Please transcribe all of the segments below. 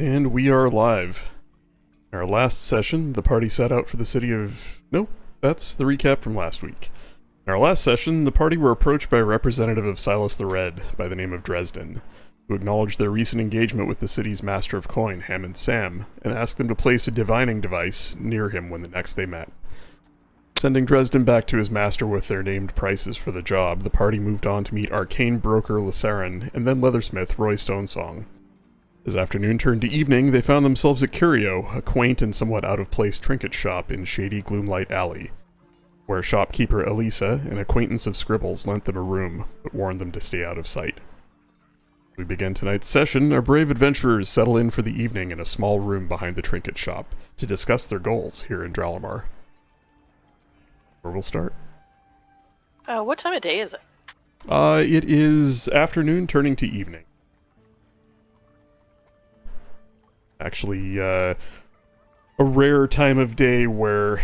And we are live. In our last session, the party set out for the city of... Nope, that's the recap from last week. In our last session, the party were approached by a representative of Silas the Red by the name of Dresden, who acknowledged their recent engagement with the city's master of coin, Hammond Sam, and asked them to place a divining device near him when the next they met. Sending Dresden back to his master with their named prices for the job, the party moved on to meet arcane broker Lacerin and then leathersmith Roy Stonesong. As afternoon turned to evening, they found themselves at Curio, a quaint and somewhat out-of-place trinket shop in shady Gloomlight Alley, where shopkeeper Elisa, an acquaintance of Scribbles, lent them a room, but warned them to stay out of sight. As we begin tonight's session, our brave adventurers settle in for the evening in a small room behind the trinket shop to discuss their goals here in Dralamar. Where we'll start. What time of day is it? It is afternoon turning to evening. Actually, a rare time of day where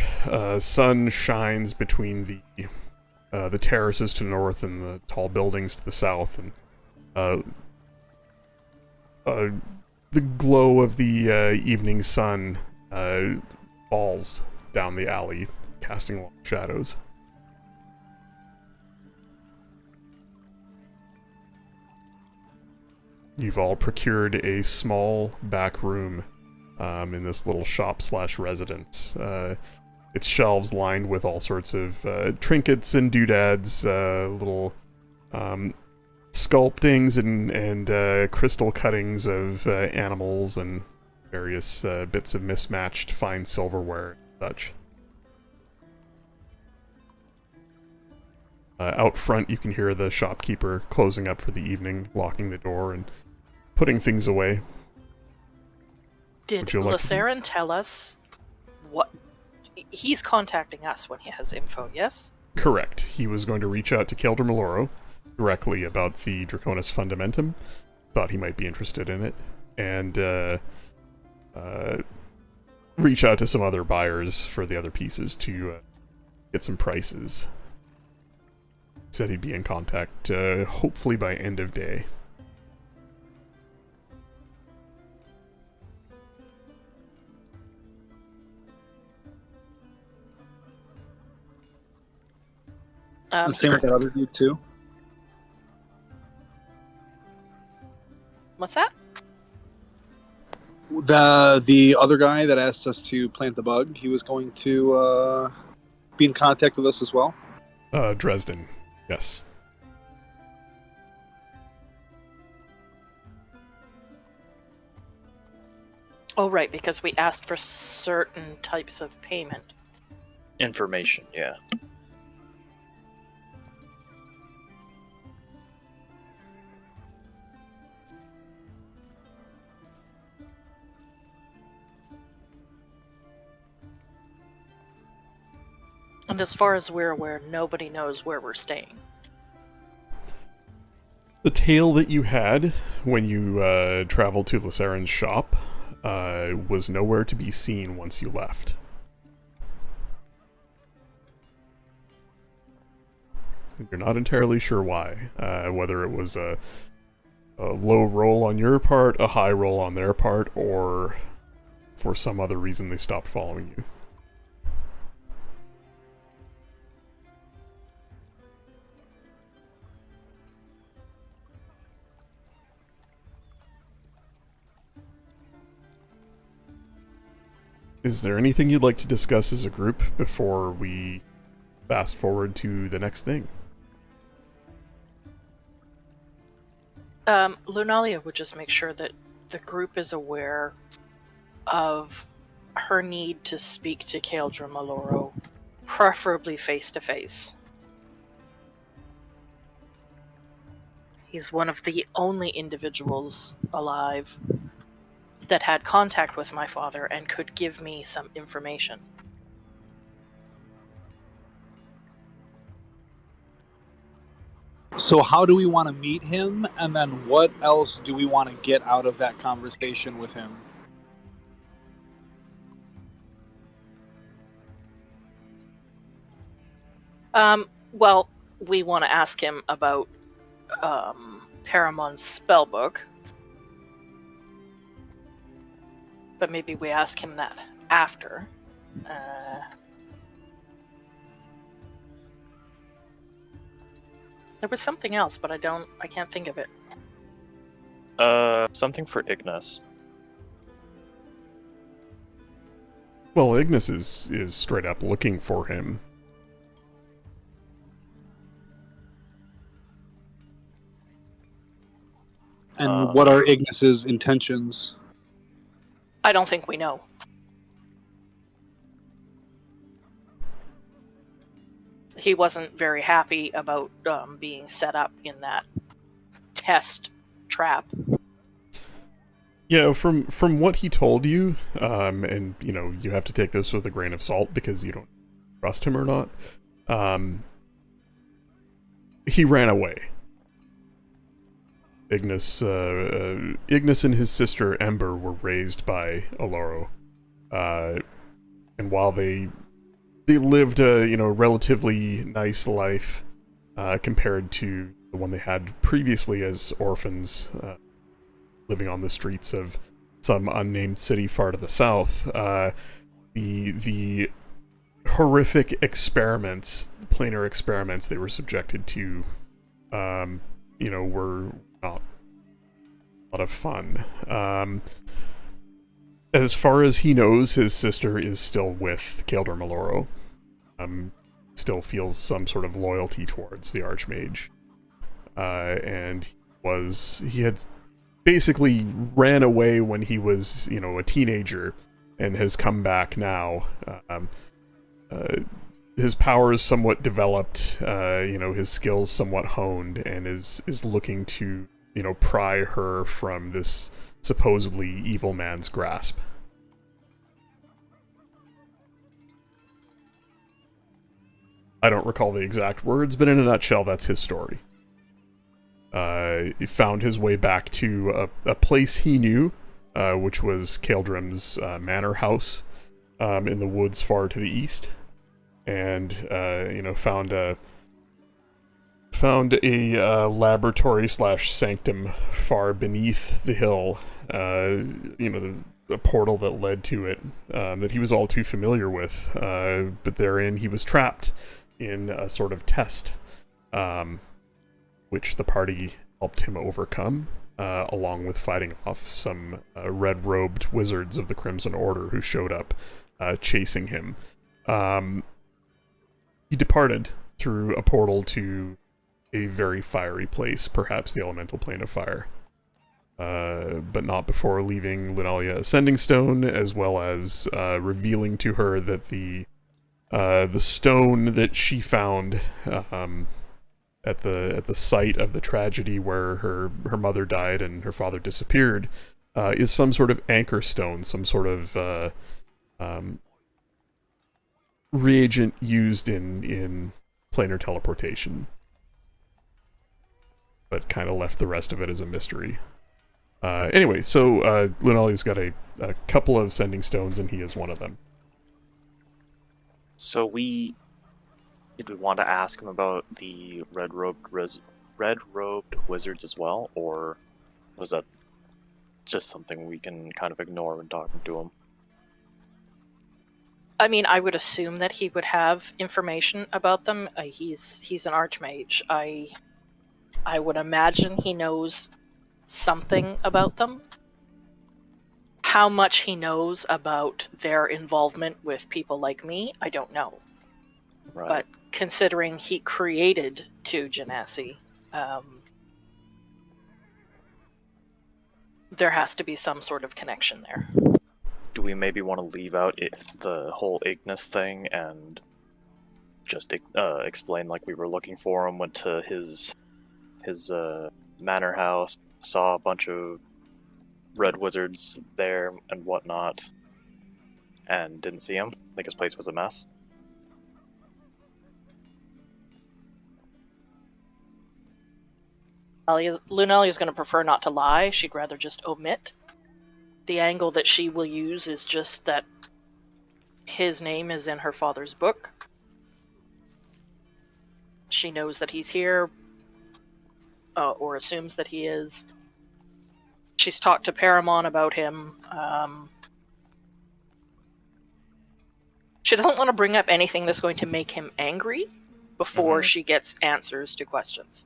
sun shines between the terraces to the north and the tall buildings to the south, and the glow of the evening sun falls down the alley, casting long shadows. You've all procured a small back room in this little shop/residence. Its shelves lined with all sorts of trinkets and doodads, little sculptings and crystal cuttings of animals and various bits of mismatched fine silverware and such. Out front, you can hear the shopkeeper closing up for the evening, locking the door, and putting things away. Did Lacerin tell us what... He's contacting us when he has info, yes? Correct. He was going to reach out to Keldor Maloro directly about the Draconis Fundamentum. Thought he might be interested in it. And reach out to some other buyers for the other pieces to get some prices. Said he'd be in contact, hopefully by end of day. The same with that other dude too. What's that? The other guy that asked us to plant the bug, he was going to be in contact with us as well. Dresden, yes. Oh, right, because we asked for certain types of payment. Information, yeah. And as far as we're aware, nobody knows where we're staying. The tale that you had when you traveled to Lacerin's shop was nowhere to be seen once you left. You're not entirely sure why. Whether it was a low roll on your part, a high roll on their part, or for some other reason they stopped following you. Is there anything you'd like to discuss as a group before we fast forward to the next thing? Lunalia would just make sure that the group is aware of her need to speak to Keldor Maloro, preferably face-to-face. He's one of the only individuals alive that had contact with my father and could give me some information. So how do we want to meet him, and then what else do we want to get out of that conversation with him? Well, we want to ask him about Paramon's spellbook. But maybe we ask him that after. There was something else, but I can't think of it. Something for Ignis. Well, Ignis is straight up looking for him. And what are Ignis's intentions? I don't think we know. He wasn't very happy about being set up in that test trap. Yeah, from what he told you, and you have to take this with a grain of salt because you don't trust him or not. He ran away. Ignis and his sister Ember were raised by Oloro, and while they lived a relatively nice life compared to the one they had previously as orphans, living on the streets of some unnamed city far to the south, the horrific experiments, planar experiments they were subjected to, were not a lot of fun. As far as he knows, his sister is still with Kaeldor Maloro. Still feels some sort of loyalty towards the Archmage. And he had basically ran away when he was, a teenager, and has come back now. His powers somewhat developed, his skills somewhat honed, and is looking to, pry her from this supposedly evil man's grasp. I don't recall the exact words, but in a nutshell, that's his story. He found his way back to a place he knew, which was Kaeldrim's manor house in the woods far to the east, and found a laboratory / sanctum far beneath the hill. The portal that led to it that he was all too familiar with, but therein he was trapped in a sort of test, which the party helped him overcome, along with fighting off some red-robed wizards of the Crimson Order who showed up chasing him. He departed through a portal to a very fiery place, perhaps the elemental plane of fire, but not before leaving Lunalia Ascending Stone, as well as revealing to her that the stone that she found at the site of the tragedy where her mother died and her father disappeared is some sort of anchor stone, some sort of reagent used in planar teleportation, but kind of left the rest of it as a mystery. Anyway, so Lunalia's got a couple of sending stones, and he is one of them. So did we want to ask him about the red-robed wizards as well, or was that just something we can kind of ignore when talking to him? I mean, I would assume that he would have information about them. He's an archmage. I would imagine he knows something about them. How much he knows about their involvement with people like me, I don't know. Right. But considering he created 2 Genasi, there has to be some sort of connection there. Do we maybe want to leave out the whole Ignis thing and just explain like we were looking for him, went to his manor house, saw a bunch of red wizards there and whatnot, and didn't see him? I think his place was a mess. Lunalia is going to prefer not to lie. She'd rather just omit. The angle that she will use is just that his name is in her father's book. She knows that he's here, or assumes that he is. She's talked to Paramon about him. She doesn't want to bring up anything that's going to make him angry before she gets answers to questions.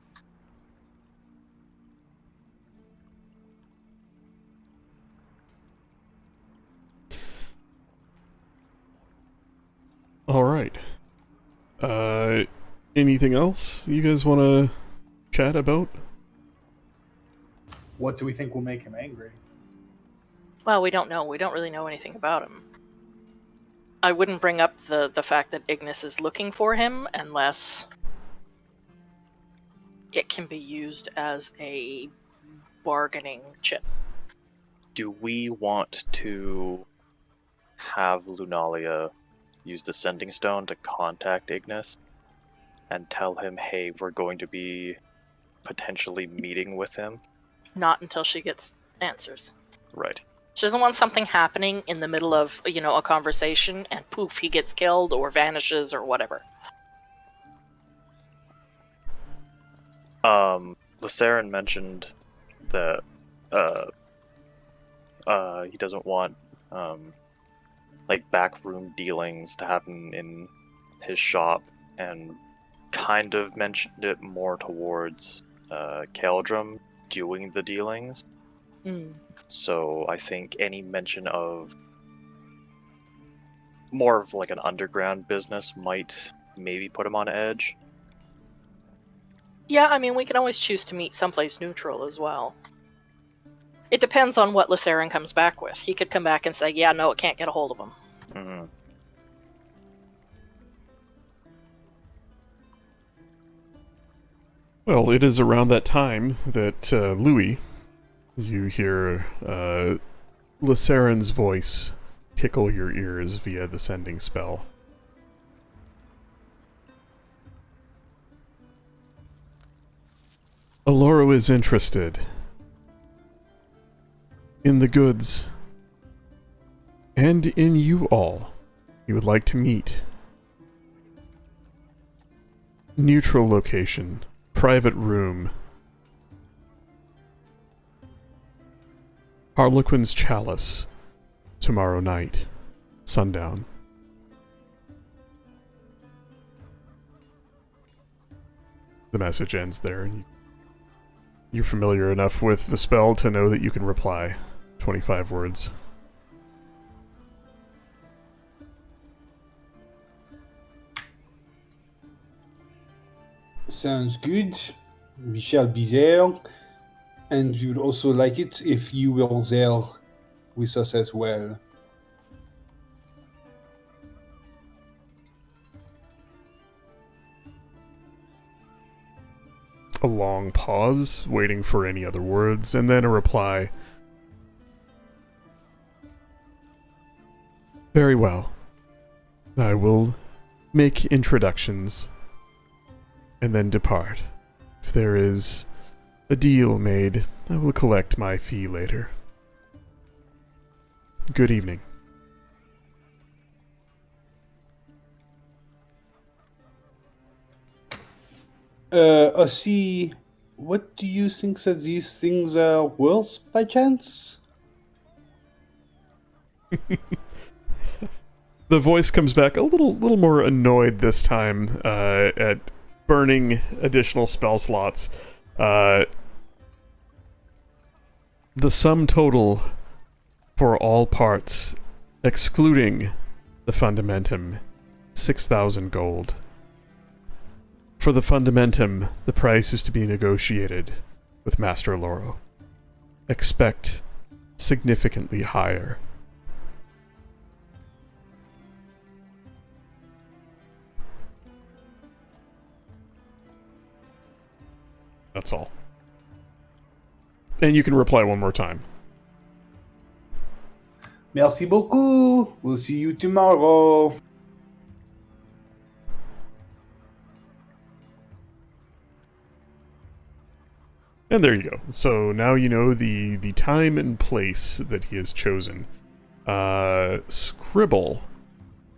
All right. Anything else you guys want to chat about? What do we think will make him angry? Well, we don't know. We don't really know anything about him. I wouldn't bring up the fact that Ignis is looking for him unless it can be used as a bargaining chip. Do we want to have Lunalia use the Sending Stone to contact Ignis and tell him, hey, we're going to be potentially meeting with him? Not until she gets answers. Right. She doesn't want something happening in the middle of, a conversation and poof, he gets killed or vanishes or whatever. Laceran mentioned that he doesn't want backroom dealings to happen in his shop, and kind of mentioned it more towards Keldrum doing the dealings. So I think any mention of more of like an underground business might maybe put him on edge. Yeah, I mean, we can always choose to meet someplace neutral as well. It depends on what Laceran comes back with. He could come back and say, yeah, no, it can't get a hold of him. Mm-hmm. Well, it is around that time that, Louis, you hear Laceran's voice tickle your ears via the sending spell. Aloro is interested in the goods and in you all. He would like to meet. Neutral location. Private room. Harlequin's Chalice. Tomorrow night. Sundown. The message ends there, and you're familiar enough with the spell to know that you can reply. 25 words. Sounds good. We shall be there. And we would also like it if you were there with us as well. A long pause, waiting for any other words, and then a reply. Very well. I will make introductions, and then depart. If there is a deal made, I will collect my fee later. Good evening. Ossie, what do you think that these things are worth by chance? The voice comes back a little more annoyed this time at burning additional spell slots. The sum total for all parts, excluding the fundamentum, 6,000 gold. For the fundamentum, the price is to be negotiated with Master Aloro. Expect significantly higher. That's all. And you can reply one more time. Merci beaucoup. We'll see you tomorrow. And there you go. So now you know the time and place that he has chosen. Scribble.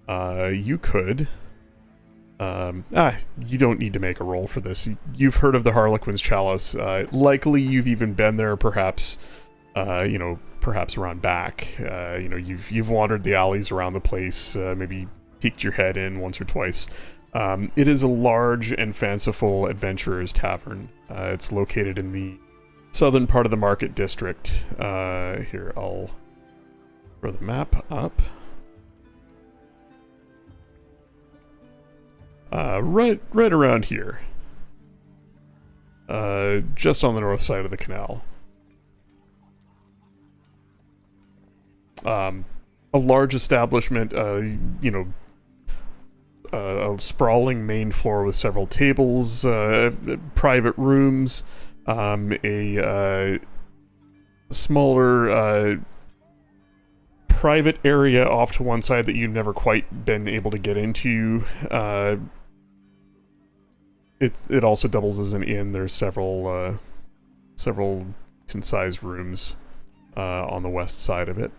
You could... you don't need to make a roll for this. You've heard of the Harlequin's Chalice. Likely you've even been there, perhaps, perhaps around back. You've wandered the alleys around the place, maybe peeked your head in once or twice. It is a large and fanciful adventurer's tavern. It's located in the southern part of the market district. Here, I'll throw the map up. Right around here. Just on the north side of the canal. A large establishment, a sprawling main floor with several tables, private rooms, a smaller private area off to one side that you've never quite been able to get into. It also doubles as an inn. There's several decent-sized rooms on the west side of it.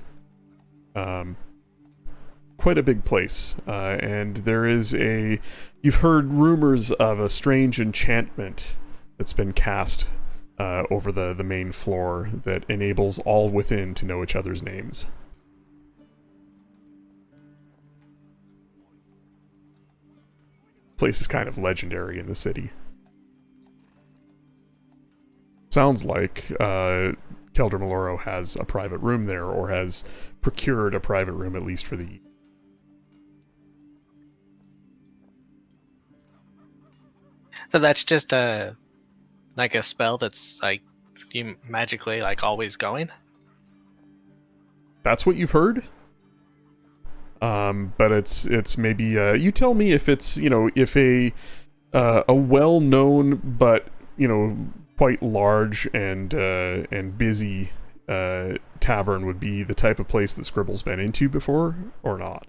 Quite a big place, and there is you've heard rumors of a strange enchantment that's been cast over the main floor that enables all within to know each other's names. Place is kind of legendary in the city. Sounds like Keldor Maloro has a private room there, or has procured a private room at least for the... So that's just a spell that's like you magically like always going? That's what you've heard? But it's maybe you tell me if it's, if a well-known but quite large and busy tavern would be the type of place that Scribble's been into before, or not.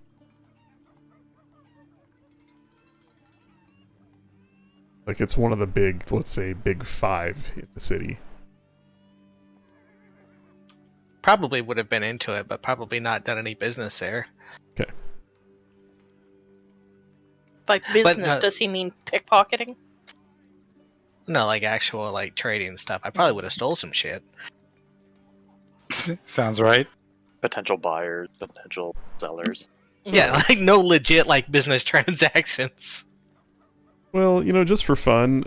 Like, it's one of the big, let's say, big five in the city. Probably would have been into it, but probably not done any business there. Okay. By business, does he mean pickpocketing? No, like actual like trading stuff. I probably would have stole some shit. Sounds right. Potential buyers, potential sellers. Yeah, like no legit like business transactions. Well, just for fun,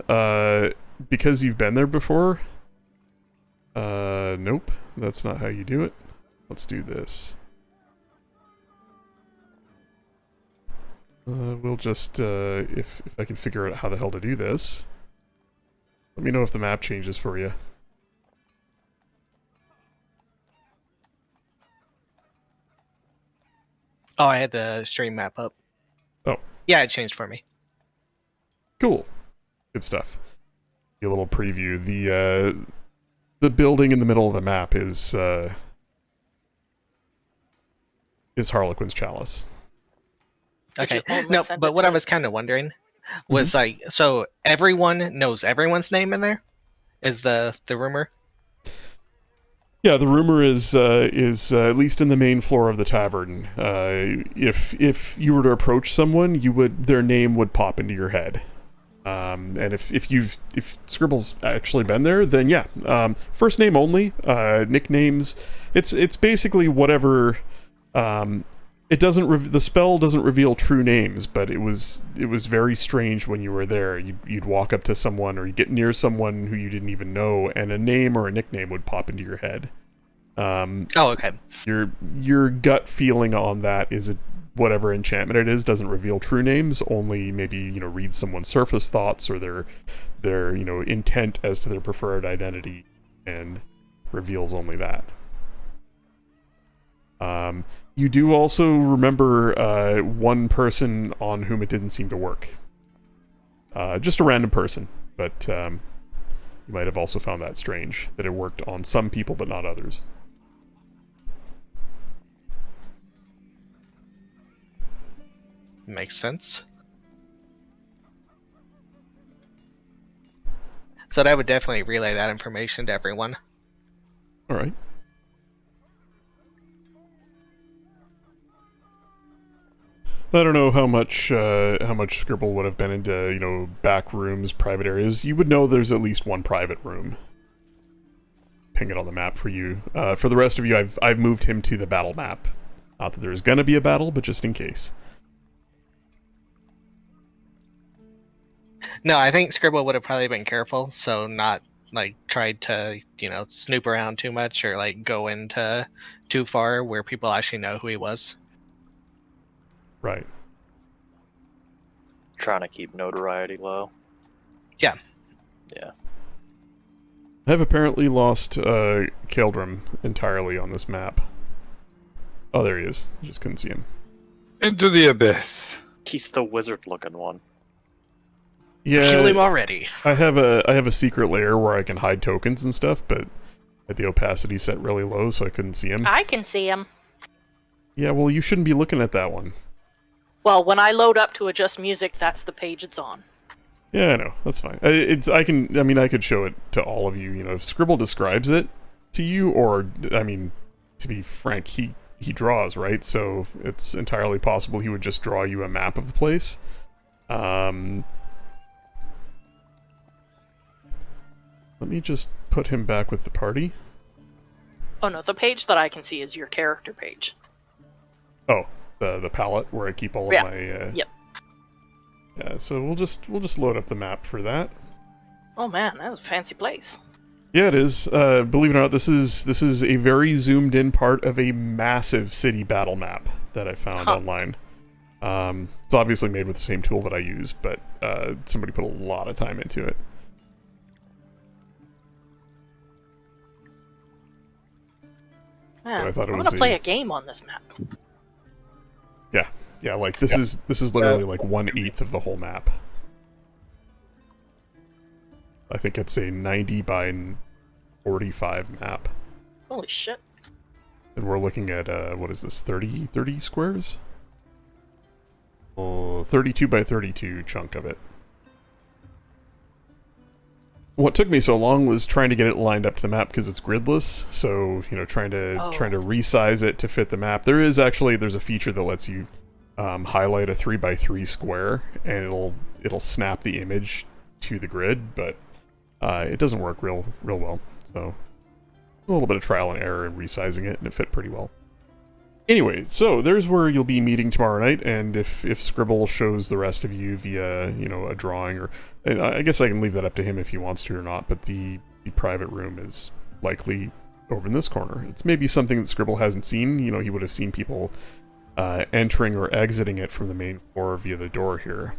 because you've been there before. Nope, that's not how you do it. Let's do this. We'll just, if I can figure out how the hell to do this. Let me know if the map changes for you. Oh, I had the stream map up. Oh. Yeah, it changed for me. Cool. Good stuff. A little preview. The building in the middle of the map is Harlequin's Chalice. Okay. only No, send but it what to- I was kind of wondering was like, so everyone knows everyone's name in there? Is the rumor? Yeah, the rumor is at least in the main floor of the tavern. If you were to approach someone, their name would pop into your head. And if Scribble's actually been there, then yeah, first name only, nicknames. It's basically whatever. The spell doesn't reveal true names, but it was very strange when you were there. You'd walk up to someone or you get near someone who you didn't even know, and a name or a nickname would pop into your head. Oh, okay. Your gut feeling on that is whatever enchantment it is doesn't reveal true names, only maybe read someone's surface thoughts or their intent as to their preferred identity, and reveals only that. You do also remember one person on whom it didn't seem to work. Just a random person, but you might have also found that strange, that it worked on some people but not others. Makes sense. So I would definitely relay that information to everyone. All right. I don't know how much Scribble would have been into, back rooms, private areas. You would know there's at least one private room. Ping it on the map for you. For the rest of you, I've moved him to the battle map. Not that there's gonna be a battle, but just in case. No, I think Scribble would have probably been careful, so not like tried to, snoop around too much or like go into too far where people actually know who he was. Right. Trying to keep notoriety low. Yeah. Yeah. I've apparently lost Keldrum entirely on this map. Oh, there he is. Just couldn't see him. Into the abyss. He's the wizard-looking one. Kill him Yeah, already. I have a secret layer where I can hide tokens and stuff, but at the opacity set really low, so I couldn't see him. I can see him. Yeah, well, you shouldn't be looking at that one. Well, when I load up to adjust music, that's the page it's on. Yeah, I know. That's fine. I could show it to all of you. If Scribble describes it to you, or to be frank, he draws, right? So it's entirely possible he would just draw you a map of the place. Let me just put him back with the party. Oh no, the page that I can see is your character page. Oh, the palette where I keep all of my. Yep. Yeah, so we'll just load up the map for that. Oh man, that's a fancy place. Yeah, it is. Believe it or not, this is a very zoomed in part of a massive city battle map that I found online. It's obviously made with the same tool that I use, but somebody put a lot of time into it. Man, I thought it I'm was gonna play a game on this map. Yeah, like this is literally like 1/8 of the whole map. I think it's a 90 by 45 map. Holy shit. And we're looking at, what is this, 30 squares? Oh, 32 by 32 chunk of it. What took me so long was trying to get it lined up to the map because it's gridless, so, trying to resize it to fit the map. There's a feature that lets you highlight a 3x3 square, and it'll snap the image to the grid, but it doesn't work real well, so a little bit of trial and error in resizing it, and it fit pretty well. Anyway, so there's where you'll be meeting tomorrow night, and if Scribble shows the rest of you via, a drawing, or and I guess I can leave that up to him if he wants to or not, but the private room is likely over in this corner. It's maybe something that Scribble hasn't seen. He would have seen people entering or exiting it from the main floor via the door here.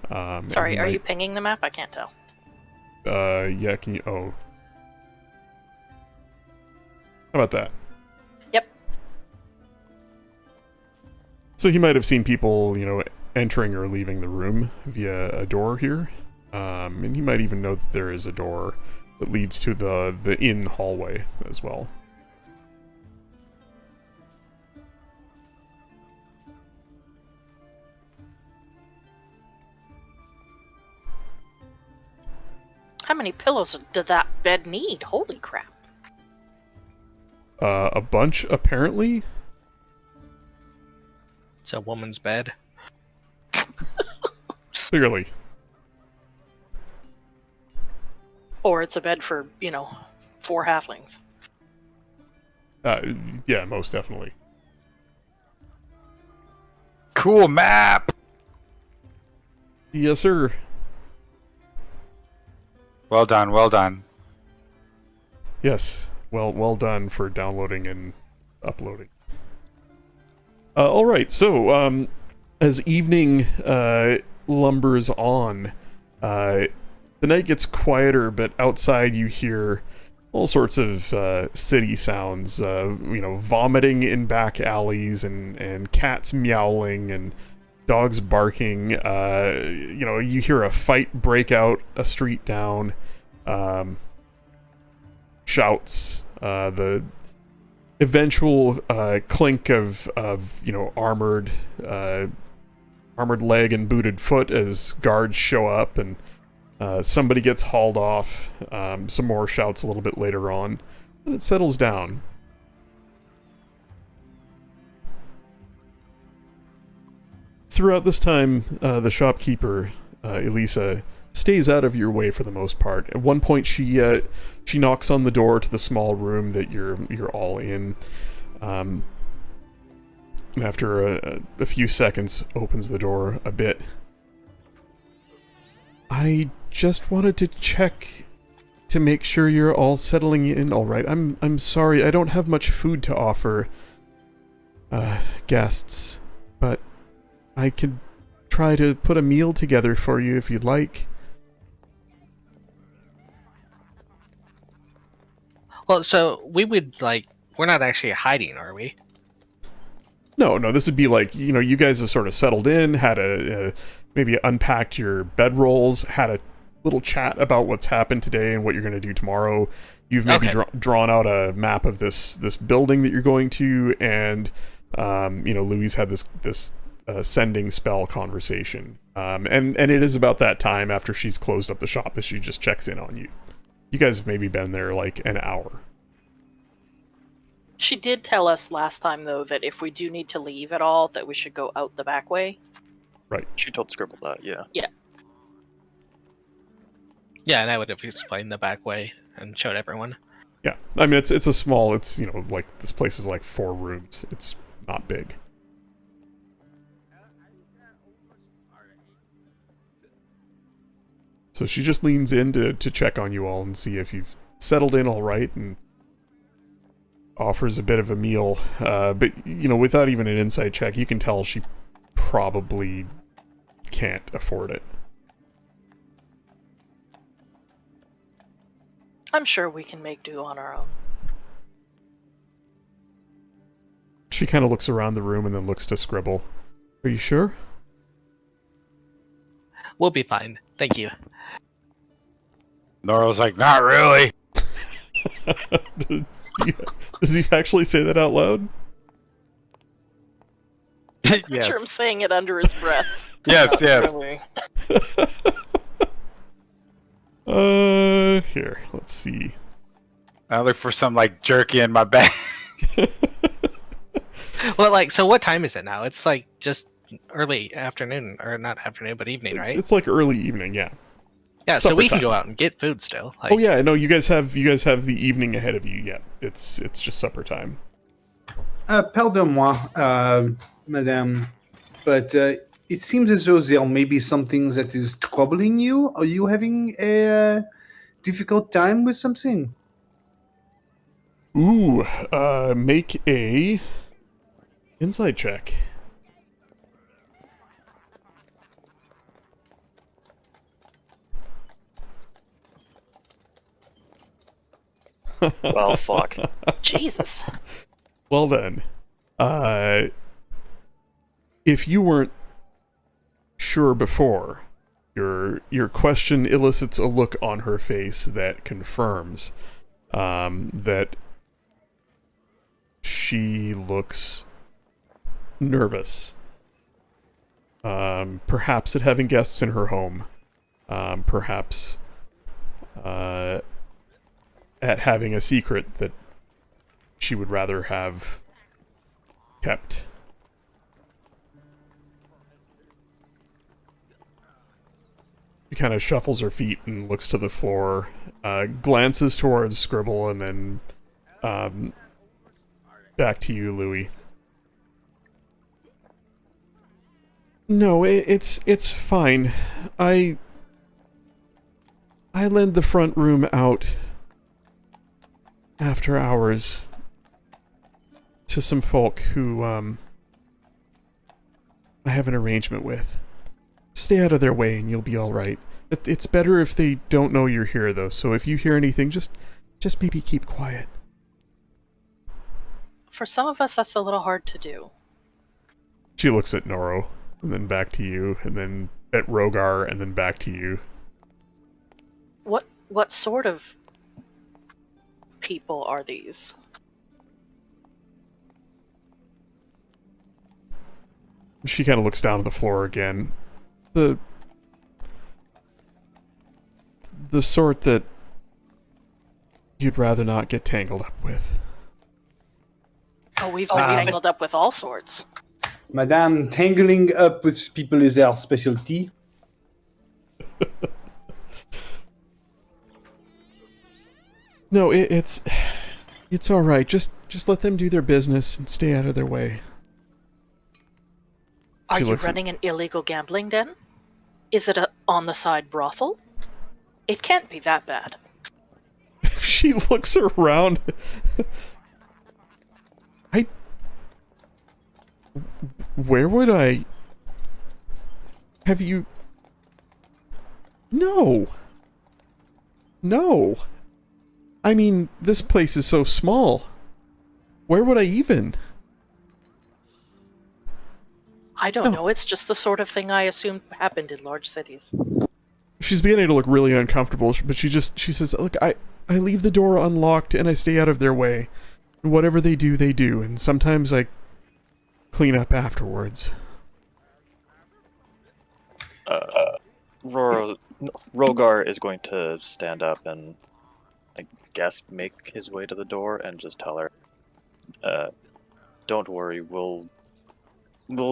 Sorry, are you pinging the map? I can't tell. Yeah, can you... Oh. How about that? Yep. So he might have seen people, entering or leaving the room via a door here. And he might even know that there is a door that leads to the inn hallway as well. How many pillows did that bed need? Holy crap. A bunch, apparently. It's a woman's bed. Clearly. Or it's a bed for, 4 halflings. Yeah, most definitely. Cool map. Yes, sir. Well done, well done. Yes. Well done for downloading and uploading. Alright, so, as evening lumbers on, the night gets quieter, but outside you hear all sorts of city sounds, vomiting in back alleys, and cats meowing, and dogs barking. You hear a fight break out a street down. Shouts, the eventual clink of armored leg and booted foot as guards show up, and somebody gets hauled off. Some more shouts a little bit later on, and it settles down. Throughout this time, the shopkeeper, Elisa, stays out of your way for the most part. At one point, she knocks on the door to the small room that you're all in. And after a few seconds, opens the door a bit. I just wanted to check to make sure you're all settling in all right. I'm sorry, I don't have much food to offer guests, but I could try to put a meal together for you if you'd like. Well, so we would we're not actually hiding, are we? No, this would be like, you guys have sort of settled in, had maybe unpacked your bedrolls, had a little chat about what's happened today and what you're going to do tomorrow. You've maybe drawn out a map of this building that you're going to, and Louise had this sending spell conversation, and it is about that time after she's closed up the shop that she just checks in on you. You guys have maybe been there like an hour. She did tell us last time, though, that if we do need to leave at all, that we should go out the back way. Right. She told Scribble that, yeah. Yeah. Yeah, and I would have explained the back way and showed everyone. Yeah. I mean, it's a small, like, this place is like 4 rooms. It's not big. So she just leans in to check on you all and see if you've settled in all right, and offers a bit of a meal. But, without even an insight check, you can tell she probably can't afford it. I'm sure we can make do on our own. She kind of looks around the room and then looks to Scribble. Are you sure? We'll be fine. Thank you. Noro's like, not really. Does he actually say that out loud? I'm sure I'm saying it under his breath. Yes. Really. Here, let's see. I look for some jerky in my bag. Well, so what time is it now? It's just early afternoon, or not afternoon, but evening, right? It's like early evening, yeah. Yeah, so we can time. go out and get food still. Oh yeah, no, you guys have the evening ahead of you. Yeah, it's just supper time. Pardon-moi, madame, but it seems as though there may be some things that is troubling you. Are you having a difficult time with something? Ooh, make a insight check. Well, fuck. Jesus. Well then, if you weren't sure before, your question elicits a look on her face that confirms that she looks nervous. Perhaps at having guests in her home. Perhaps at having a secret that she would rather have kept. She kind of shuffles her feet and looks to the floor, glances towards Scribble, and then back to you, Louis. No, it's fine. I lend the front room out after hours to some folk who I have an arrangement with. Stay out of their way and you'll be all right. It's better if they don't know you're here, though, so if you hear anything, just maybe keep quiet. For some of us, that's a little hard to do. She looks at Noro, and then back to you, and then at Rogar, and then back to you. What sort of people are these? She kind of looks down at the floor again. The sort that you'd rather not get tangled up with. Oh, we've been tangled up with all sorts. Madame, tangling up with people is our specialty. No, it's all right. Just let them do their business and stay out of their way. Are She you looks at- running an illegal gambling den? Is it a on the side brothel? It can't be that bad. She looks around. Where would I... Have you... No. No. I mean, this place is so small. Where would I even? I don't know, it's just the sort of thing I assumed happened in large cities. She's beginning to look really uncomfortable, but she says, look, I leave the door unlocked and I stay out of their way. And whatever they do, and sometimes I clean up afterwards. Rogar is going to stand up and, I guess, make his way to the door and just tell her, don't worry, we'll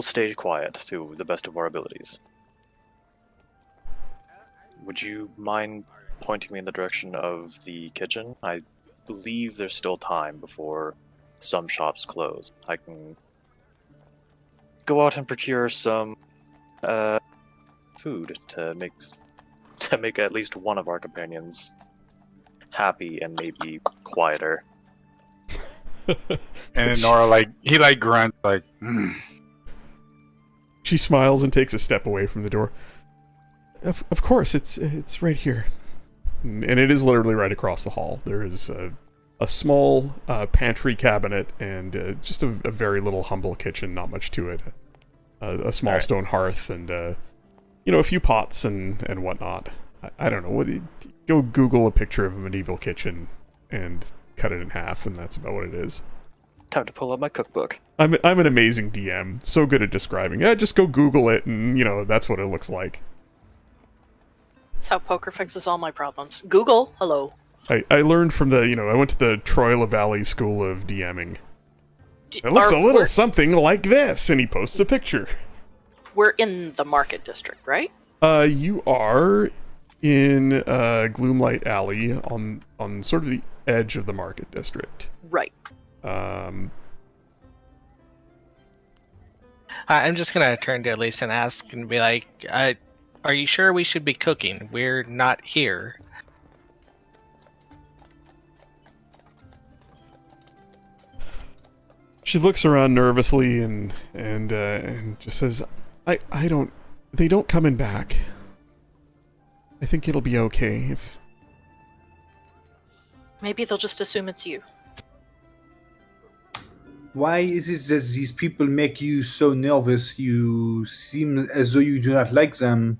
stay quiet to the best of our abilities. Would you mind pointing me in the direction of the kitchen? I believe there's still time before some shops close. I can go out and procure some food to make at least one of our companions happy and maybe quieter. And Nora, he grunts, She smiles and takes a step away from the door. Of course, it's right here. And it is literally right across the hall. There is a small pantry cabinet and just a very little humble kitchen, not much to it. A small stone hearth and, a few pots and whatnot. I don't know. Go Google a picture of a medieval kitchen and cut it in half, and that's about what it is. Time to pull up my cookbook. I'm an amazing DM. So good at describing. Yeah, just go Google it, and, that's what it looks like. That's how poker fixes all my problems. Google, hello. I learned from I went to the Troy Valley School of DMing. It looks a little something like this, and he posts a picture. We're in the Market District, right? You are in Gloomlight Alley on sort of the edge of the Market District. Right. I'm just gonna turn to Elise and ask and be like, are you sure we should be cooking? We're not here. She looks around nervously and just says, they don't coming back. I think it'll be okay if... Maybe they'll just assume it's you. Why is it that these people make you so nervous? You seem as though you do not like them,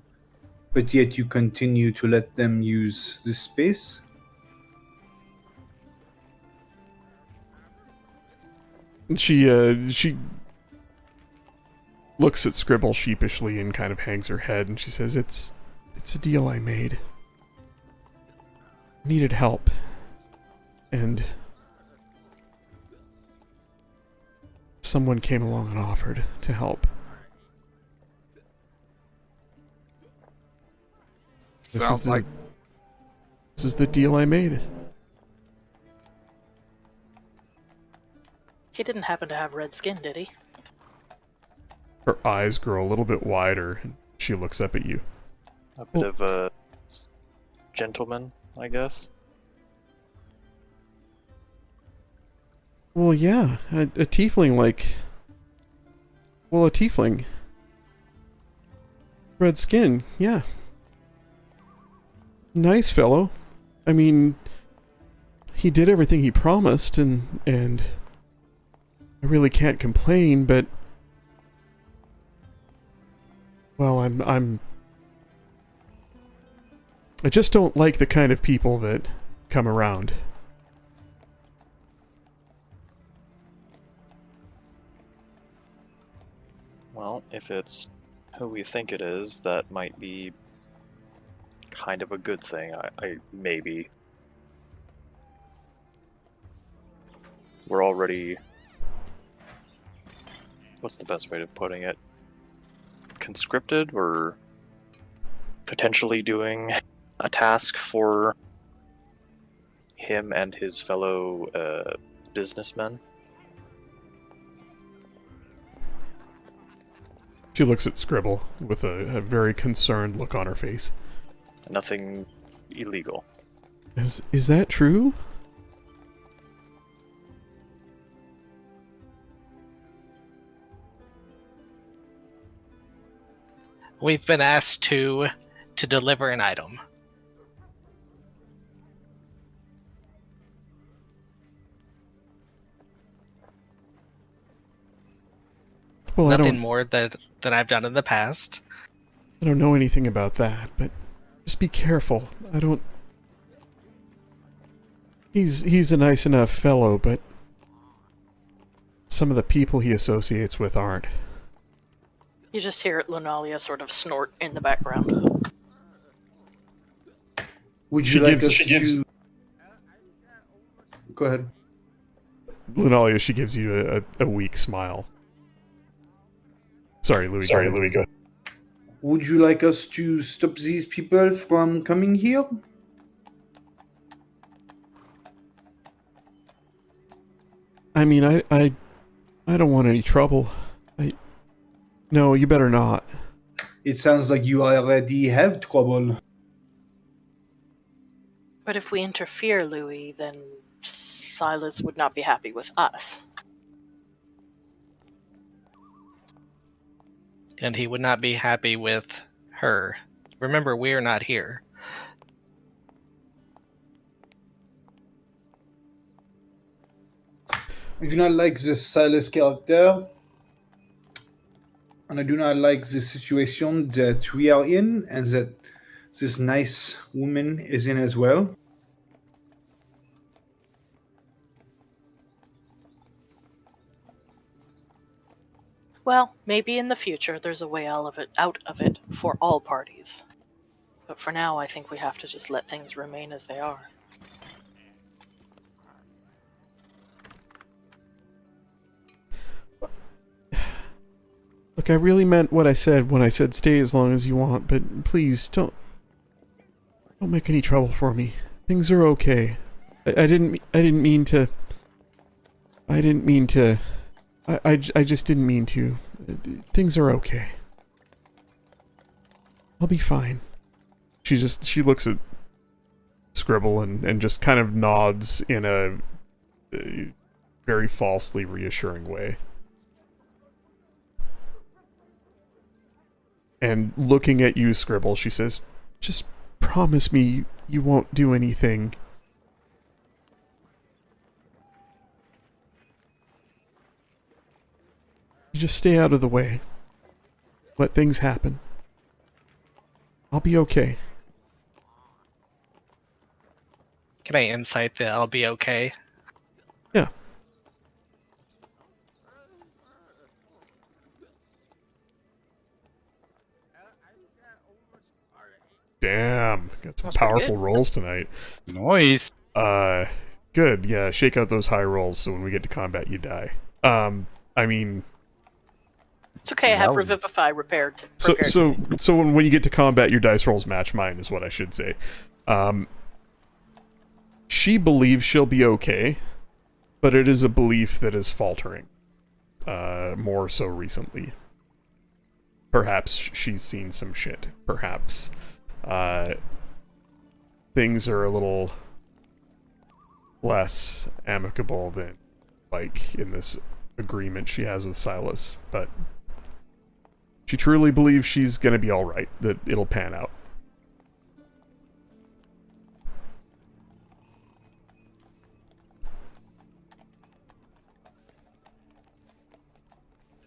but yet you continue to let them use this space? She looks at Scribble sheepishly and kind of hangs her head, and she says, it's a deal I made. Needed help. And someone came along and offered to help. Sounds like... This is the deal I made. He didn't happen to have red skin, did he? Her eyes grow a little bit wider, and she looks up at you. A bit of a gentleman, I guess. Well, yeah, a tiefling like... Well, a tiefling. Red skin, yeah. Nice fellow. I mean, he did everything he promised, and I really can't complain, but... Well, I just don't like the kind of people that come around. Well, if it's who we think it is, that might be kind of a good thing. I maybe. We're already... What's the best way of putting it? Conscripted? We're potentially doing a task for him and his fellow businessmen. She looks at Scribble with a very concerned look on her face. Nothing illegal. Is that true? We've been asked to deliver an item. Well, Nothing more than I've done in the past. I don't know anything about that, but just be careful. I don't... He's a nice enough fellow, but some of the people he associates with aren't. You just hear Lunalia sort of snort in the background. Would She you like gives- us she gives- to... Go ahead. Lunalia, she gives you a weak smile. Sorry, Louis. Go ahead. Would you like us to stop these people from coming here? I mean, I don't want any trouble. No, you better not. It sounds like you already have trouble. But if we interfere, Louis, then Silas would not be happy with us. And he would not be happy with her. Remember, we are not here. I do not like this Silas character. And I do not like the situation that we are in and that this nice woman is in as well. Well, maybe in the future there's a way out of it for all parties. But for now, I think we have to just let things remain as they are. Look, I really meant what I said when I said stay as long as you want, but please don't make any trouble for me. Things are okay. I didn't mean to. I just didn't mean to. Things are okay. I'll be fine. She looks at Scribble and just kind of nods in a very falsely reassuring way. And looking at you, Scribble, she says, "Just promise me you won't do anything." You just stay out of the way. Let things happen. I'll be okay. Can I insight that I'll be okay? Yeah. Damn, got some That's pretty powerful good. rolls tonight. Noise. Good. Yeah, shake out those high rolls so when we get to combat you die. I mean, It's okay, I have Well- Revivify repaired. so prepared. so when you get to combat, your dice rolls match mine, is what I should say. She believes she'll be okay, but it is a belief that is faltering. More so recently. Perhaps she's seen some shit. Perhaps things are a little less amicable than like in this agreement she has with Silas, but she truly believes she's gonna be alright, that it'll pan out.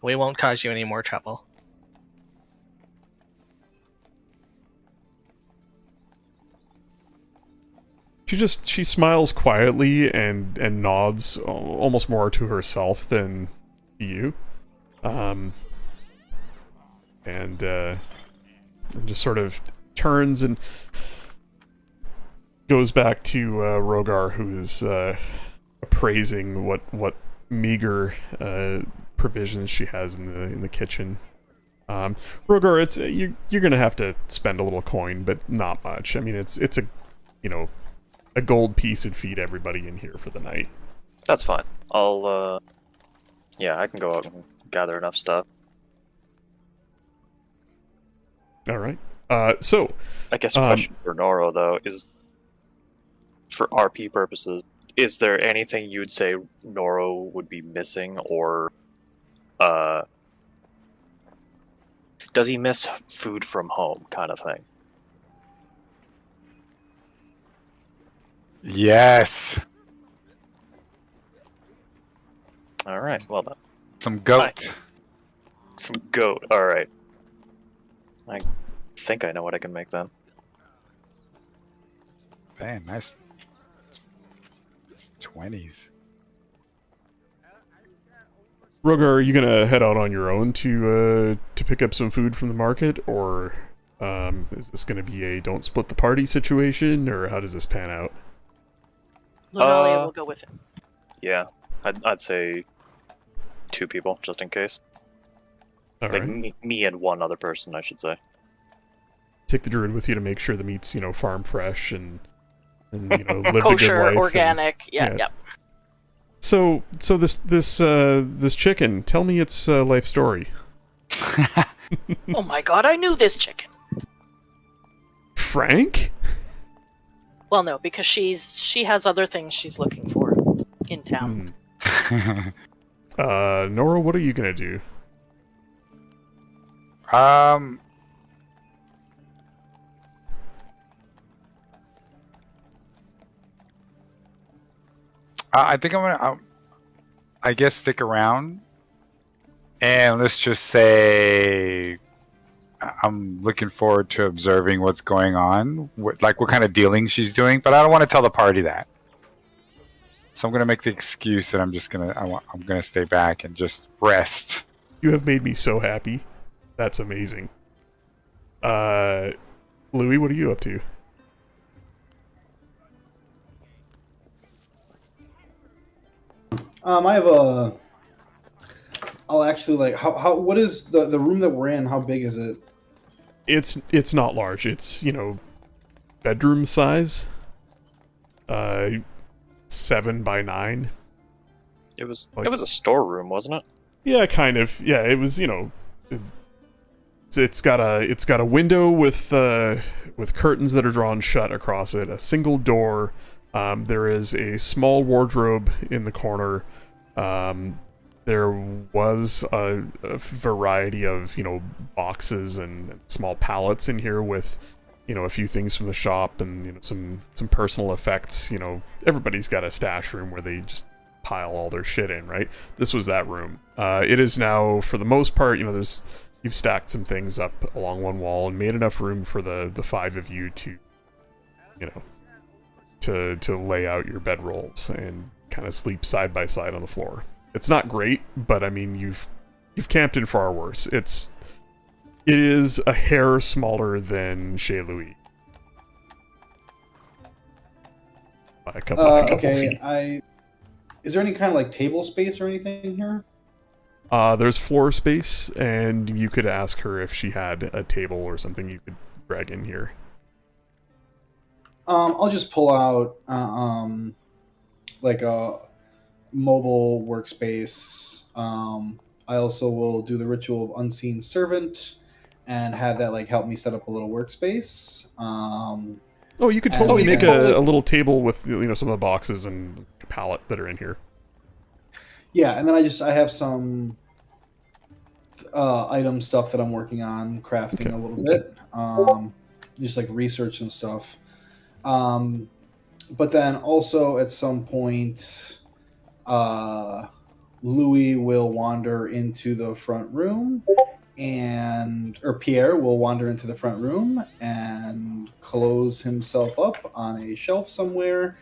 We won't cause you any more trouble. She smiles quietly and nods almost more to herself than to you. And just sort of turns and goes back to Rogar, who is appraising what meager provisions she has in the kitchen. Rogar, it's you're gonna have to spend a little coin, but not much. I mean, it's a a gold piece would feed everybody in here for the night. That's fine. I'll, yeah, I can go out and gather enough stuff. All right. So I guess a question for Noro, though, is for RP purposes, is there anything you'd say Noro would be missing, or does he miss food from home kind of thing? Yes. All right, well then. Some goat. Some goat, alright. I think I know what I can make then. Man, nice. It's 20s. Rogar, are you gonna head out on your own to pick up some food from the market, or is this gonna be a don't split the party situation, or how does this pan out? Lunalia will go with him. Yeah, I'd say 2 people, just in case. All Like right. me and one other person, I should say. Take the druid with you to make sure the meat's, farm fresh and lived a good Kosher, life. organic. yeah. Yeah. So this chicken, tell me its life story. Oh my god, I knew this chicken. Frank? Well, no, because she has other things she's looking for in town. Nora, what are you gonna do? I think I'm gonna, I guess, stick around, and let's just say I'm looking forward to observing what's going on, what kind of dealing she's doing. But I don't want to tell the party that, so I'm gonna make the excuse that I'm gonna stay back and just rest. You have made me so happy. That's amazing. Louis, what are you up to? I have a. I'll actually how what is the room that we're in? How big is it? It's not large. It's bedroom size. 7 by 9. It was a storeroom, wasn't it? Yeah, kind of. Yeah, it was. It's got a window with curtains that are drawn shut across it. A single door. There is a small wardrobe in the corner. There was a variety of boxes and small pallets in here with a few things from the shop and some personal effects. Everybody's got a stash room where they just pile all their shit in, right? This was that room. It is now, for the most part, you've stacked some things up along one wall and made enough room for the 5 of you to to lay out your bedrolls and kind of sleep side by side on the floor. It's not great, but I mean you've camped in far worse. It is a hair smaller than Chez Louis. By a couple feet. Is there any kind of table space or anything here? There's floor space, and you could ask her if she had a table or something you could drag in here. I'll just pull out a mobile workspace. I also will do the ritual of unseen servant and have that help me set up a little workspace. Oh, you could totally make a little table with some of the boxes and a pallet that are in here. Yeah, and then I have some item stuff that I'm working on crafting a little bit. Just research and stuff. But then also at some point, Louis will wander into the front room, or Pierre will wander into the front room and close himself up on a shelf somewhere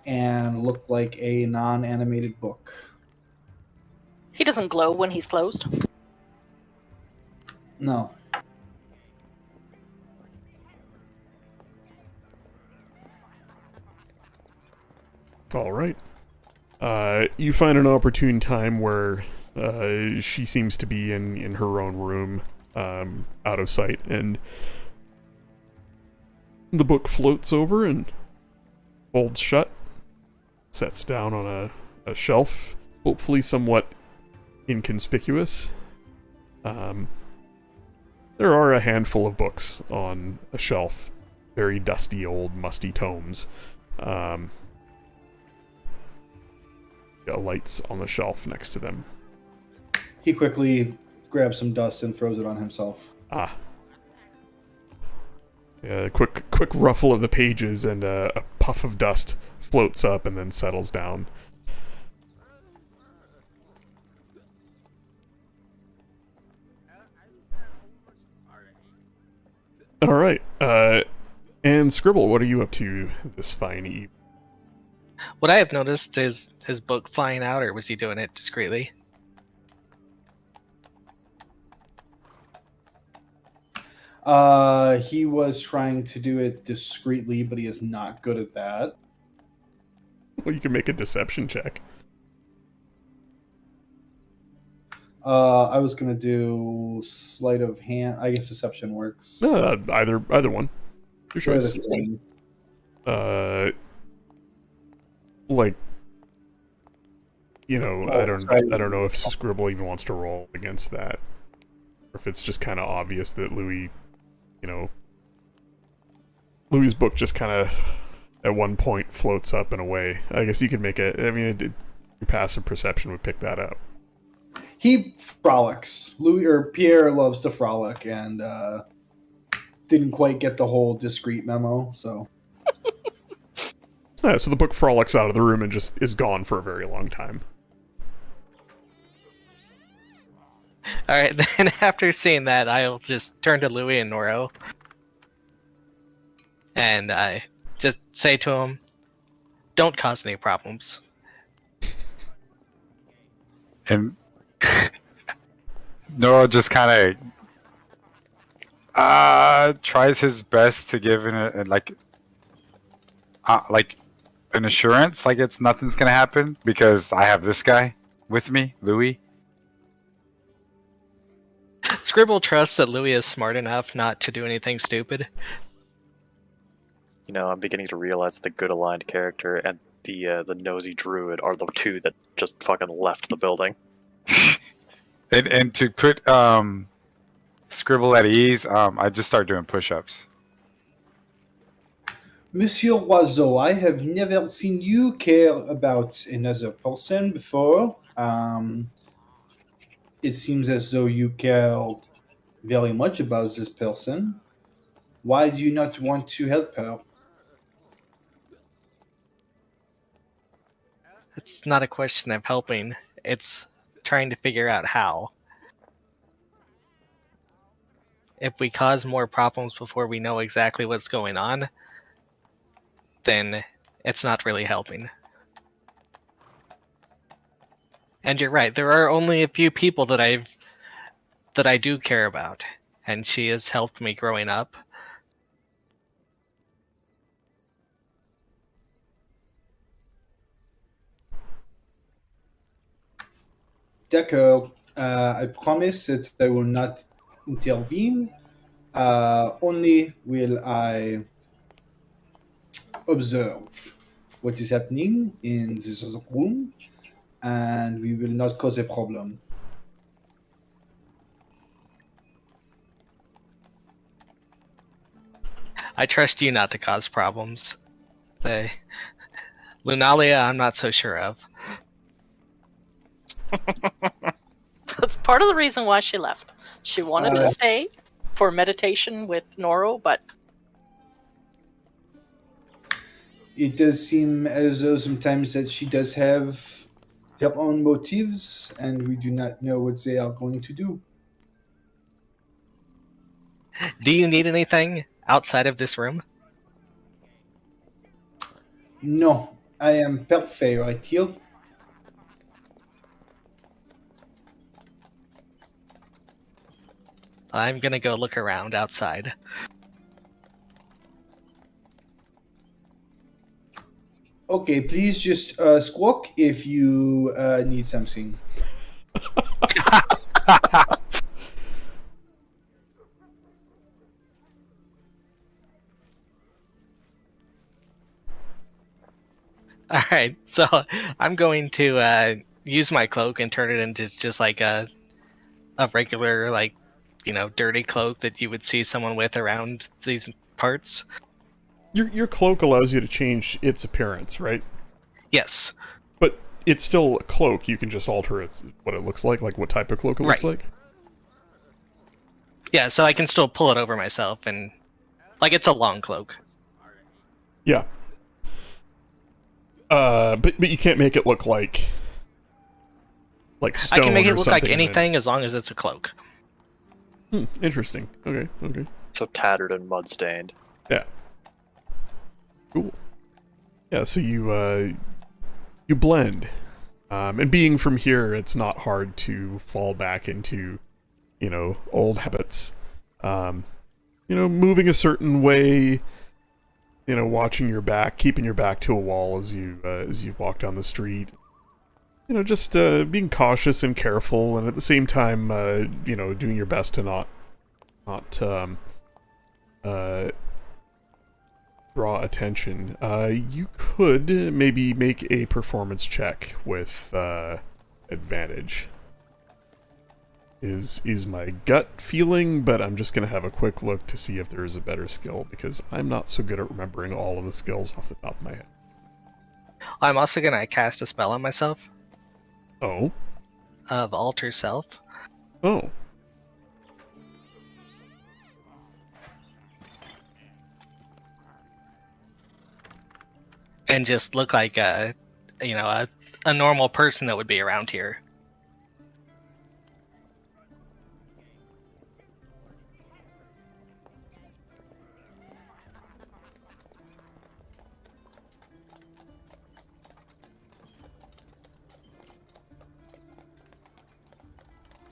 and look like a non-animated book. He doesn't glow when he's closed. No. All right. You find an opportune time where she seems to be in her own room, out of sight, and the book floats over and folds shut, sets down on a shelf, hopefully somewhat inconspicuous. There There are a handful of books on a shelf. Very dusty, old, musty tomes. Got lights on the shelf next to them. He quickly grabs some dust and throws it on himself. Ah. Yeah, quick ruffle of the pages, and a puff of dust floats up and then settles down. All right. And Scribble, what are you up to this fine evening? Would I have noticed his book flying out, or was he doing it discreetly? He was trying to do it discreetly, but he is not good at that. Well, you can make a deception check. I was gonna do sleight of hand. I guess deception works. Either one. Your What are choice. the things? Like, you know, Oh, I don't know if Scribble even wants to roll against that, or if it's just kind of obvious that Louis, you know, Louis's book just kind of at one point floats up and away. I guess you could make it. I mean, your passive perception would pick that up. He frolics. Louis or Pierre loves to frolic, and didn't quite get the whole discreet memo. So So the book frolics out of the room and just is gone for a very long time. Alright, then after seeing that, I'll just turn to Louis and Noro. And I just say to him, don't cause any problems. And Nora just kind of tries his best to give like an assurance, like it's nothing's gonna happen because I have this guy with me, Louis. Scribble trusts that Louis is smart enough not to do anything stupid. You know, I'm beginning to realize that the good aligned character and the nosy druid are the two that just fucking left the building. And to put Scribble at ease, I just start doing push-ups. Monsieur Oiseau, I have never seen you care about another person before. It seems as though you care very much about this person. Why do you not want to help her? It's not a question of helping, it's trying to figure out how. If we cause more problems before we know exactly what's going on, then it's not really helping. And you're right, there are only a few people that I do care about, and she has helped me growing up. D'accord. I promise that I will not intervene. Only will I observe what is happening in this room, and we will not cause a problem. I trust you not to cause problems. Lunalia, I'm not so sure of. That's part of the reason why she left. She wanted to stay for meditation with Noro, but It does seem as though sometimes that she does have her own motives, and we do not know what they are going to do. Do you need anything outside of this room? No, I am perfect right here. I'm gonna go look around outside. Okay, please just squawk if you need something. Alright, so I'm going to use my cloak and turn it into just like a regular like dirty cloak that you would see someone with around these parts. Your cloak allows you to change its appearance, right? Yes. But it's still a cloak. You can just alter what it looks like what type of cloak it looks Right. like. Yeah, so I can still pull it over myself, and it's a long cloak. Yeah. But you can't make it look like stone. I can make or it look like something anything as long as it's a cloak. Interesting. Okay. So tattered and mud stained. Yeah. Cool. Yeah. So you blend, and being from here, it's not hard to fall back into, old habits. Moving a certain way. Watching your back, keeping your back to a wall as you walk down the street. Just being cautious and careful, and at the same time, doing your best to not draw attention. You could maybe make a performance check with advantage. Is my gut feeling, but I'm just gonna have a quick look to see if there is a better skill, because I'm not so good at remembering all of the skills off the top of my head. I'm also gonna cast a spell on myself Oh. of Alter Self. Oh. And just look like a normal person that would be around here.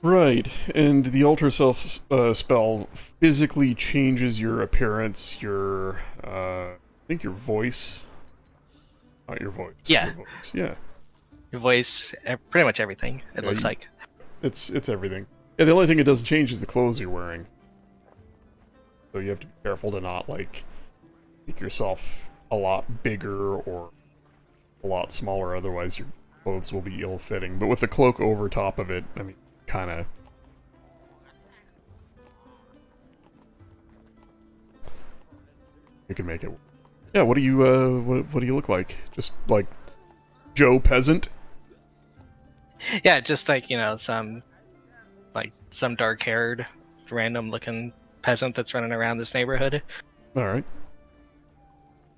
Right, and the Alter Self spell physically changes your appearance, I think your voice. Not your voice. Yeah. Your voice. Yeah. Your voice, pretty much everything, it Yeah, looks like. It's everything. Yeah, the only thing it doesn't change is the clothes you're wearing. So you have to be careful to not, make yourself a lot bigger or a lot smaller, otherwise your clothes will be ill-fitting. But with the cloak over top of it, I mean, kinda... You can make it... Yeah, what do you, what do you look like? Just, Joe Peasant? Yeah, just some dark-haired, random-looking peasant that's running around this neighborhood. Alright.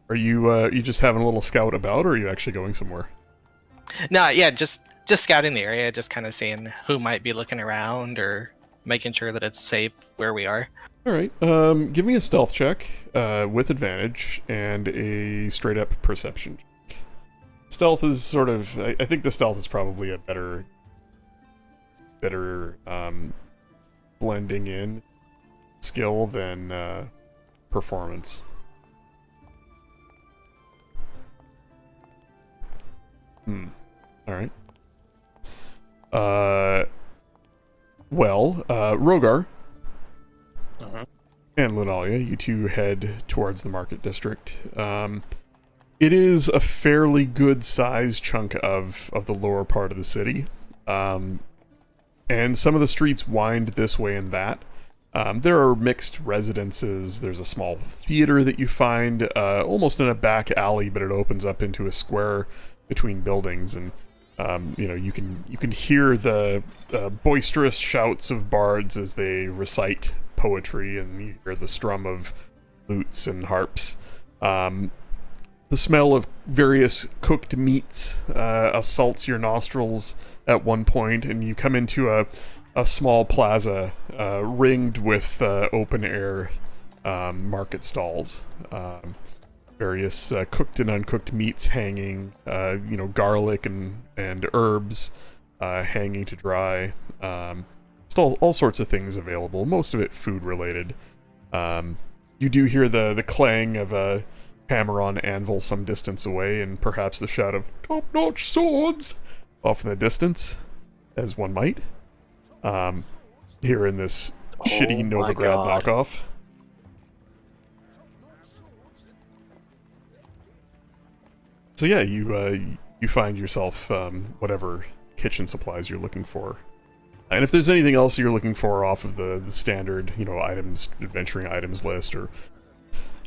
Are you just having a little scout about, or are you actually going somewhere? No, yeah, just scouting the area, just kind of seeing who might be looking around or making sure that it's safe where we are. Alright, give me a stealth check, with advantage, and a straight-up perception check. Stealth is sort of... I think the stealth is probably a better, blending in skill than, performance. Alright. Rogar and Lunalia, you two head towards the market district. It is a fairly good-sized chunk of the lower part of the city. And some of the streets wind this way and that. There are mixed residences. There's a small theater that you find almost in a back alley, but it opens up into a square between buildings, and you can hear the boisterous shouts of bards as they recite poetry, and you hear the strum of lutes and harps. The smell of various cooked meats assaults your nostrils at one point, and you come into a small plaza ringed with open-air market stalls. Various cooked and uncooked meats hanging, garlic and herbs hanging to dry. Still all sorts of things available, most of it food-related. You do hear the clang of a hammer on anvil some distance away, and perhaps the shout of top-notch swords off in the distance, as one might. Here in this shitty my Novigrad God. knockoff. So yeah, you find yourself whatever kitchen supplies you're looking for. And if there's anything else you're looking for off of the standard, items, adventuring items list, or,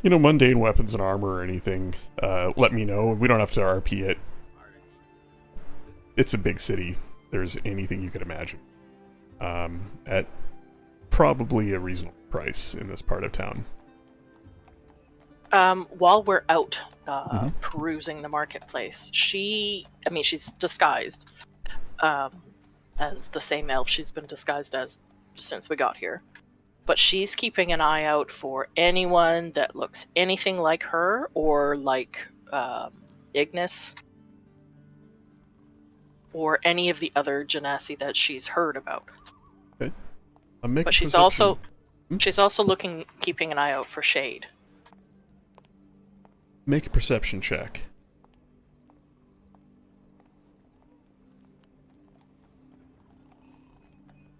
mundane weapons and armor or anything, let me know. We don't have to RP it. It's a big city. There's anything you could imagine. At probably a reasonable price in this part of town. While we're out perusing the marketplace, she's disguised as the same elf she's been disguised as since we got here. But she's keeping an eye out for anyone that looks anything like her or like Ignis or any of the other Genasi that she's heard about. Okay. But she's also keeping an eye out for Shade. Make a perception check.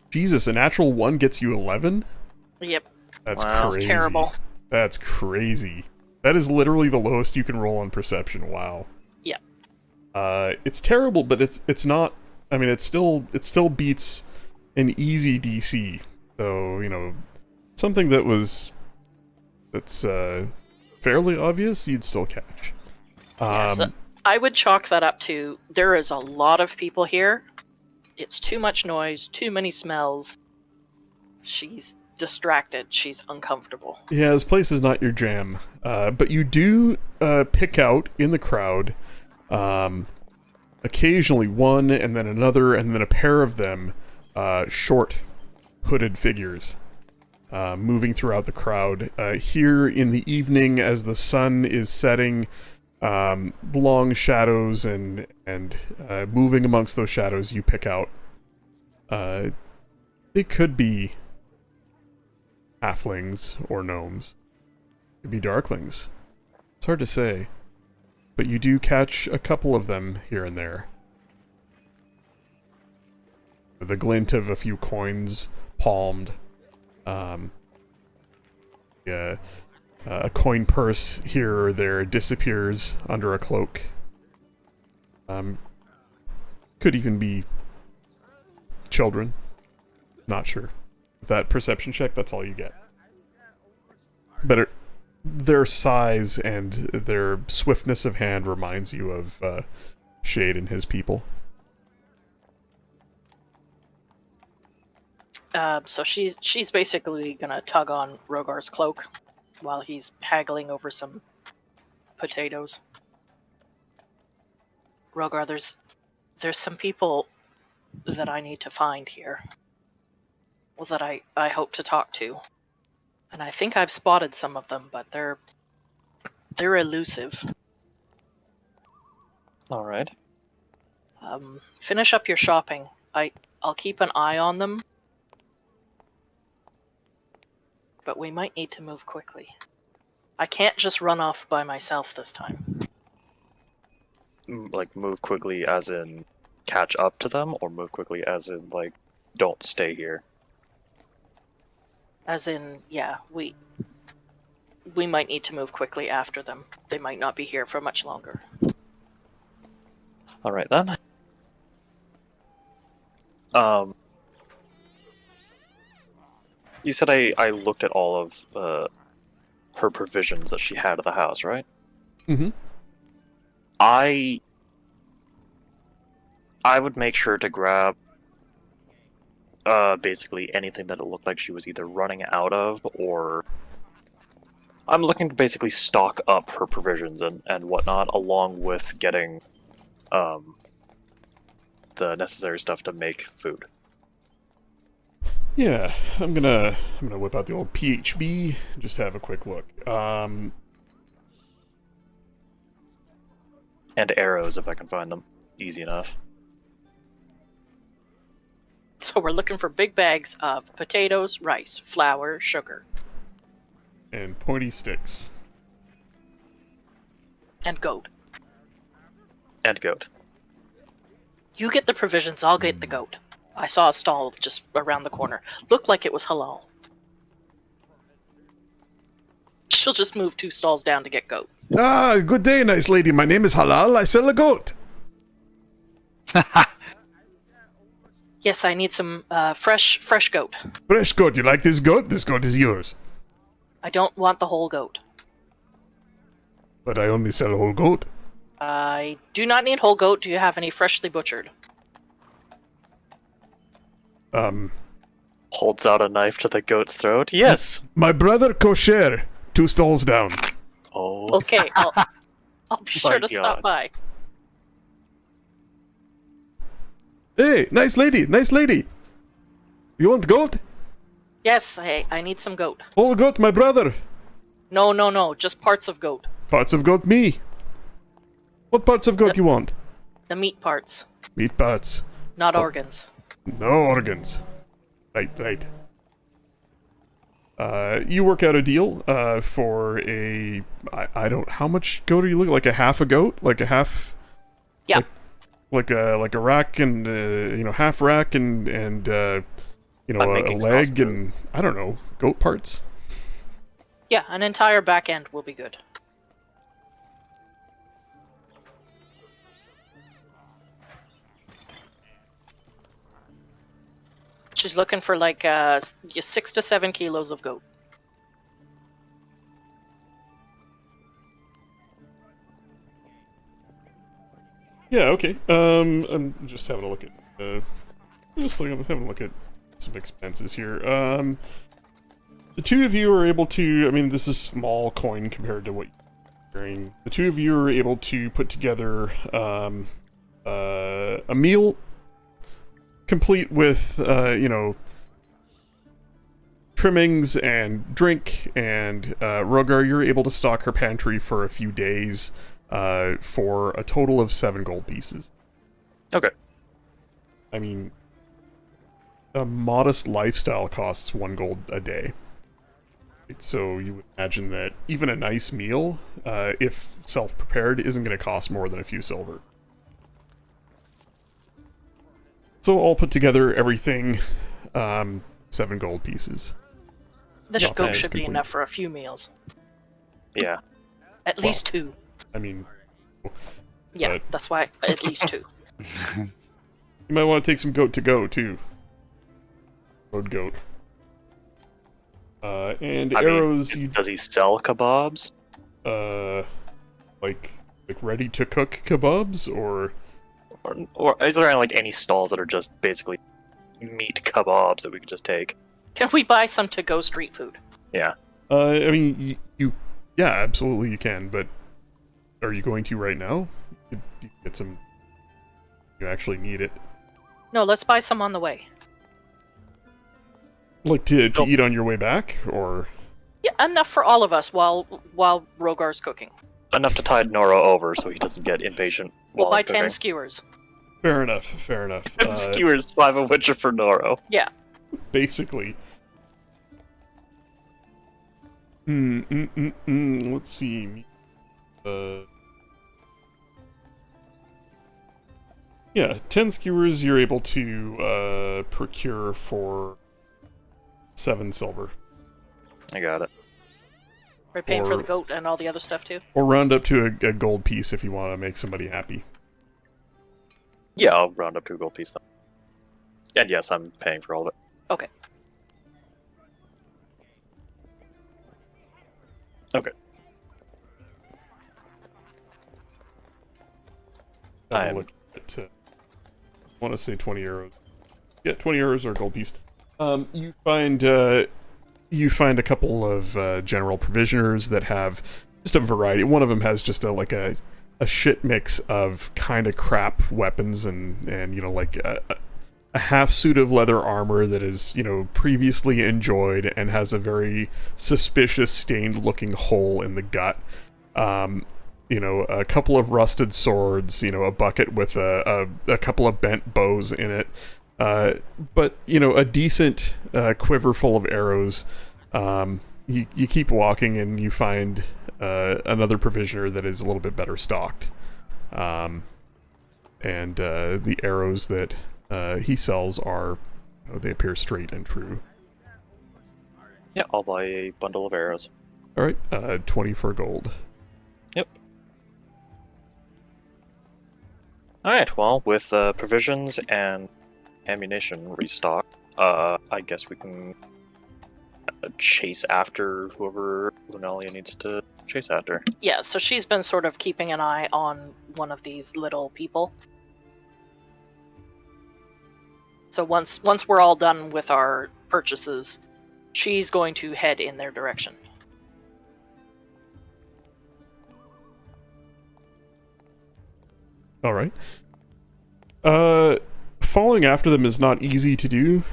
Jesus, a natural 1 gets you 11? Yep. That's Wow. crazy. Terrible. That's crazy. That is literally the lowest you can roll on perception. Wow. Yeah. It's terrible, but it's not. I mean, it still beats an easy DC. So something that's fairly obvious, you'd still catch. So I would chalk that up to there is a lot of people here. It's too much noise, too many smells. She's distracted. She's uncomfortable. Yeah, this place is not your jam. But you do pick out in the crowd occasionally one, and then another, and then a pair of them, short, hooded figures moving throughout the crowd. Here in the evening, as the sun is setting, long shadows and moving amongst those shadows, you pick out. It could be halflings or gnomes. It could be darklings. It's hard to say. But you do catch a couple of them here and there. The glint of a few coins palmed. A coin purse here or there disappears under a cloak. Could even be children. Not sure. That perception check, that's all you get. But their size and their swiftness of hand reminds you of Shade and his people. So she's basically gonna tug on Rogar's cloak while he's haggling over some potatoes. Rogar, there's some people that I need to find here. Well, that I hope to talk to. And I think I've spotted some of them, but they're elusive. All right. Finish up your shopping. I'll keep an eye on them. But we might need to move quickly. I can't just run off by myself this time. Like, move quickly as in catch up to them, or move quickly as in, like, don't stay here? As in, yeah, we might need to move quickly after them. They might not be here for much longer. All right, then. You said I looked at all of her provisions that she had at the house, right? Mm-hmm. I would make sure to grab basically anything that it looked like she was either running out of, or I'm looking to basically stock up her provisions and whatnot, along with getting the necessary stuff to make food. Yeah, I'm gonna whip out the old PHB, just have a quick look. And arrows, if I can find them. Easy enough. So we're looking for big bags of potatoes, rice, flour, sugar. And pointy sticks. And goat. And goat. You get the provisions, I'll get the goat. I saw a stall just around the corner. Looked like it was halal. She'll just move 2 stalls down to get goat. Ah, good day, nice lady. My name is Halal. I sell a goat. Yes, I need some fresh goat. Fresh goat. You like this goat? This goat is yours. I don't want the whole goat. But I only sell a whole goat. I do not need whole goat. Do you have any freshly butchered? Holds out a knife to the goat's throat. Yes. My brother kosher. 2 stalls down. Oh. Okay, I'll be sure to stop God. by. Hey, nice lady. You want goat? Yes, I need some goat. Whole goat, my brother. No, just parts of goat. Parts of goat, me. What parts of goat you want? The meat parts, Meat parts. not organs. No organs. Right. You work out a deal for a... I don't... How much goat are you looking? Like a half a goat? Like a half... Yeah. Like a rack and, half rack and a I'm making leg sausages. and... I don't know. Goat parts? Yeah, an entire back end will be good. She's looking for like 6 to 7 kilos of goat. Yeah, okay. I'm just having a look at... having a look at some expenses here. The two of you are able to... I mean, this is small coin compared to what you're carrying. The two of you are able to put together a meal complete with, trimmings and drink, and Rogar, you're able to stock her pantry for a few days for a total of 7 gold pieces. Okay. I mean, a modest lifestyle costs 1 gold a day. So you would imagine that even a nice meal, if self-prepared, isn't going to cost more than a few silver. So I'll put together everything, 7 gold pieces. This Not goat bad, should be complete. enough for a few meals. Yeah. At least 2. I mean, Yeah, but- that's why at least 2. you might want to take some goat to go, too. Road goat. And I mean, arrows, does he sell kebabs? like ready-to-cook kebabs, or... Or is there like any stalls that are just basically meat kebabs that we could just take? Can we buy some to-go street food? Yeah. I mean, yeah, absolutely you can, but are you going to right now? You could get some... You actually need it. No, let's buy some on the way. Like, to Nope. eat on your way back, or... Yeah, enough for all of us while Rogar's cooking. Enough to tide Noro over so he doesn't get impatient. We'll while buy I'm 10 cooking. skewers. Fair enough. 10 skewers, 5 of which are for Noro. Yeah. Basically. Let's see. Yeah, 10 skewers you're able to procure for 7 silver. I got it. We're paying for Or- the goat and all the other stuff too. Or round up to a gold piece if you want to make somebody happy. Yeah, I'll round up to a gold piece then. And yes, I'm paying for all of it. Okay. Okay. I'll I'm- look at, I want to say 20 euros. Yeah, 20 euros or a gold piece. You find a couple of general provisioners that have just a variety. One of them has just a shit mix of kind of crap weapons and like a half suit of leather armor that is previously enjoyed and has a very suspicious stained looking hole in the gut. A couple of rusted swords, a bucket with a couple of bent bows in it, but a decent quiver full of arrows. You keep walking and you find another provisioner that is a little bit better stocked, and the arrows that he sells are they appear straight and true. Yeah, I'll buy a bundle of arrows. All right, 20 for gold. Yep. Alright, well, with provisions and ammunition restock, I guess we can chase after whoever Lunalia needs to chase after. Yeah, so she's been sort of keeping an eye on one of these little people. So once we're all done with our purchases, she's going to head in their direction. All right. Following after them is not easy to do.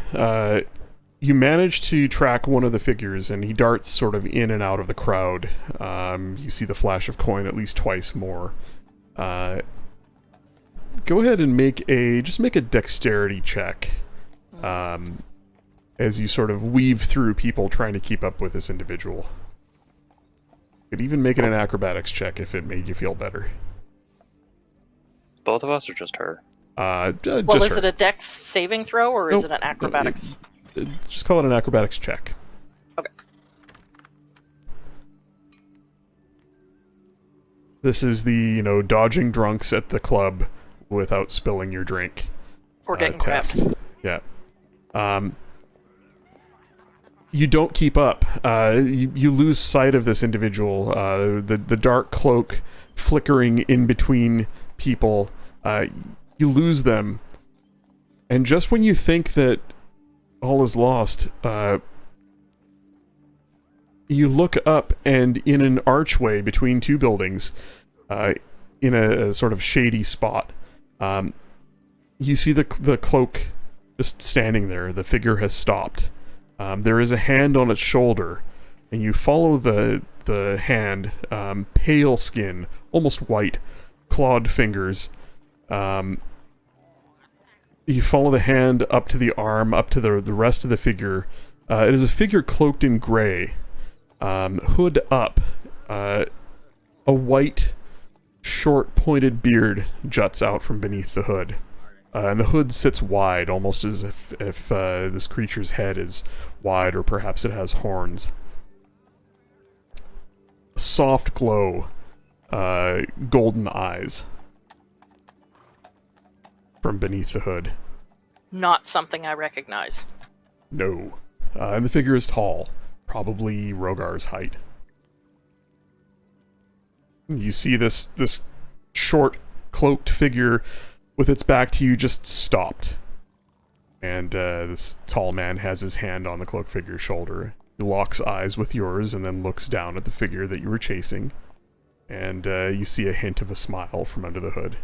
You manage to track one of the figures, and he darts sort of in and out of the crowd. You see the flash of coin at least twice more. Go ahead and make a dexterity check. As you sort of weave through people trying to keep up with this individual. You could even make it an acrobatics check if it made you feel better. Both of us or just her? Well, Just is her. it a dex saving throw or is Nope. it an acrobatics? Just call it an acrobatics check. Okay. This is the, dodging drunks at the club without spilling your drink. Or getting test. grabbed. Yeah. You don't keep up. You lose sight of this individual. The dark cloak flickering in between people. You lose them. And just when you think that all is lost, you look up, and in an archway between two buildings, in a sort of shady spot, you see the cloak just standing there. The figure has stopped. There is a hand on its shoulder, and you follow the hand, pale skin, almost white, clawed fingers. You follow the hand up to the arm, up to the rest of the figure. It is a figure cloaked in gray, hood up. A white, short, pointed beard juts out from beneath the hood. And the hood sits wide, almost as if this creature's head is wide, or perhaps it has horns. Soft glow, golden eyes from beneath the hood. Not something I recognize. No. And the figure is tall, probably Rogar's height. You see this short, cloaked figure with its back to you just stopped. And this tall man has his hand on the cloaked figure's shoulder. He locks eyes with yours and then looks down at the figure that you were chasing. And you see a hint of a smile from under the hood.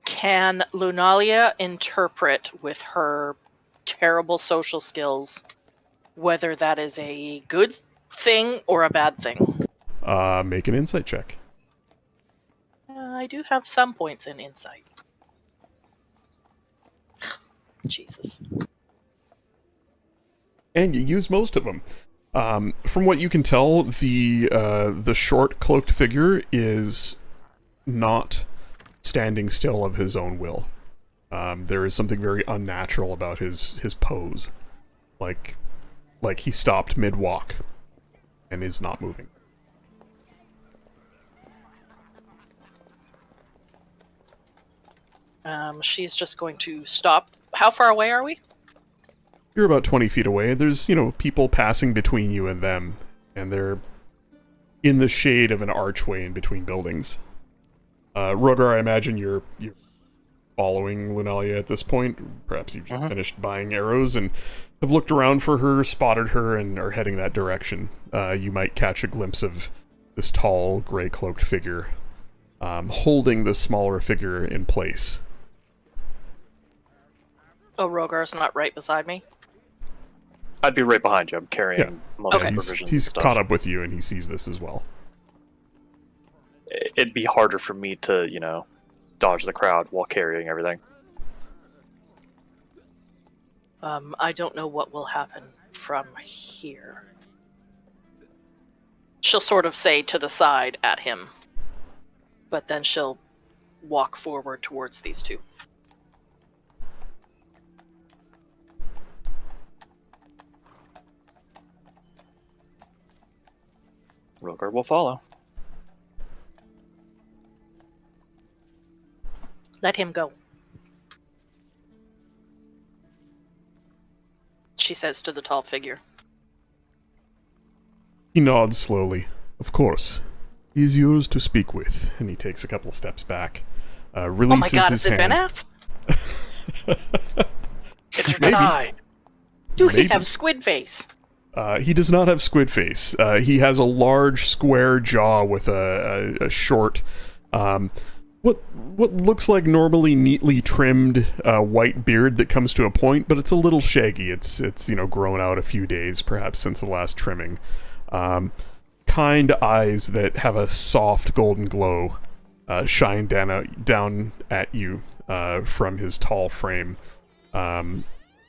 Can Lunalia interpret with her terrible social skills whether that is a good thing or a bad thing? Make an insight check. I do have some points in insight. Jesus. And you use most of them. From what you can tell, the short cloaked figure is not standing still of his own will. There is something very unnatural about his pose, like he stopped mid walk and is not moving. She's just going to stop. How far away are we? You're about 20 feet away. There's, people passing between you and them, and they're in the shade of an archway in between buildings. Rogar, I imagine you're following Lunalia at this point. Perhaps you've just finished buying arrows and have looked around for her, spotted her, and are heading that direction. You might catch a glimpse of this tall, gray-cloaked figure holding the smaller figure in place. Oh, Rogar's not right beside me? I'd be right behind you. I'm carrying most of the provisions and He's stuff. caught up with you, and he sees this as well. It'd be harder for me to, dodge the crowd while carrying everything. I don't know what will happen from here. She'll sort of say to the side at him, but then she'll walk forward towards these two. Rogar will follow. Let him go. She says to the tall figure. He nods slowly. Of course. He is yours to speak with. And he takes a couple steps back. Releases Oh my god, his is it hand. Benath? It's her Maybe. die! Do Maybe. he have squid face? He does not have squid face. He has a large square jaw with a short, what looks like normally neatly trimmed white beard that comes to a point, but it's a little shaggy. It's grown out a few days perhaps since the last trimming. Kind eyes that have a soft golden glow shine down at you from his tall frame.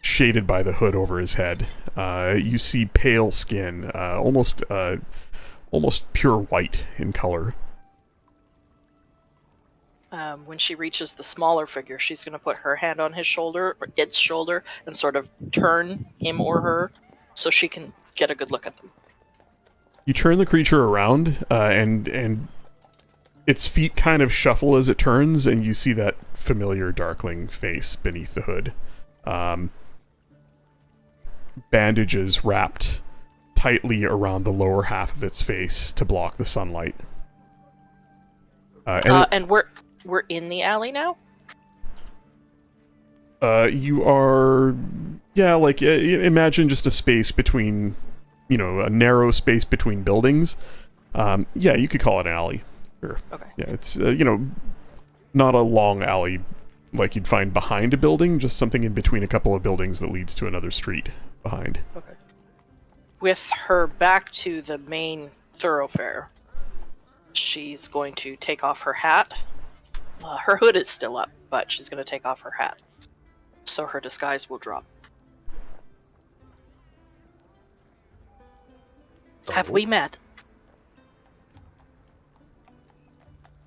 Shaded by the hood over his head. You see pale skin, almost pure white in color. When she reaches the smaller figure, she's going to put her hand on his shoulder, or its shoulder, and sort of turn him or her so she can get a good look at them. You turn the creature around, and its feet kind of shuffle as it turns, and you see that familiar darkling face beneath the hood. Bandages wrapped tightly around the lower half of its face to block the sunlight. And we're in the alley now? You are, imagine just a space between, a narrow space between buildings. You could call it an alley. Sure. Okay. Yeah, it's, not a long alley like you'd find behind a building, just something in between a couple of buildings that leads to another street behind. Okay. With her back to the main thoroughfare, she's going to take off her hat. Her hood is still up, but she's going to take off her hat. So her disguise will drop. Have we met?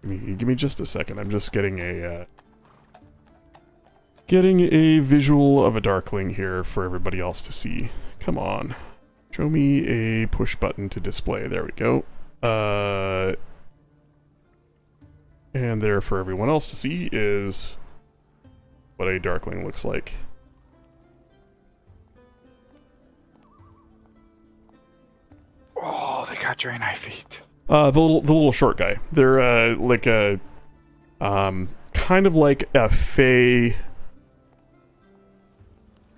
Give me just a second. I'm just getting a visual of a Darkling here for everybody else to see. Come on. Show me a push button to display. There we go. And there for everyone else to see is what a Darkling looks like. Oh, they got Draenei feet. The little short guy. They're like a kind of like a fey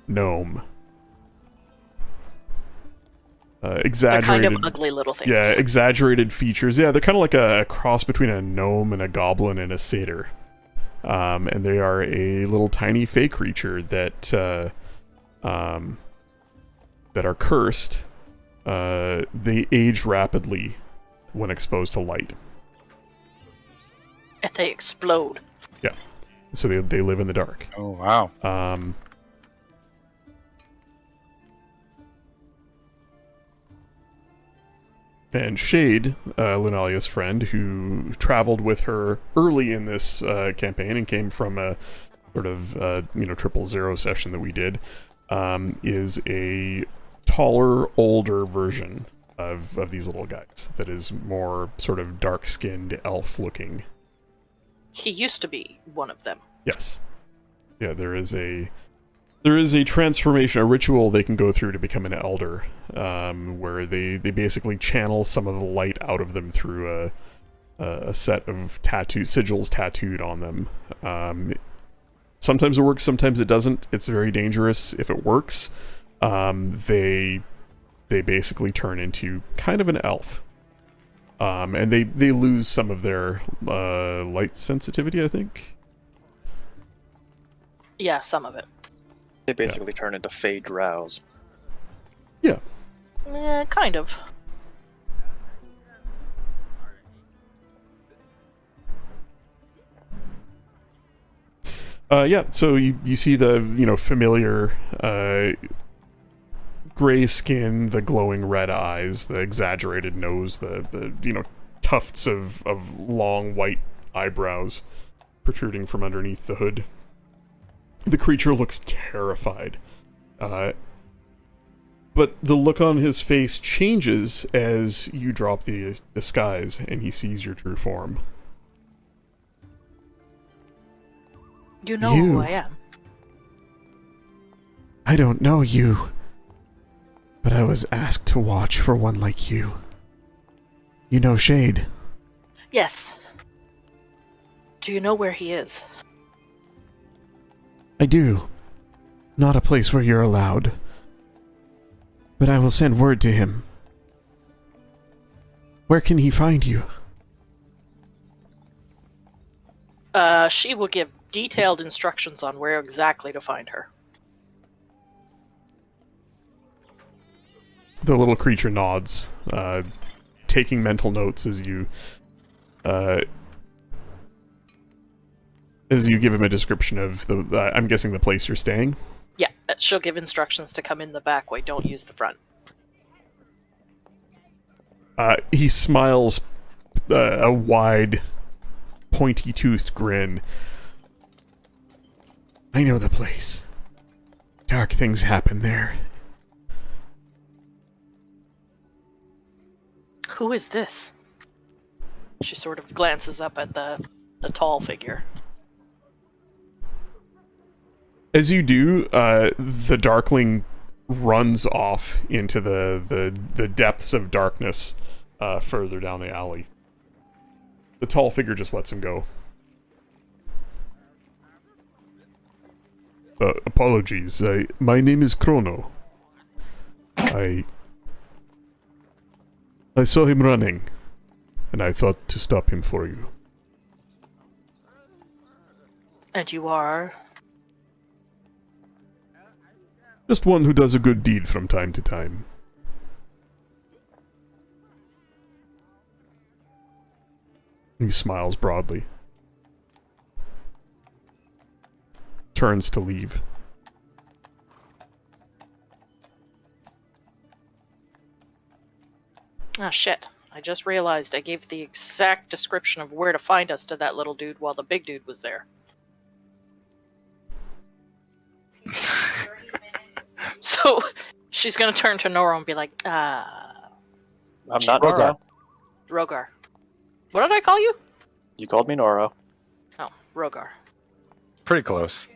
gnome. They're Exaggerated. kind of ugly little things. Yeah, exaggerated features. Yeah, they're kind of like a cross between a gnome and a goblin and a satyr. And they are a little tiny fey creature that are cursed. They age rapidly when exposed to light. And they explode. Yeah, so they live in the dark. Oh, wow. And Shade, Linalia's friend, who traveled with her early in this campaign and came from a sort of 000 session that we did, is a taller, older version of these little guys that is more sort of dark-skinned, elf-looking. He used to be one of them. Yes. Yeah, there is a transformation, a ritual they can go through to become an elder, where they basically channel some of the light out of them through a set of sigils tattooed on them. Sometimes it works, sometimes it doesn't. It's very dangerous. If it works, they basically turn into kind of an elf. And they lose some of their light sensitivity, I think. Yeah, some of it. They basically turn into Fey Drows. Yeah. Kind of. So you see the, familiar gray skin, the glowing red eyes, the exaggerated nose, the tufts of long white eyebrows protruding from underneath the hood. The creature looks terrified. But the look on his face changes as you drop the disguise and he sees your true form. You know who I am. I don't know you, but I was asked to watch for one like you. You know Shade? Yes. Do you know where he is? I do. Not a place where you're allowed. But I will send word to him. Where can he find you? She will give detailed instructions on where exactly to find her. The little creature nods, taking mental notes as you give him a description of the, I'm guessing the place you're staying? Yeah, she'll give instructions to come in the back way, don't use the front. He smiles a wide, pointy-toothed grin. I know the place. Dark things happen there. Who is this? She sort of glances up at the tall figure. As you do, the Darkling runs off into the depths of darkness further down the alley. The tall figure just lets him go. Apologies. My name is Chrono. I saw him running, and I thought to stop him for you. And you are? Just one who does a good deed from time to time. He smiles broadly. Turns to leave. Ah, shit. I just realized I gave the exact description of where to find us to that little dude while the big dude was there. So, she's gonna turn to Nora and be like, I'm not Rogar. Nora. Rogar. What did I call you? You called me Nora. Oh, Rogar. Pretty close.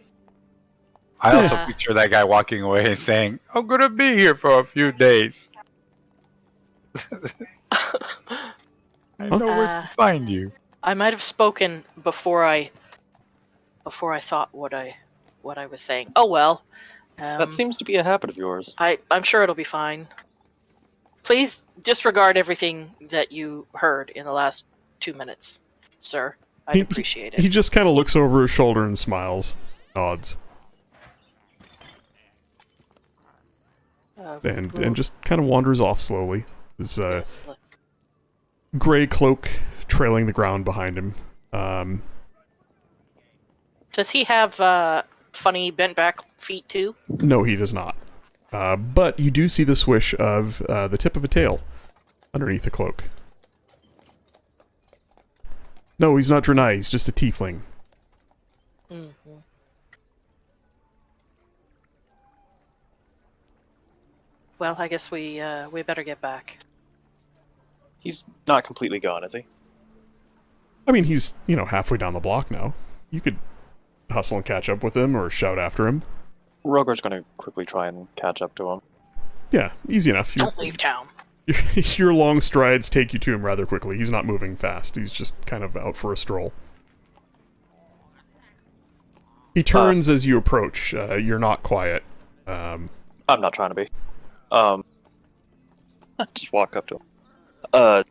I also Yeah. picture that guy walking away and saying, I'm gonna be here for a few days. I know where to find you. I might have spoken before I thought what I was saying. Oh well. That seems to be a habit of yours. I'm sure it'll be fine. Please disregard everything that you heard in the last 2 minutes, sir. I'd appreciate it. He just kind of looks over his shoulder and smiles. Nods. And just kind of wanders off slowly. His yes, let's... gray cloak trailing the ground behind him. Does he have funny bent back feet too? No, he does not. But you do see the swish of the tip of a tail underneath the cloak. No, he's not Draenei, he's just a tiefling. Mm-hmm. Well, I guess we better get back. He's not completely gone, is he? I mean, he's, halfway down the block now. You could hustle and catch up with him or shout after him. Rogar's going to quickly try and catch up to him. Yeah, easy enough. Don't leave town. Your long strides take you to him rather quickly. He's not moving fast. He's just kind of out for a stroll. He turns as you approach. You're not quiet. I'm not trying to be. Just walk up to him.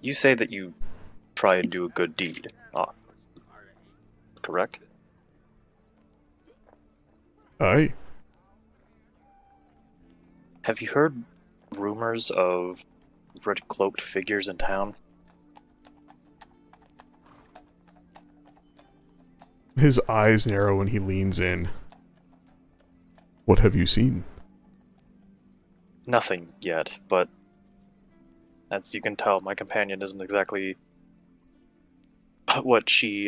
You say that you try and do a good deed. Correct? Aye. Have you heard rumors of red-cloaked figures in town? His eyes narrow when he leans in. What have you seen? Nothing yet, but as you can tell, my companion isn't exactly what she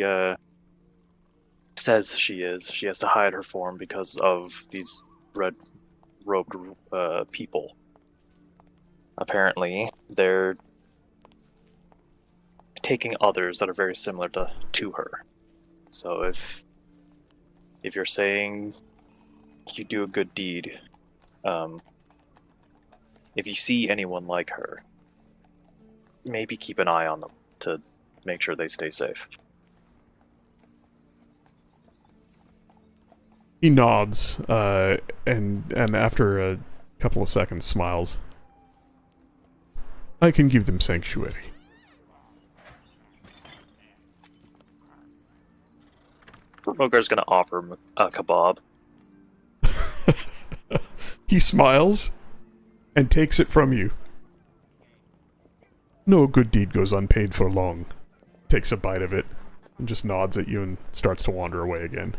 says she is. She has to hide her form because of these red-robed people. Apparently, they're taking others that are very similar to her. So if if you're saying you do a good deed, if you see anyone like her, maybe keep an eye on them to make sure they stay safe. He nods, and after a couple of seconds smiles. I can give them sanctuary. Rogar's gonna offer him a kebab. He smiles and takes it from you. No good deed goes unpaid for long. Takes a bite of it and just nods at you and starts to wander away again.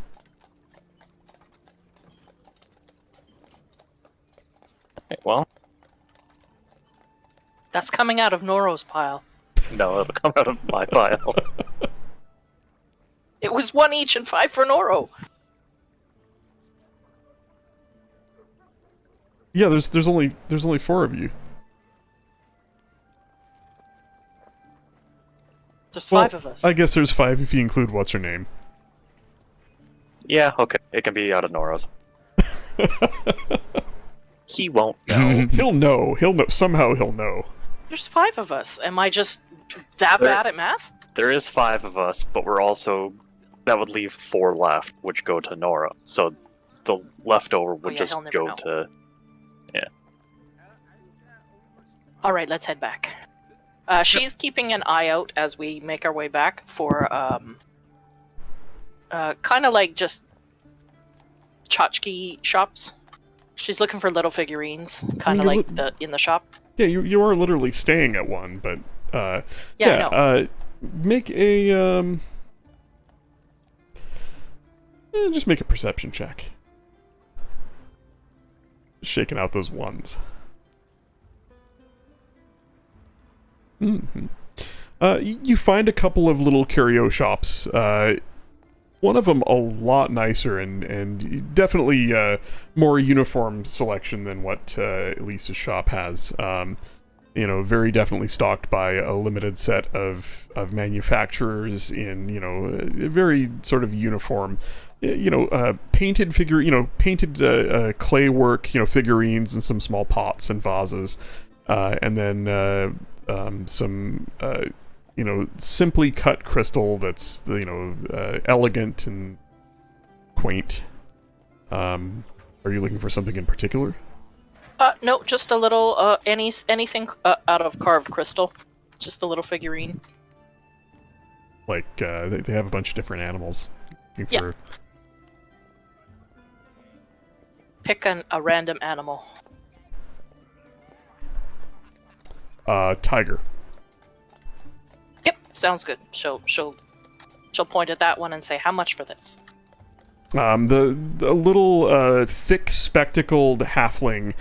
Okay, well, That's coming out of Noro's pile. no, it'll come out of my pile. It was 1 each and 5 for Noro. Yeah, there's only 4 of you. There's 5 of us. I guess there's 5 if you include what's her name. Yeah, okay, it can be out of Nora's. He won't know. He'll know. Somehow he'll know. There's 5 of us. Am I just that bad at math? There is 5 of us, but we're also... That would leave 4 left, which go to Nora. So the leftover would yeah, just he'll never go know. to... All right, let's head back. She's keeping an eye out as we make our way back for kind of like just tchotchke shops. She's looking for little figurines, kind of you're like in the shop. Yeah, you are literally staying at one, but Yeah, I know. Make a just make a perception check. Shaking out those ones. You find a couple of little curio shops. One of them a lot nicer and definitely more uniform selection than what Elisa's shop has. Very definitely stocked by a limited set of manufacturers in, a very sort of uniform, painted painted clay work, figurines and some small pots and vases. And then some, simply cut crystal that's, elegant and quaint. Are you looking for something in particular? No, just a little, anything out of carved crystal. Just a little figurine. Like, they have a bunch of different animals. Looking Yeah. for... Pick a random animal. Tiger. Yep, sounds good. She'll point at that one and say, "How much for this?" The little thick spectacled halfling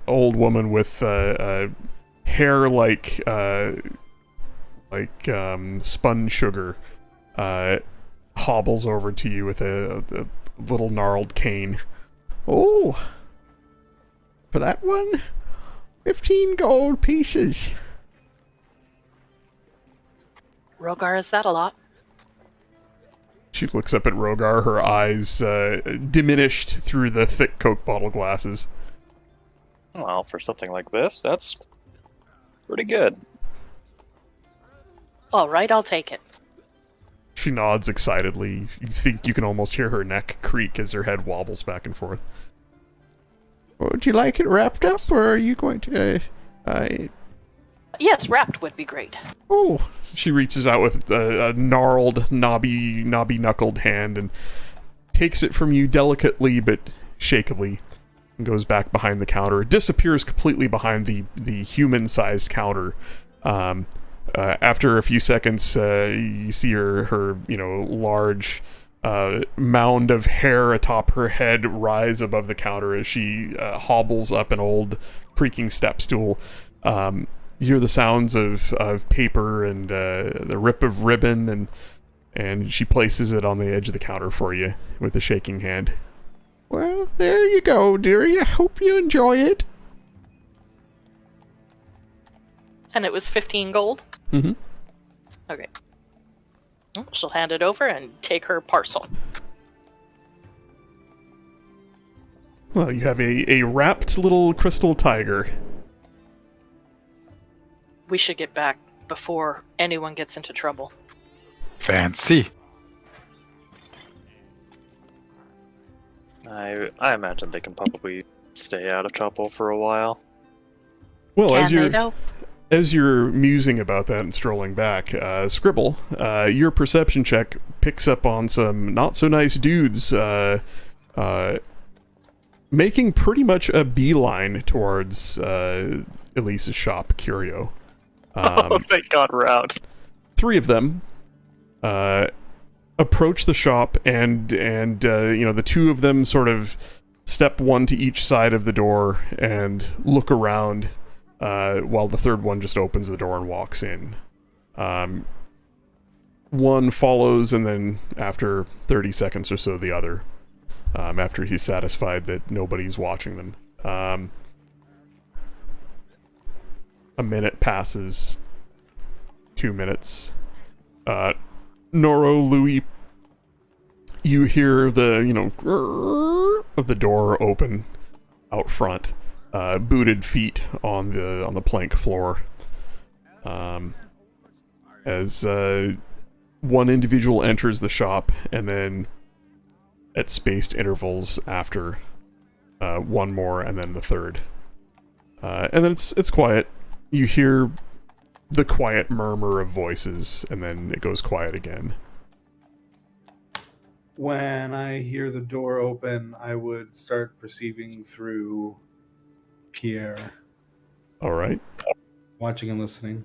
old woman with hair like spun sugar hobbles over to you with a little gnarled cane. Oh, for that one, 15 gold pieces. Rogar, is that a lot? She looks up at Rogar, her eyes diminished through the thick Coke bottle glasses. Well, for something like this, that's pretty good. All right, I'll take it. She nods excitedly. You think you can almost hear her neck creak as her head wobbles back and forth. Would you like it wrapped up, or are you going to... Yes, wrapped would be great. Oh, she reaches out with a gnarled, knobby-knuckled hand and takes it from you delicately but shakily and goes back behind the counter. It disappears completely behind the human-sized counter. After a few seconds, you see her large mound of hair atop her head rise above the counter as she hobbles up an old creaking step stool. You hear the sounds of paper and the rip of ribbon, and she places it on the edge of the counter for you with a shaking hand. Well, there you go, dearie. I hope you enjoy it. And it was 15 gold? Mm-hmm. Okay. She'll hand it over and take her parcel. Well, you have a wrapped little crystal tiger. We should get back before anyone gets into trouble. Fancy. I imagine they can probably stay out of trouble for a while. Well, Can they, though? as you're musing about that and strolling back, Scribble, your perception check picks up on some not so nice dudes making pretty much a beeline towards Elise's shop, Curio. Oh, thank God we're out. 3 of them approach the shop, and the 2 of them sort of step one to each side of the door and look around, while the 3rd one just opens the door and walks in. One follows, and then after 30 seconds or so, the other, after he's satisfied that nobody's watching them. A minute passes. 2 minutes. Noro, Louis, you hear the, of the door open out front. Booted feet on the plank floor. As one individual enters the shop, and then at spaced intervals after, one more, and then the 3rd. And then it's quiet. You hear the quiet murmur of voices, and then it goes quiet again. When I hear the door open, I would start perceiving through Pierre, Alright. watching and listening.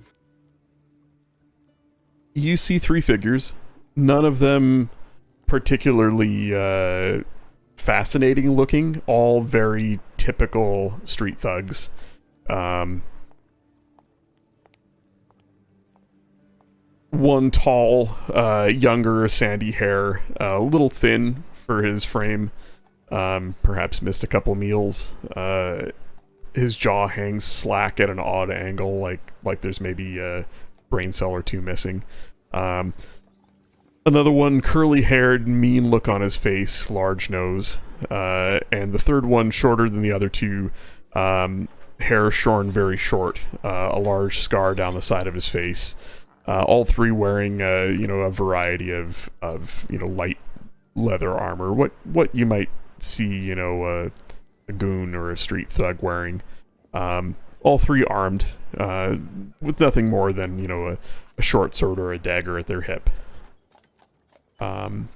You see 3 figures. None of them particularly fascinating looking. All very typical street thugs. One tall, younger, sandy hair, a little thin for his frame, perhaps missed a couple meals. His jaw hangs slack at an odd angle, like there's maybe a brain cell or 2 missing. Another one, curly-haired, mean look on his face, large nose. And the 3rd one, shorter than the other 2, hair shorn very short, a large scar down the side of his face. All 3 wearing, a variety of light leather armor. What you might see, a goon or a street thug wearing. All 3 armed, with nothing more than, a short sword or a dagger at their hip. No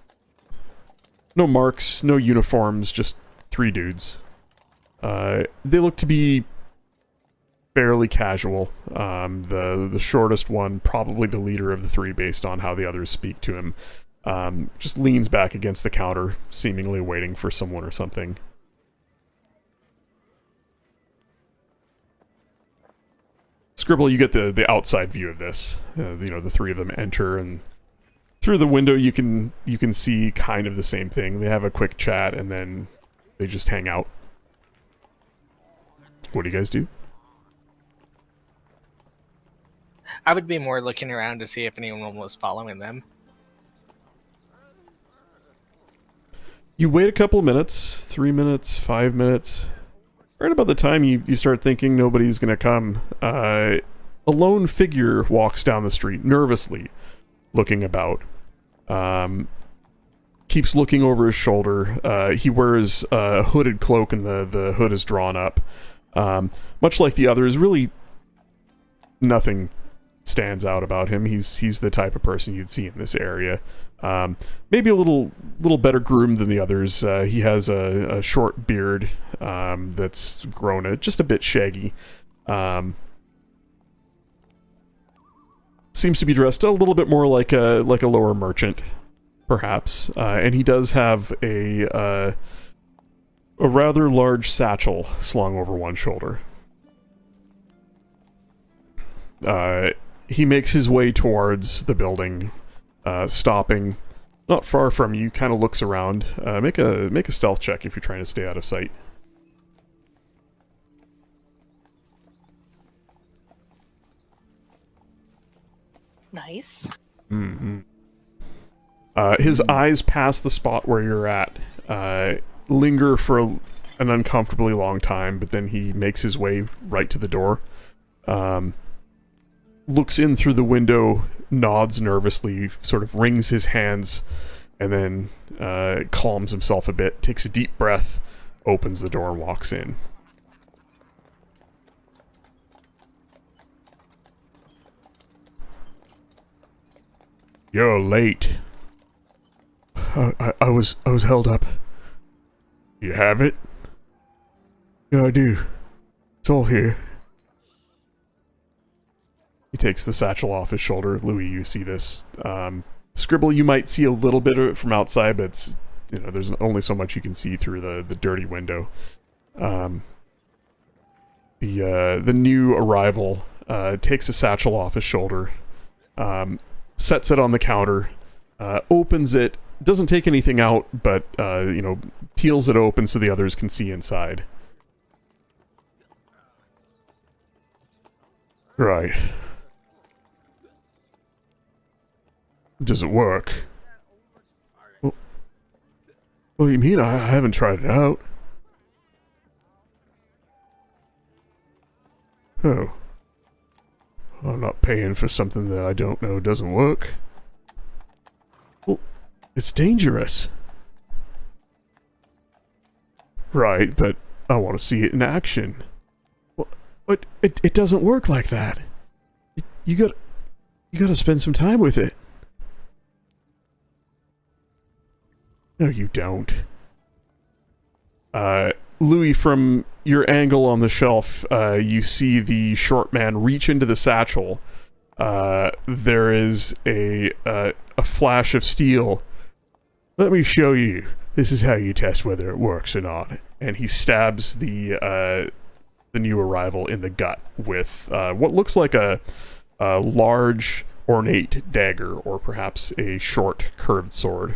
marks, no uniforms, just 3 dudes. They look to be fairly casual. The shortest one, probably the leader of the 3 based on how the others speak to him, just leans back against the counter, seemingly waiting for someone or something. Scribble, you get the outside view of this. The 3 of them enter, and through the window you can see kind of the same thing. They have a quick chat, and then they just hang out. What do you guys do? I would be more looking around to see if anyone was following them. You wait a couple of minutes, 3 minutes, 5 minutes. Right about the time you start thinking nobody's gonna come, a lone figure walks down the street, nervously, looking about. Keeps looking over his shoulder. He wears a hooded cloak, and the hood is drawn up. Much like the others, really nothing stands out about him. He's the type of person you'd see in this area. Maybe a little better groomed than the others. He has a short beard that's grown just a bit shaggy. Seems to be dressed a little bit more like a lower merchant, perhaps. And he does have a rather large satchel slung over one shoulder. He makes his way towards the building, stopping not far from you. Kind of looks around. Make a stealth check if you're trying to stay out of sight. Nice. Mm-hmm. His eyes pass the spot where you're at, linger for an uncomfortably long time, but then he makes his way right to the door. Looks in through the window, nods nervously, sort of wrings his hands, and then calms himself a bit, takes a deep breath, opens the door and walks in. You're late. I was held up. You have it? Yeah, I do. It's all here. He takes the satchel off his shoulder. Louis, you see this. Scribble, you might see a little bit of it from outside, but it's, you know, there's only so much you can see through the dirty window. The new arrival takes a satchel off his shoulder, sets it on the counter, opens it, doesn't take anything out, but, you know, peels it open so the others can see inside. Right. Does it work? Well, what do you mean? I haven't tried it out. Oh. I'm not paying for something that I don't know doesn't work. Well, it's dangerous. Right, but I want to see it in action. Well, but it doesn't work like that. You gotta spend some time with it. No, you don't. Louis, from your angle on the shelf, you see the short man reach into the satchel. There is a flash of steel. Let me show you. This is how you test whether it works or not. And he stabs the new arrival in the gut with what looks like a large, ornate dagger, or perhaps a short, curved sword.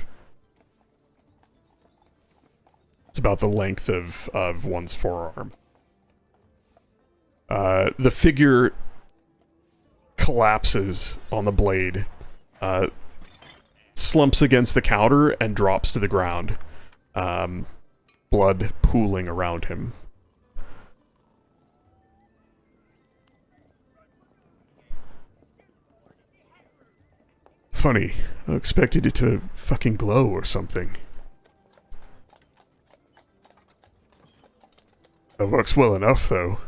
It's about the length of one's forearm. The figure collapses on the blade, slumps against the counter, and drops to the ground, blood pooling around him. Funny, I expected it to fucking glow or something. It works well enough, though.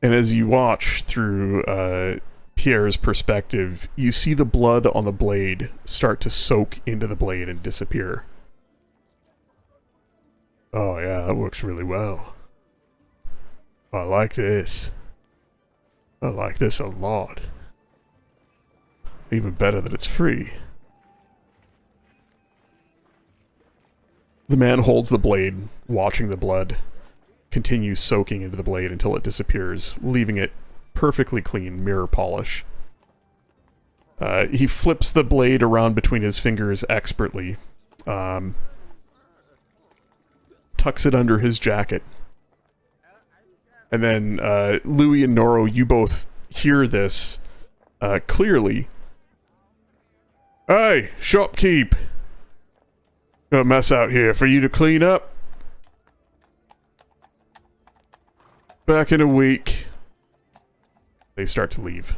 And as you watch through Pierre's perspective, you see the blood on the blade start to soak into the blade and disappear. Oh yeah, that works really well. I like this. I like this a lot. Even better that it's free. The man holds the blade, watching the blood continue soaking into the blade until it disappears, leaving it perfectly clean, mirror polish. He flips the blade around between his fingers expertly, tucks it under his jacket, and then Louis and Noro, you both hear this clearly. Hey, shopkeep! Got a mess out here for you to clean up. Back in a week. They start to leave.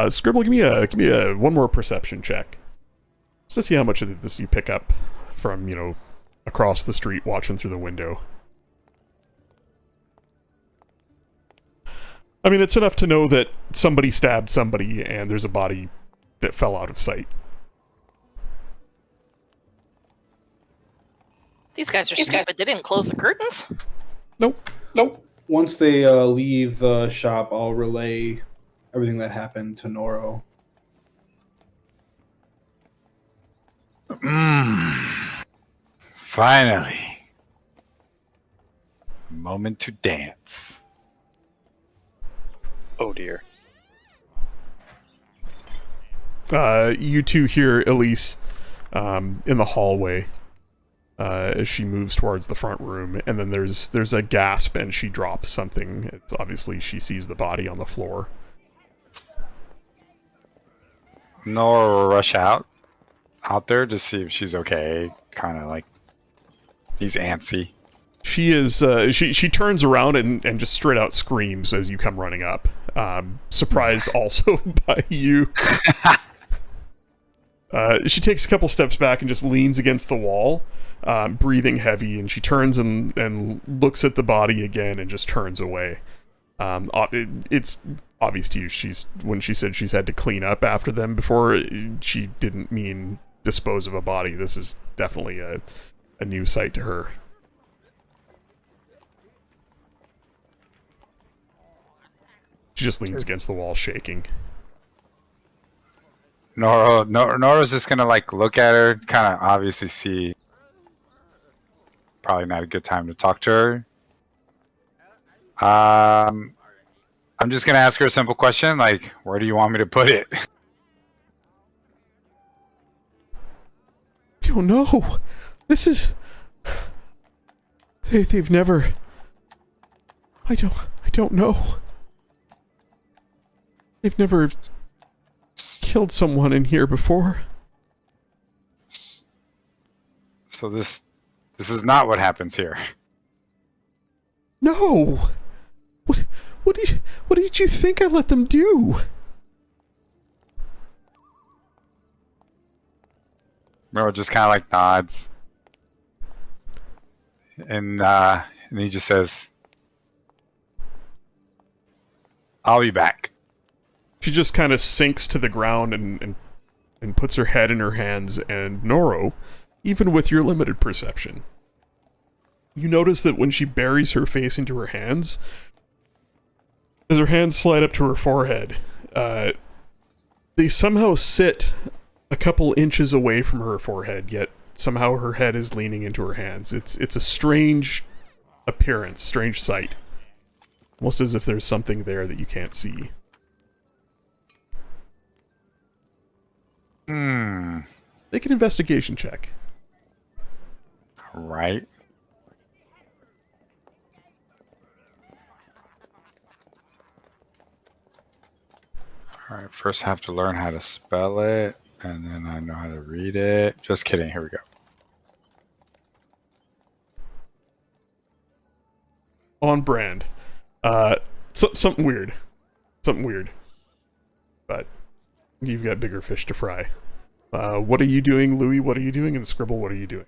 Scribble, give me a one more perception check, just to see how much of this you pick up from, you know, across the street watching through the window. I mean, it's enough to know that somebody stabbed somebody and there's a body that fell out of sight. These guys are stupid. They didn't close the curtains. Nope. Once they leave the shop, I'll relay everything that happened to Noro. Finally. Moment to dance. Oh dear. You two hear Elise in the hallway. as she moves towards the front room, and then there's a gasp and she drops something. It's obviously she sees the body on the floor. Nora will rush out there to see if she's okay. Kind of like he's antsy. She is. She turns around and just straight out screams as you come running up. Surprised also by you. She takes a couple steps back and just leans against the wall, breathing heavy, and she turns and looks at the body again and just turns away. It's obvious to you when she said she's had to clean up after them before, she didn't mean dispose of a body. This is definitely a new sight to her. She just leans against the wall, shaking. Nora's just gonna like look at her, kind of obviously see. Probably not a good time to talk to her. I'm just gonna ask her a simple question, like, where do you want me to put it? I don't know. This is. They've never. I don't know. They've never killed someone in here before. So this is not what happens here. No. What did you think I let them do? Miro just kind of like nods, and he just says, "I'll be back." She just kind of sinks to the ground and puts her head in her hands, and Noro, even with your limited perception, you notice that when she buries her face into her hands, as her hands slide up to her forehead, they somehow sit a couple inches away from her forehead, yet somehow her head is leaning into her hands. It's a strange appearance, strange sight. Almost as if there's something there that you can't see. Make an investigation check. Right. Alright, first I have to learn how to spell it, and then I know how to read it. Just kidding, here we go. On brand. Something weird. Something weird. But you've got bigger fish to fry. What are you doing, Louis? What are you doing? And Scribble, what are you doing?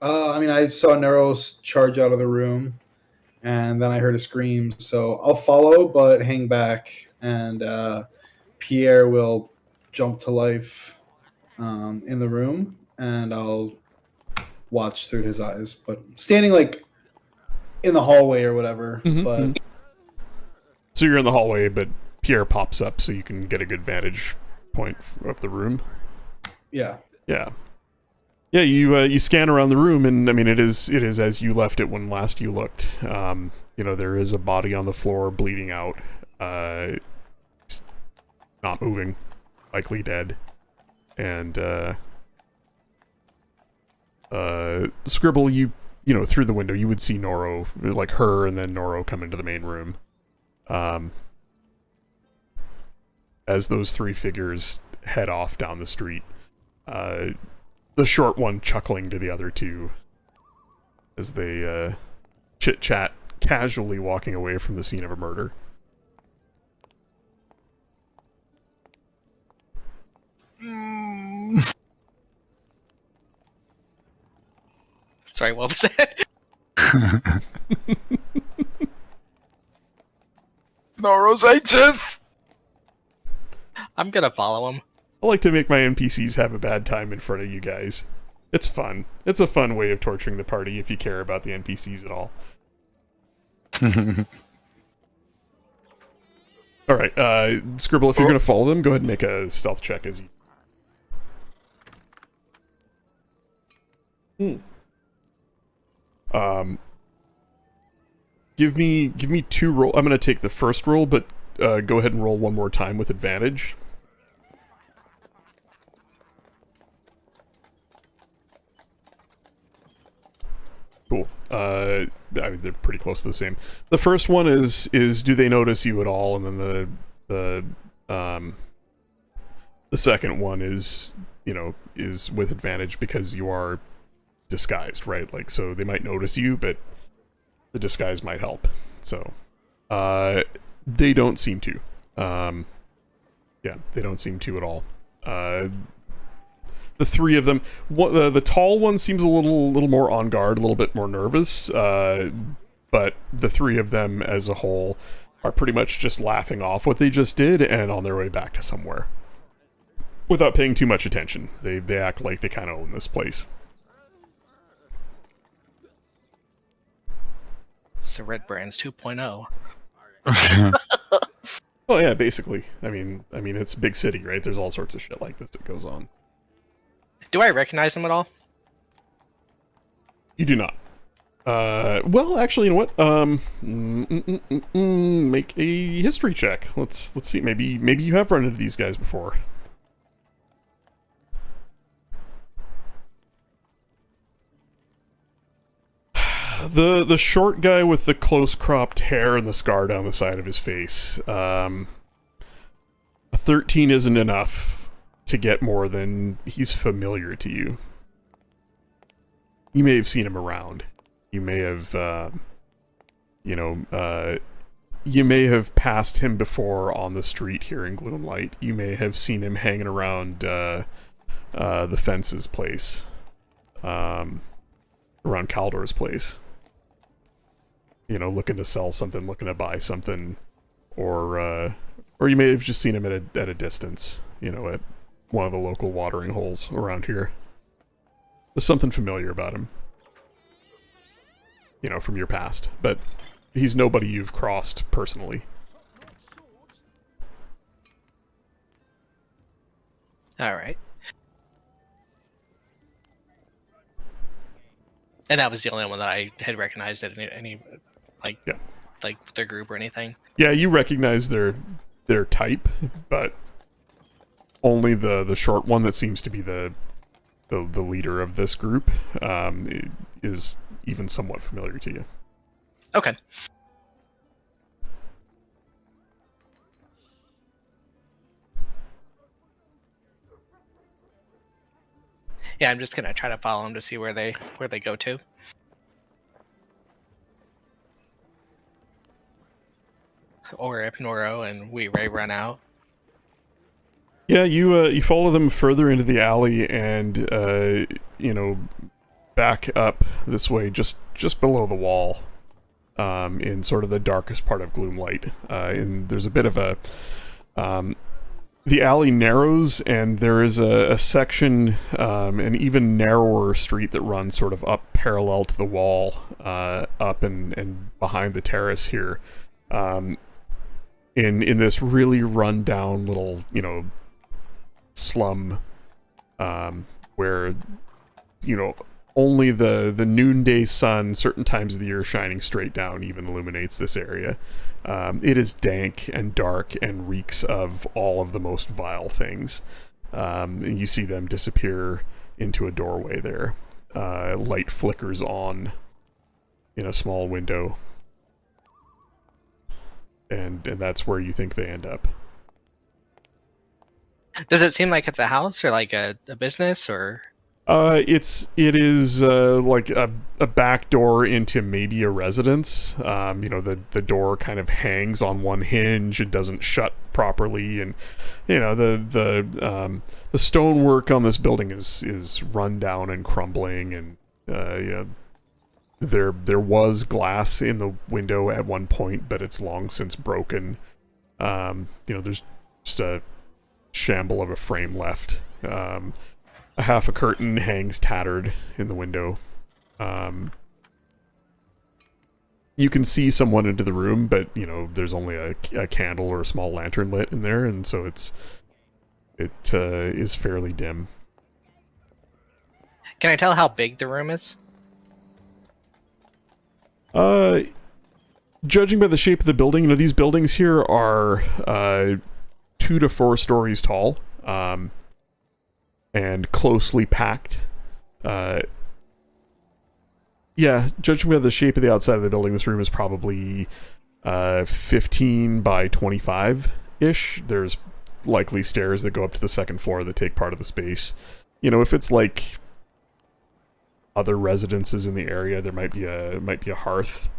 I saw Neros charge out of the room, and then I heard a scream. So I'll follow, but hang back, and Pierre will jump to life in the room, and I'll watch through his eyes. But standing like in the hallway or whatever. But so you're in the hallway, but Pierre pops up so you can get a good vantage point of the room. Yeah. Yeah. Yeah, you scan around the room, and I mean it is as you left it when last you looked. There is a body on the floor bleeding out, not moving, likely dead, and Scribble, you through the window you would see Noro, like her, and then Noro come into the main room. As those three figures head off down the street, the short one chuckling to the other two as they chit-chat, casually walking away from the scene of a murder. Sorry, what was that? Noro's anxious! I'm gonna follow him. I like to make my NPCs have a bad time in front of you guys. It's fun. It's a fun way of torturing the party if you care about the NPCs at all. Alright, Scribble, if you're going to follow them, go ahead and make a stealth check as you... Give me two roll. I'm going to take the first roll, but go ahead and roll one more time with advantage. I mean, they're pretty close to the same. The first one is do they notice you at all, and then the second one is, you know, is with advantage because you are disguised, right? Like, so they might notice you, but the disguise might help. So, they don't seem to. Yeah, they don't seem to at all. The three of them, the tall one seems a little more on guard, a little bit more nervous, but the three of them as a whole are pretty much just laughing off what they just did and on their way back to somewhere. Without paying too much attention. They act like they kind of own this place. It's the Red Brands 2.0. Well, yeah, basically. I mean, it's a big city, right? There's all sorts of shit like this that goes on. Do I recognize them at all? You do not. Well, actually, you know what? Make a history check. Let's see. Maybe you have run into these guys before. The short guy with the close cropped hair and the scar down the side of his face. A 13 isn't enough to get more than he's familiar to you. You may have seen him around. You may have, you may have passed him before on the street here in Gloomlight. You may have seen him hanging around the Fence's place, around Kaldor's place. You know, looking to sell something, looking to buy something, or you may have just seen him at a distance. You know, at one of the local watering holes around here. There's something familiar about him. You know, from your past, but he's nobody you've crossed personally. All right. And that was the only one that I had recognized at any like, yeah, like their group or anything. Yeah, you recognize their type, but only the short one that seems to be the leader of this group is even somewhat familiar to you. Okay. Yeah, I'm just gonna try to follow them to see where they go to. Or if Noro and Ray run out. Yeah, you follow them further into the alley and you know, back up this way, just below the wall, in sort of the darkest part of Gloomlight. And there's a bit of a the alley narrows, and there is a section, an even narrower street that runs sort of up parallel to the wall, up and behind the terrace here, in this really run down little, you know, slum, where, you know, only the noonday sun, certain times of the year shining straight down, even illuminates this area. It is dank and dark and reeks of all of the most vile things. And you see them disappear into a doorway there. Light flickers on in a small window. And that's where you think they end up. Does it seem like it's a house or like a business or? It is like a back door into maybe a residence. You know, the door kind of hangs on one hinge. It doesn't shut properly, and you know the stonework on this building is run down and crumbling, and you know, there was glass in the window at one point, but it's long since broken. You know, there's just a shamble of a frame left. A half a curtain hangs tattered in the window. You can see someone into the room, but you know there's only a candle or a small lantern lit in there, and so it is fairly dim. Can I tell how big the room is? Judging by the shape of the building, you know, these buildings here are 2 to 4 stories tall. And closely packed. Yeah, judging by the shape of the outside of the building, this room is probably 15 by 25-ish. There's likely stairs that go up to the second floor that take part of the space. You know, if it's like other residences in the area, there might be a hearth,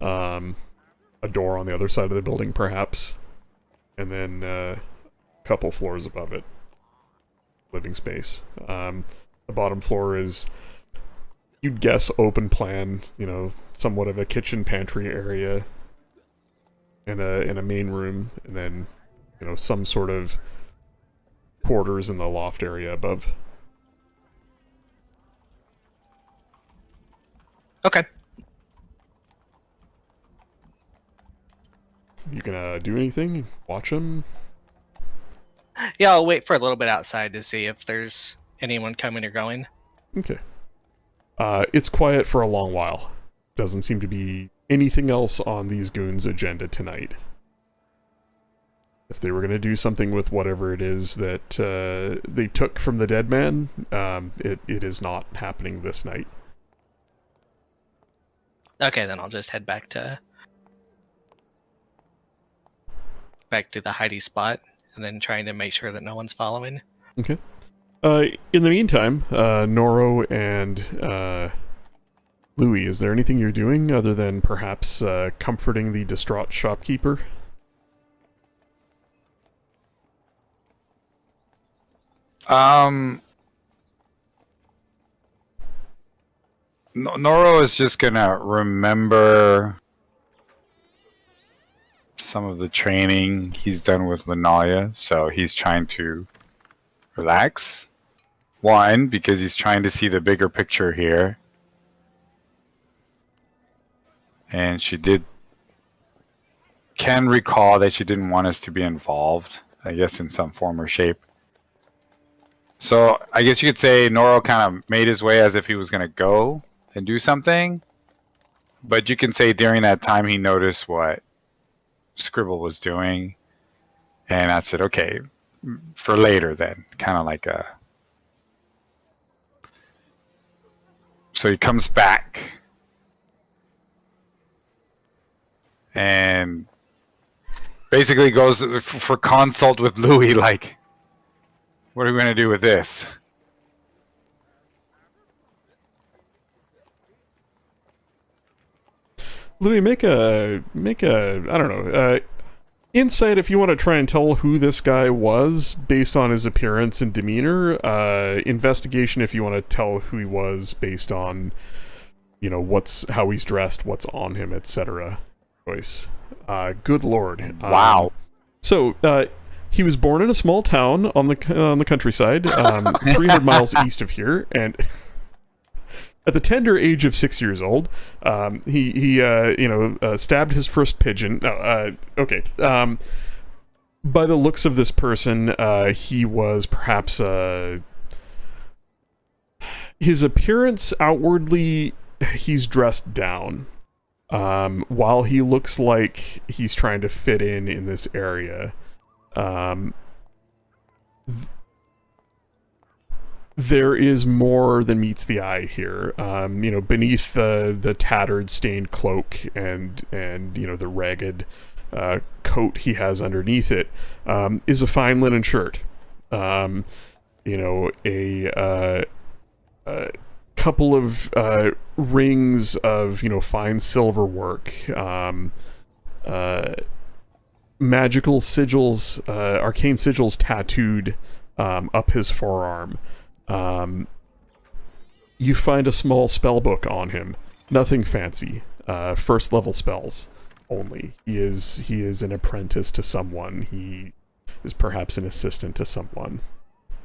a door on the other side of the building, perhaps, and then a couple floors above it, living space. The bottom floor is, you'd guess, open plan, you know, somewhat of a kitchen pantry area in a main room, and then, you know, some sort of quarters in the loft area above. Okay. You gonna do anything? Watch them? Yeah, I'll wait for a little bit outside to see if there's anyone coming or going. Okay. It's quiet for a long while. Doesn't seem to be anything else on these goons' agenda tonight. If they were going to do something with whatever it is that they took from the dead man, it is not happening this night. Okay, then I'll just head back to the hidey spot, and then trying to make sure that no one's following. Okay. In the meantime, Noro and Louis, is there anything you're doing other than perhaps comforting the distraught shopkeeper? Noro is just gonna remember some of the training he's done with Linalia, so he's trying to relax. One, because he's trying to see the bigger picture here. And she can recall that she didn't want us to be involved, I guess, in some form or shape. So I guess you could say Noro kind of made his way as if he was going to go and do something. But you can say during that time he noticed what Scribble was doing. And I said, okay, for later then. Kind of like a... So he comes back. And basically goes for consult with Louis, like, what are we going to do with this? Louis, make a I don't know, insight if you want to try and tell who this guy was based on his appearance and demeanor. Investigation if you want to tell who he was based on, you know, how he's dressed, what's on him, etc. Choice. Good lord. Wow. So, he was born in a small town on the countryside, 300 miles east of here, and at the tender age of 6 years old, he stabbed his first pigeon. Okay. By the looks of this person, he was perhaps his appearance outwardly, he's dressed down. While he looks like he's trying to fit in this area, there is more than meets the eye here. Beneath the tattered, stained cloak and the ragged coat he has underneath it, is a fine linen shirt. A couple of rings of fine silver work, magical sigils, arcane sigils tattooed up his forearm. You find a small spell book on him. Nothing fancy. First level spells only. He is an apprentice to someone. He is perhaps an assistant to someone.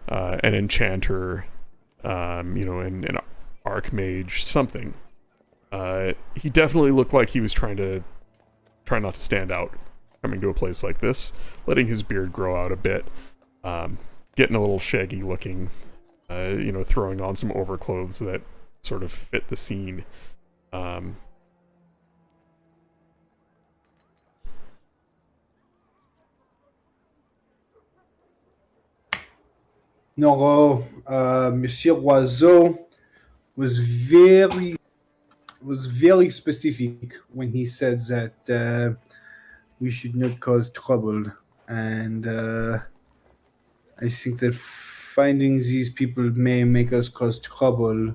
An enchanter, an archmage, something. He definitely looked like he was trying not to stand out coming to a place like this, letting his beard grow out a bit, getting a little shaggy looking, throwing on some overclothes that sort of fit the scene. Noro, Monsieur Oiseau was very was very specific when he said that we should not cause trouble, and I think that finding these people may make us cause trouble.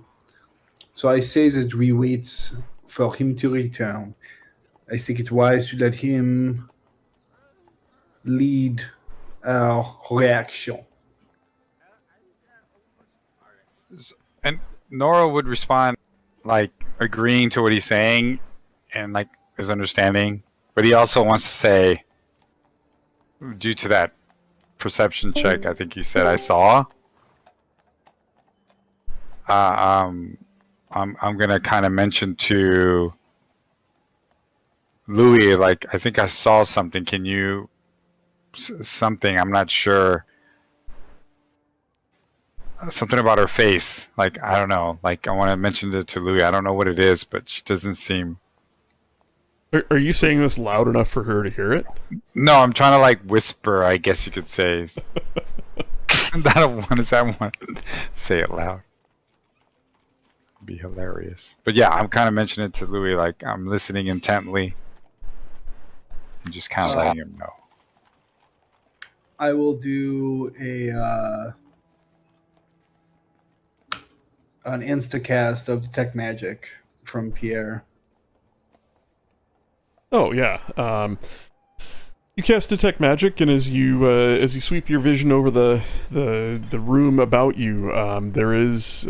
So I say that we wait for him to return. I think it wise to let him lead our reaction. And Nora would respond, like, agreeing to what he's saying and, like, his understanding. But he also wants to say, due to that perception check I think you said I saw, I'm going to kind of mention to Louis, like, I think I saw something. Can you... something, I'm not sure. Something about her face. Like, I don't know. Like, I want to mention it to Louis. I don't know what it is, but she doesn't seem... Are you saying this loud enough for her to hear it? No, I'm trying to, like, whisper, I guess you could say. I don't want to say it loud. It'd be hilarious. But yeah, I'm kind of mentioning it to Louis, like, I'm listening intently. I'm just kind of letting him know. I will do an instacast of detect magic from Pierre. Oh yeah. You cast detect magic, and as you sweep your vision over the room about you, there is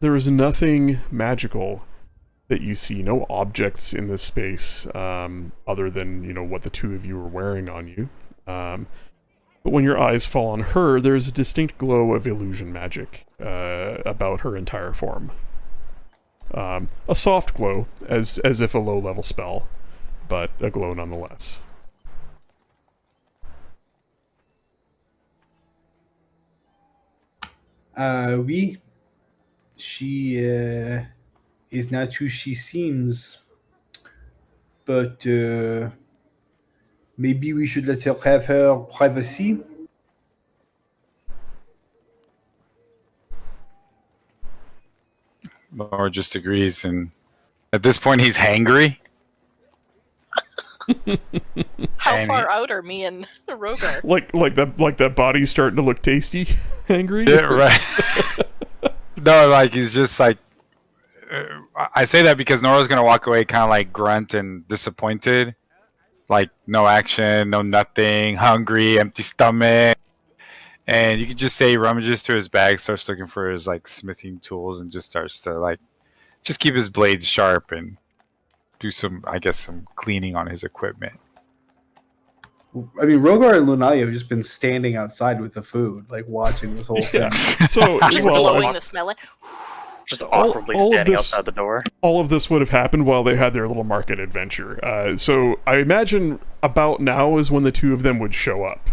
nothing magical that you see. No objects in this space, other than what the two of you are wearing on you. But when your eyes fall on her, there's a distinct glow of illusion magic about her entire form. A soft glow, as if a low-level spell, but a glow nonetheless. Oui. She is not who she seems, but maybe we should let her have her privacy. Laura just agrees, and at this point he's hangry. How And far out are me and Rogar? Like that body's starting to look tasty, angry. Yeah, right. No, like, he's just like... I say that because Nora's gonna walk away kind of like grunt and disappointed. Like, no action, no nothing, hungry, empty stomach. And you could just say he rummages through his bag, starts looking for his, like, smithing tools, and just starts to, like, just keep his blades sharp and do some cleaning on his equipment. I mean, Rogar and Lunalia have just been standing outside with the food, like watching this whole thing. So, Just blowing the smell in. Just awkwardly all of standing this- outside the door. all of this would have happened while they had their little market adventure. So I imagine about now is when the two of them would show up.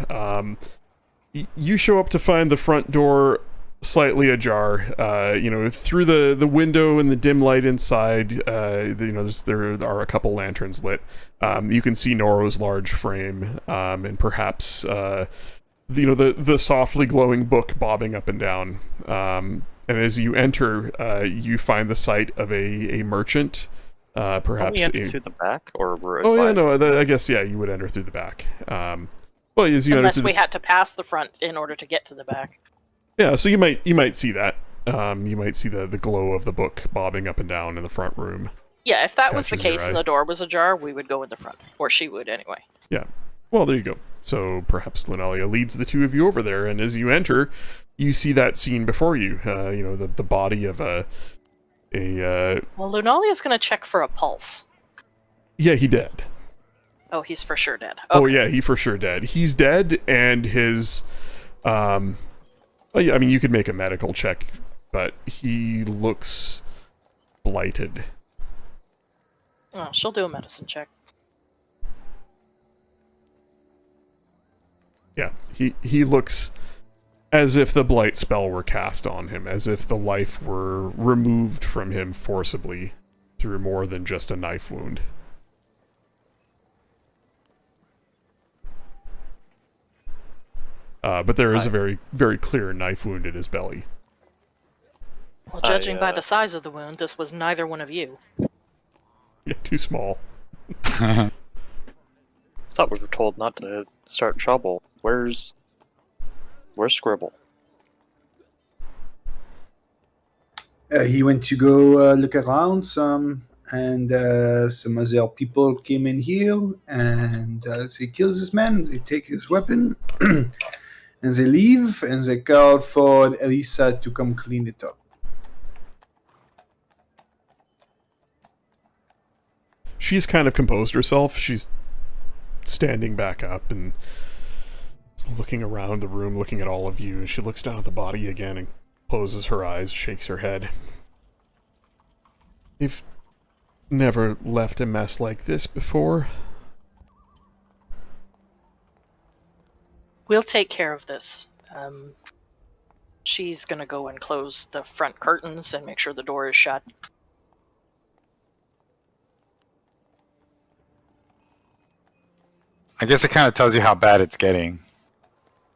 You show up to find the front door slightly ajar. Through the window and the dim light inside, there are a couple lanterns lit. You can see Noro's large frame, and perhaps the softly glowing book bobbing up and down. And as you enter, you find the site of a merchant, Can perhaps. we enter through the back, or we're Oh yeah, advised? no. I guess you would enter through the back. Well, as you enter Unless through we the, had to pass the front in order to get to the back. yeah, so you might see that. You might see the glow of the book bobbing up and down in the front room. Yeah, if that was the Catches your case and eye. the door was ajar, we would go in the front. Or she would, anyway. Yeah. Well, there you go. So perhaps Lunalia leads the two of you over there, and as you enter, you see that scene before you. The body of a Well, Lunalia's going to check for a pulse. yeah, he dead. Oh, he's for sure dead. Oh Okay. yeah, he for sure dead. He's dead, and his well, yeah, I mean, you could make a medical check, but he looks blighted. Oh, she'll do a medicine check. Yeah, he looks as if the blight spell were cast on him, as if the life were removed from him forcibly through more than just a knife wound. But there is a very, very clear knife wound in his belly. Well, judging by I- the size of the wound, this was neither one of you. Yeah, too small. Thought we were told not to start trouble. Where's Scribble? He went to go look around and some other people came in here and they kill this man. They take his weapon and they leave and they call for Elisa to come clean it up. She's kind of composed herself. She's standing back up and looking around the room, looking at all of you. She looks down at the body again and closes her eyes, shakes her head. They've never left a mess like this before. We'll take care of this. She's gonna go and close the front curtains and make sure the door is shut. I guess it kind of tells you how bad it's getting.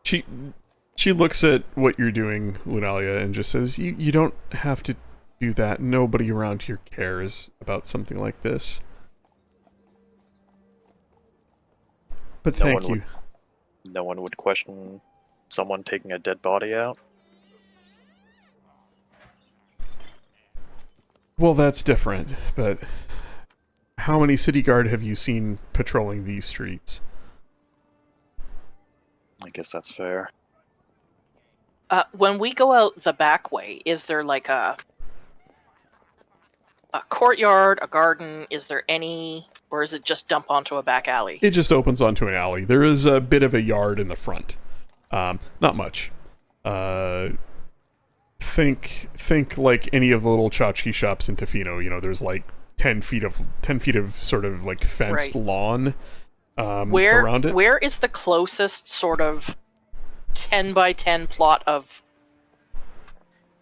She looks at what you're doing, Lunalia, and just says, You don't have to do that. Nobody around here cares about something like this. But No thank one you. would- No one would question someone taking a dead body out. Well, that's different, but how many city guard have you seen patrolling these streets? I guess that's fair. When we go out the back way, is there like a courtyard, a garden? Is there any, or is it just dump onto a back alley? It just opens onto an alley. There is a bit of a yard in the front. Not much. Think like any of the little tchotchke shops in Tofino. You know, there's like 10 feet of sort of like fenced Right. lawn Where around it. where is the closest sort of 10 by 10 plot of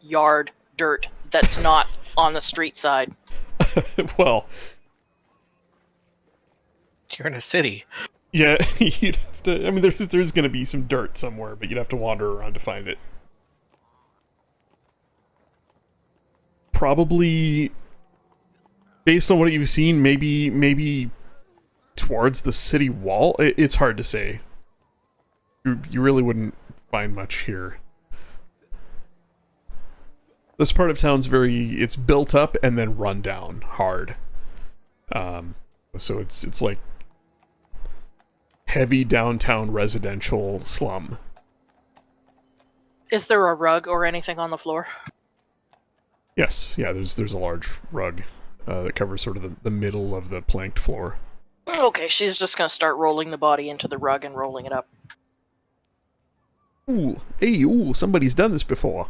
yard dirt that's not on the street side? Well, You're in a city. yeah, you'd have to. I mean, there's going to be some dirt somewhere, but you'd have to wander around to find it. Probably, based on what you've seen, maybe towards the city wall. It's hard to say. You really wouldn't find much here. This part of town's it's built up and then run down hard. So it's like heavy downtown residential slum. Is there a rug or anything on the floor? Yes, yeah. There's a large rug that covers sort of the middle of the planked floor. Okay, she's just gonna start rolling the body into the rug and rolling it up. Ooh, somebody's done this before.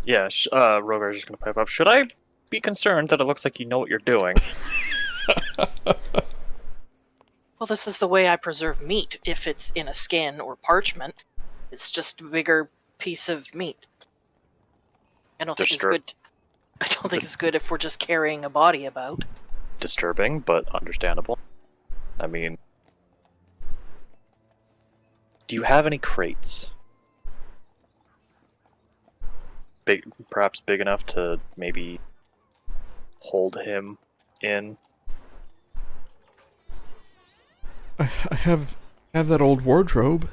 Yeah, Rogar's just gonna pipe up. Should I be concerned that it looks like you know what you're doing? Well, this is the way I preserve meat. If it's in a skin or parchment, it's just a bigger piece of meat. I don't think it's Disturb- good. I don't think it's good if we're just carrying a body about. Disturbing, but understandable. I mean, do you have any crates? Perhaps big enough to maybe hold him in? I have that old wardrobe.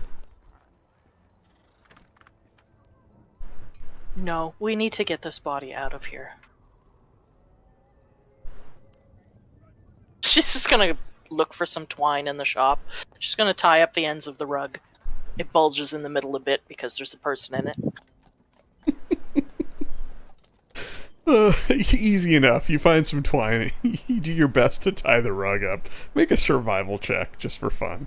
No, we need to get this body out of here. She's just gonna look for some twine in the shop. She's gonna tie up the ends of the rug. It bulges in the middle a bit because there's a person in it. Easy enough. You find some twine. You do your best to tie the rug up. Make a survival check, just for fun.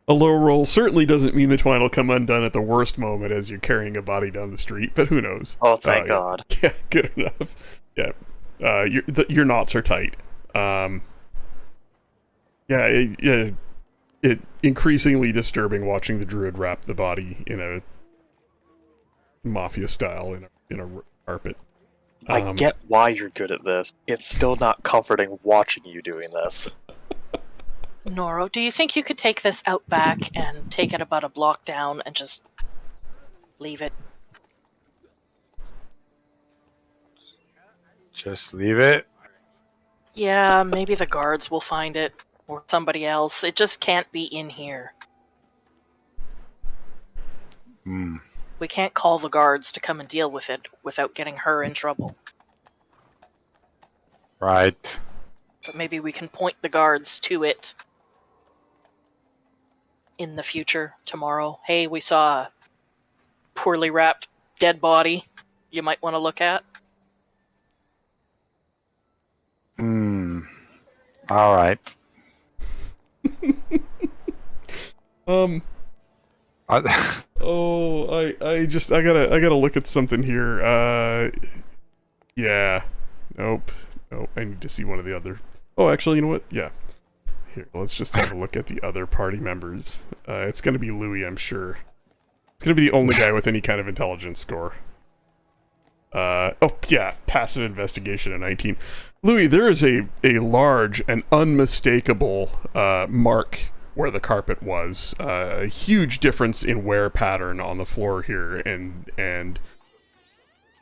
A low roll certainly doesn't mean the twine will come undone at the worst moment as you're carrying a body down the street, but who knows? Oh, thank Yeah. God. Yeah, good enough. Yeah. Your knots are tight. It increasingly disturbing watching the druid wrap the body in a mafia style in a carpet. I get why you're good at this. It's still not comforting watching you doing this. Noro, do you think you could take this out back and take it about a block down and just Leave it. Just leave it. Yeah, maybe the guards will find it, or somebody else. It just can't be in here. Hmm. We can't call the guards to come and deal with it without getting her in trouble. Right. But maybe we can point the guards to it in the future, tomorrow. Hey, we saw a poorly wrapped dead body you might want to look at. Hmm. All right. I- Oh, I gotta look at something here. Yeah. Nope. I need to see one of the other. Oh, actually, you know what? Yeah. Here, let's just have a look at the other party members. It's gonna be Louis, I'm sure. It's gonna be the only guy with any kind of intelligence score. Oh, yeah, passive investigation at 19. Louis, there is a large and unmistakable mark where the carpet was. A huge difference in wear pattern on the floor here, and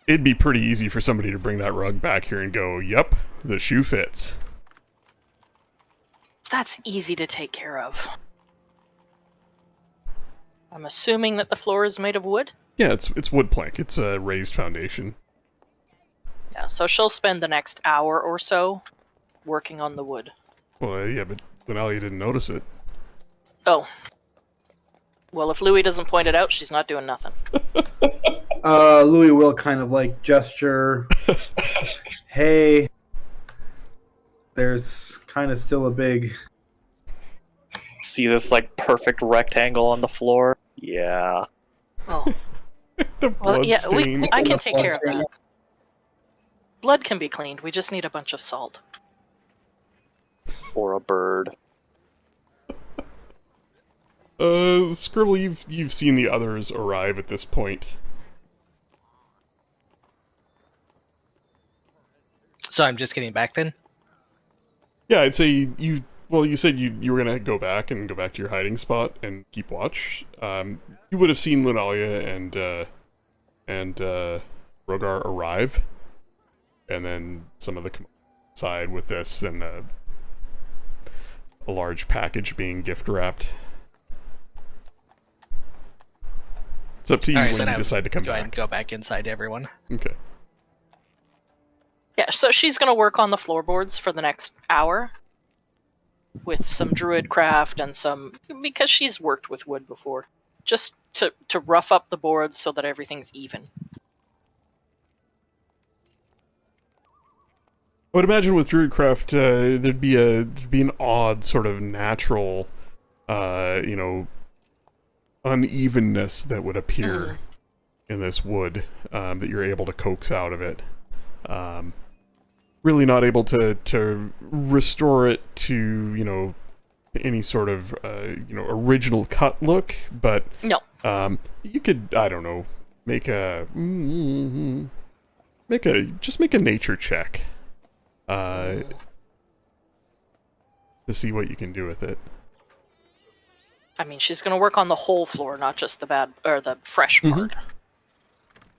it'd be pretty easy for somebody to bring that rug back here and go, yep, the shoe fits. That's easy to take care of. I'm assuming that the floor is made of wood? Yeah, it's wood plank. It's a raised foundation. Yeah, so she'll spend the next hour or so working on the wood. Well, yeah, but Linelia didn't notice it. Oh. Well, if Louis doesn't point it out, she's not doing nothing. Louis will kind of like gesture. Hey, there's kind of still a big. See this like perfect rectangle on the floor? Yeah. Oh. The Well, blood yeah, stain. I can take care of that. Blood can be cleaned. We just need a bunch of salt. Or a bird. Scribble, you've seen the others arrive at this point. So I'm just getting back then? Yeah, I'd say you said you were gonna go back to your hiding spot and keep watch. You would have seen Lunalia and Rogar arrive, and then some of the side with this and a large package being gift wrapped. It's up to you Alright, when then you decide to come go ahead back. and go back inside everyone. Okay. Yeah, so she's going to work on the floorboards for the next hour with some druid craft and some, because she's worked with wood before, just to rough up the boards so that everything's even. I would imagine with Druidcraft, there'd be an odd sort of natural, unevenness that would appear in this wood that you're able to coax out of it. Really not able to restore it to any sort of original cut look, but No. you could, I don't know, make a nature check. To see what you can do with it. I mean, she's going to work on the whole floor, not just the bad or the fresh part.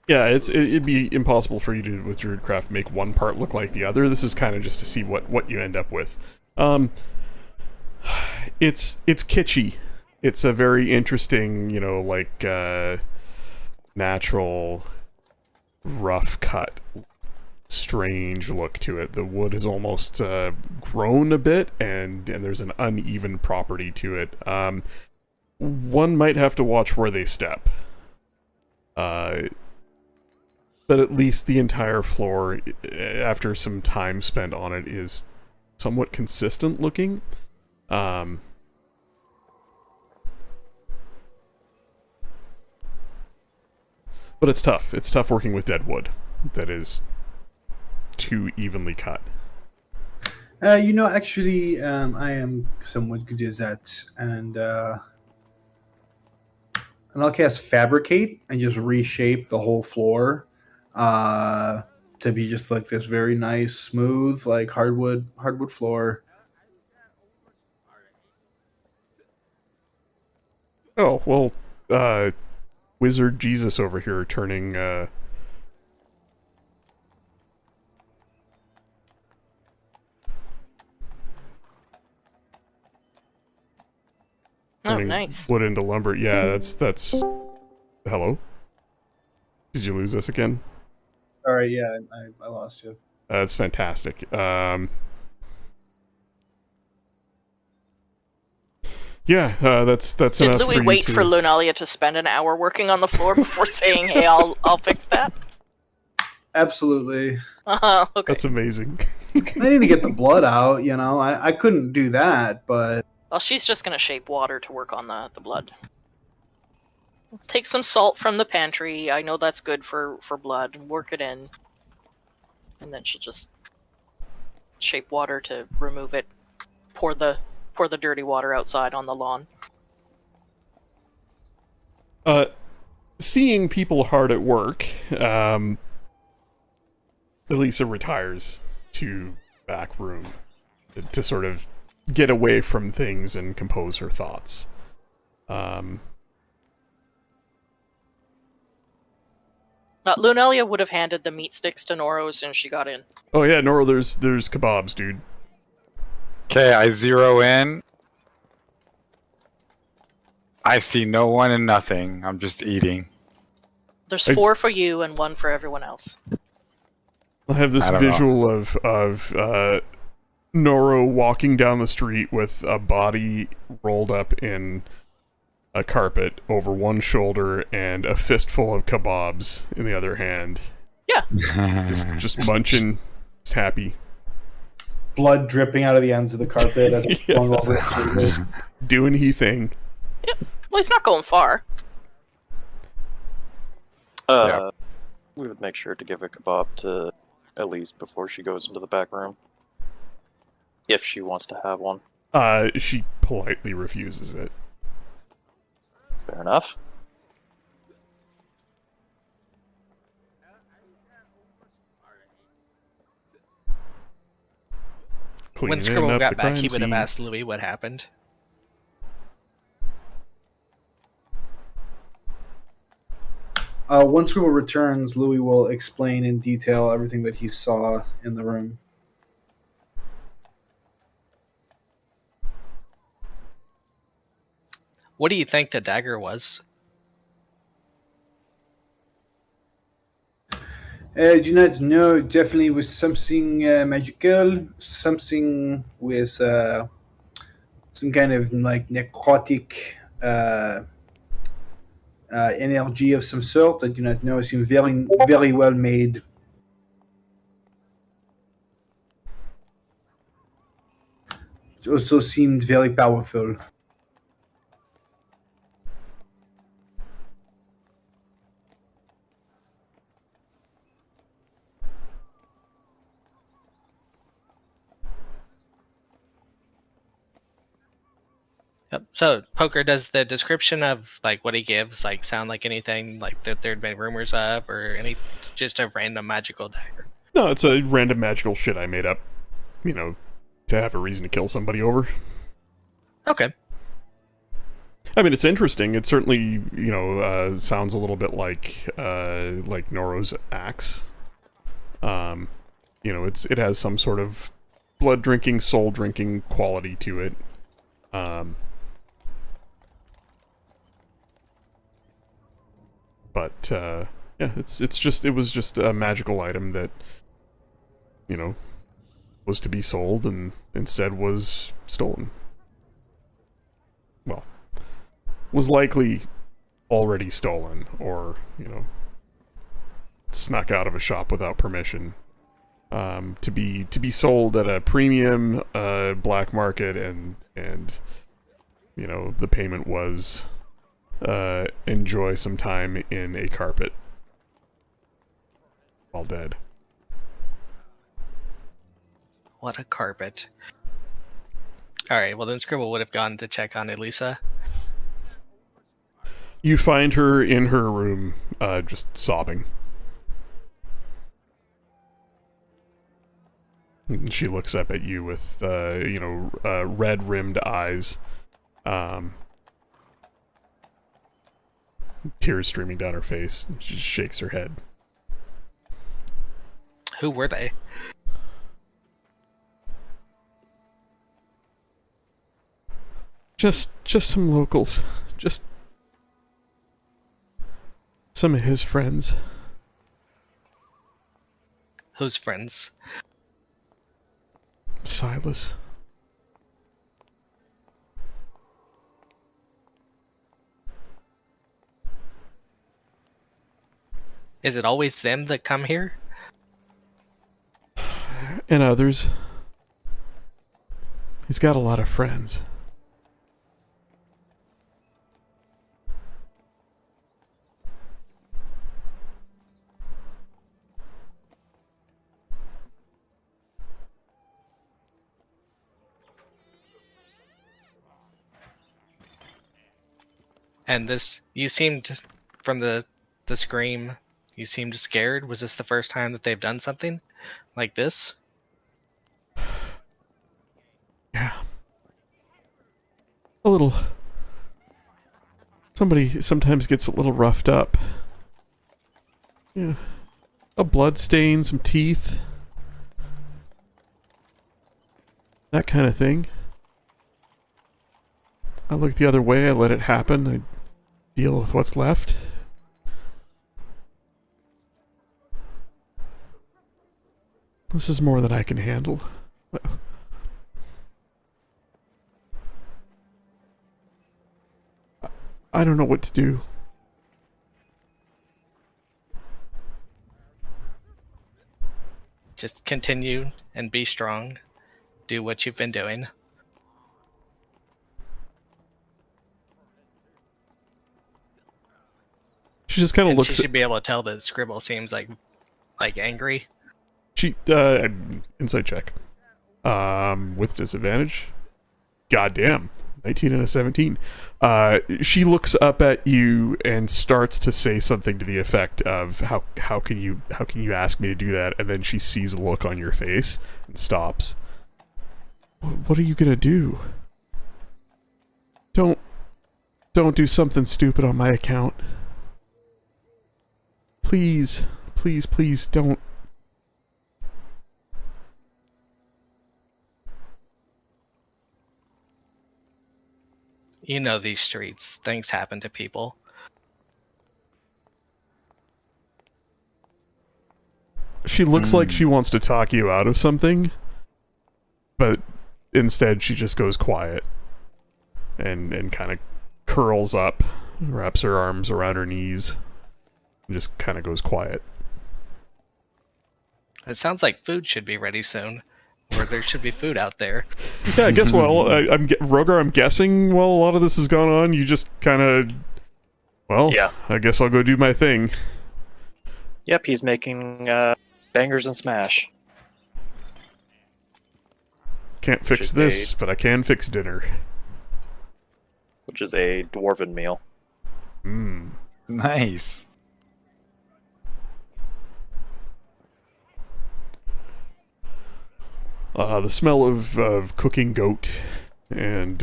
Yeah, it'd be impossible for you to, with Druidcraft, make one part look like the other. This is kind of just to see what you end up with. It's kitschy. It's a very interesting, natural, rough cut, strange look to it. The wood is almost grown a bit, and there's an uneven property to it. One might have to watch where they step. But at least the entire floor, after some time spent on it, is somewhat consistent looking. But it's tough. It's tough working with dead wood that is too evenly cut. Actually, I am somewhat good at that, and I'll cast Fabricate and just reshape the whole floor to be just like this very nice, smooth, like hardwood floor. Oh, well, wizard Jesus over here turning, Oh, turning nice. wood into lumber. Yeah, that's... Hello? Did you lose us again? Sorry, yeah, I lost you. That's fantastic. Yeah, that's Did enough Louis for you wait to... for Lunalia to spend an hour working on the floor before saying, "Hey, I'll fix that"? Absolutely. Okay. That's amazing. I need to get the blood out, you know. I couldn't do that, but Well, she's just gonna shape water to work on the blood. Let's take some salt from the pantry. I know that's good for blood, and work it in. And then she'll just shape water to remove it. Pour the dirty water outside on the lawn. Seeing people hard at work, Elisa retires to back room to sort of get away from things and compose her thoughts. Lunalia would have handed the meat sticks to Noro as soon as she got in. Oh yeah, Nora, there's kebabs, dude. Okay, I zero in. I see no one and nothing. I'm just eating. There's 4 for you and 1 for everyone else. I have this I don't know. visual of Noro walking down the street with a body rolled up in a carpet over one shoulder and a fistful of kebabs in the other hand. Yeah. Just munching, just happy. blood dripping out of the ends of the carpet as it's flung over its shoulders. Just doing he thing. Well, he's not going far. Yeah. We would make sure to give a kebab to Elise before she goes into the back room. If she wants to have one. She politely refuses it. Fair enough. When Cleaning Scribble up got the back, crime he would have scene. asked Louis what happened. Once Scribble returns, Louis will explain in detail everything that he saw in the room. What do you think the dagger was? I do not know. Definitely was something magical, something with some kind of like necrotic energy of some sort. I do not know. It seemed very, very well made. It also seemed very powerful. Yep. So, Poker, does the description of like what he gives like sound like anything like that there'd been rumors of, or any just a random magical dagger? No, it's a random magical shit I made up, you know, to have a reason to kill somebody over. Okay. I mean, it's interesting. It certainly, you know, sounds a little bit like Noro's axe. You know, it has some sort of blood drinking, soul drinking quality to it. But yeah, it was just a magical item that, you know, was to be sold and instead was stolen. Well, was likely already stolen, or, you know, snuck out of a shop without permission, to be sold at a premium black market, and you know, the payment was enjoy some time in a carpet while dead. What a carpet. Alright, well then Scribble would have gone to check on Elisa. You find her in her room, just sobbing. And she looks up at you with, you know, red-rimmed eyes. tears streaming down her face. She just shakes her head. Who were they? Just some locals. Just some of his friends. Whose friends? Silas. Is it always them that come here? And others. He's got a lot of friends. And this, you seemed, from the scream, you seemed scared. Was this the first time that they've done something like this? Yeah. A little. Somebody sometimes gets a little roughed up. Yeah. A blood stain, some teeth. That kind of thing. I look the other way, I let it happen, I deal with what's left. This is more than I can handle. I don't know what to do. Just continue and be strong. Do what you've been doing. She just kind of And looks she should be able to tell that Scribble seems like angry. She, insight check. With disadvantage. Goddamn. 19 and a 17. She looks up at you and starts to say something to the effect of, how can you ask me to do that? And then she sees a look on your face and stops. What are you gonna do? Don't do something stupid on my account. Please, please, please don't. You know these streets. Things happen to people. She looks like she wants to talk you out of something, but instead she just goes quiet and kind of curls up, wraps her arms around her knees, and just kind of goes quiet. It sounds like food should be ready soon. Or there should be food out there. Yeah, I guess Rogar, I'm guessing while a lot of this has gone on, you just kind of, Yeah. I guess I'll go do my thing. Yep, he's making bangers and smash. Can't fix is this, but I can fix dinner. Which is a dwarven meal. Mmm. Nice. The smell of cooking goat and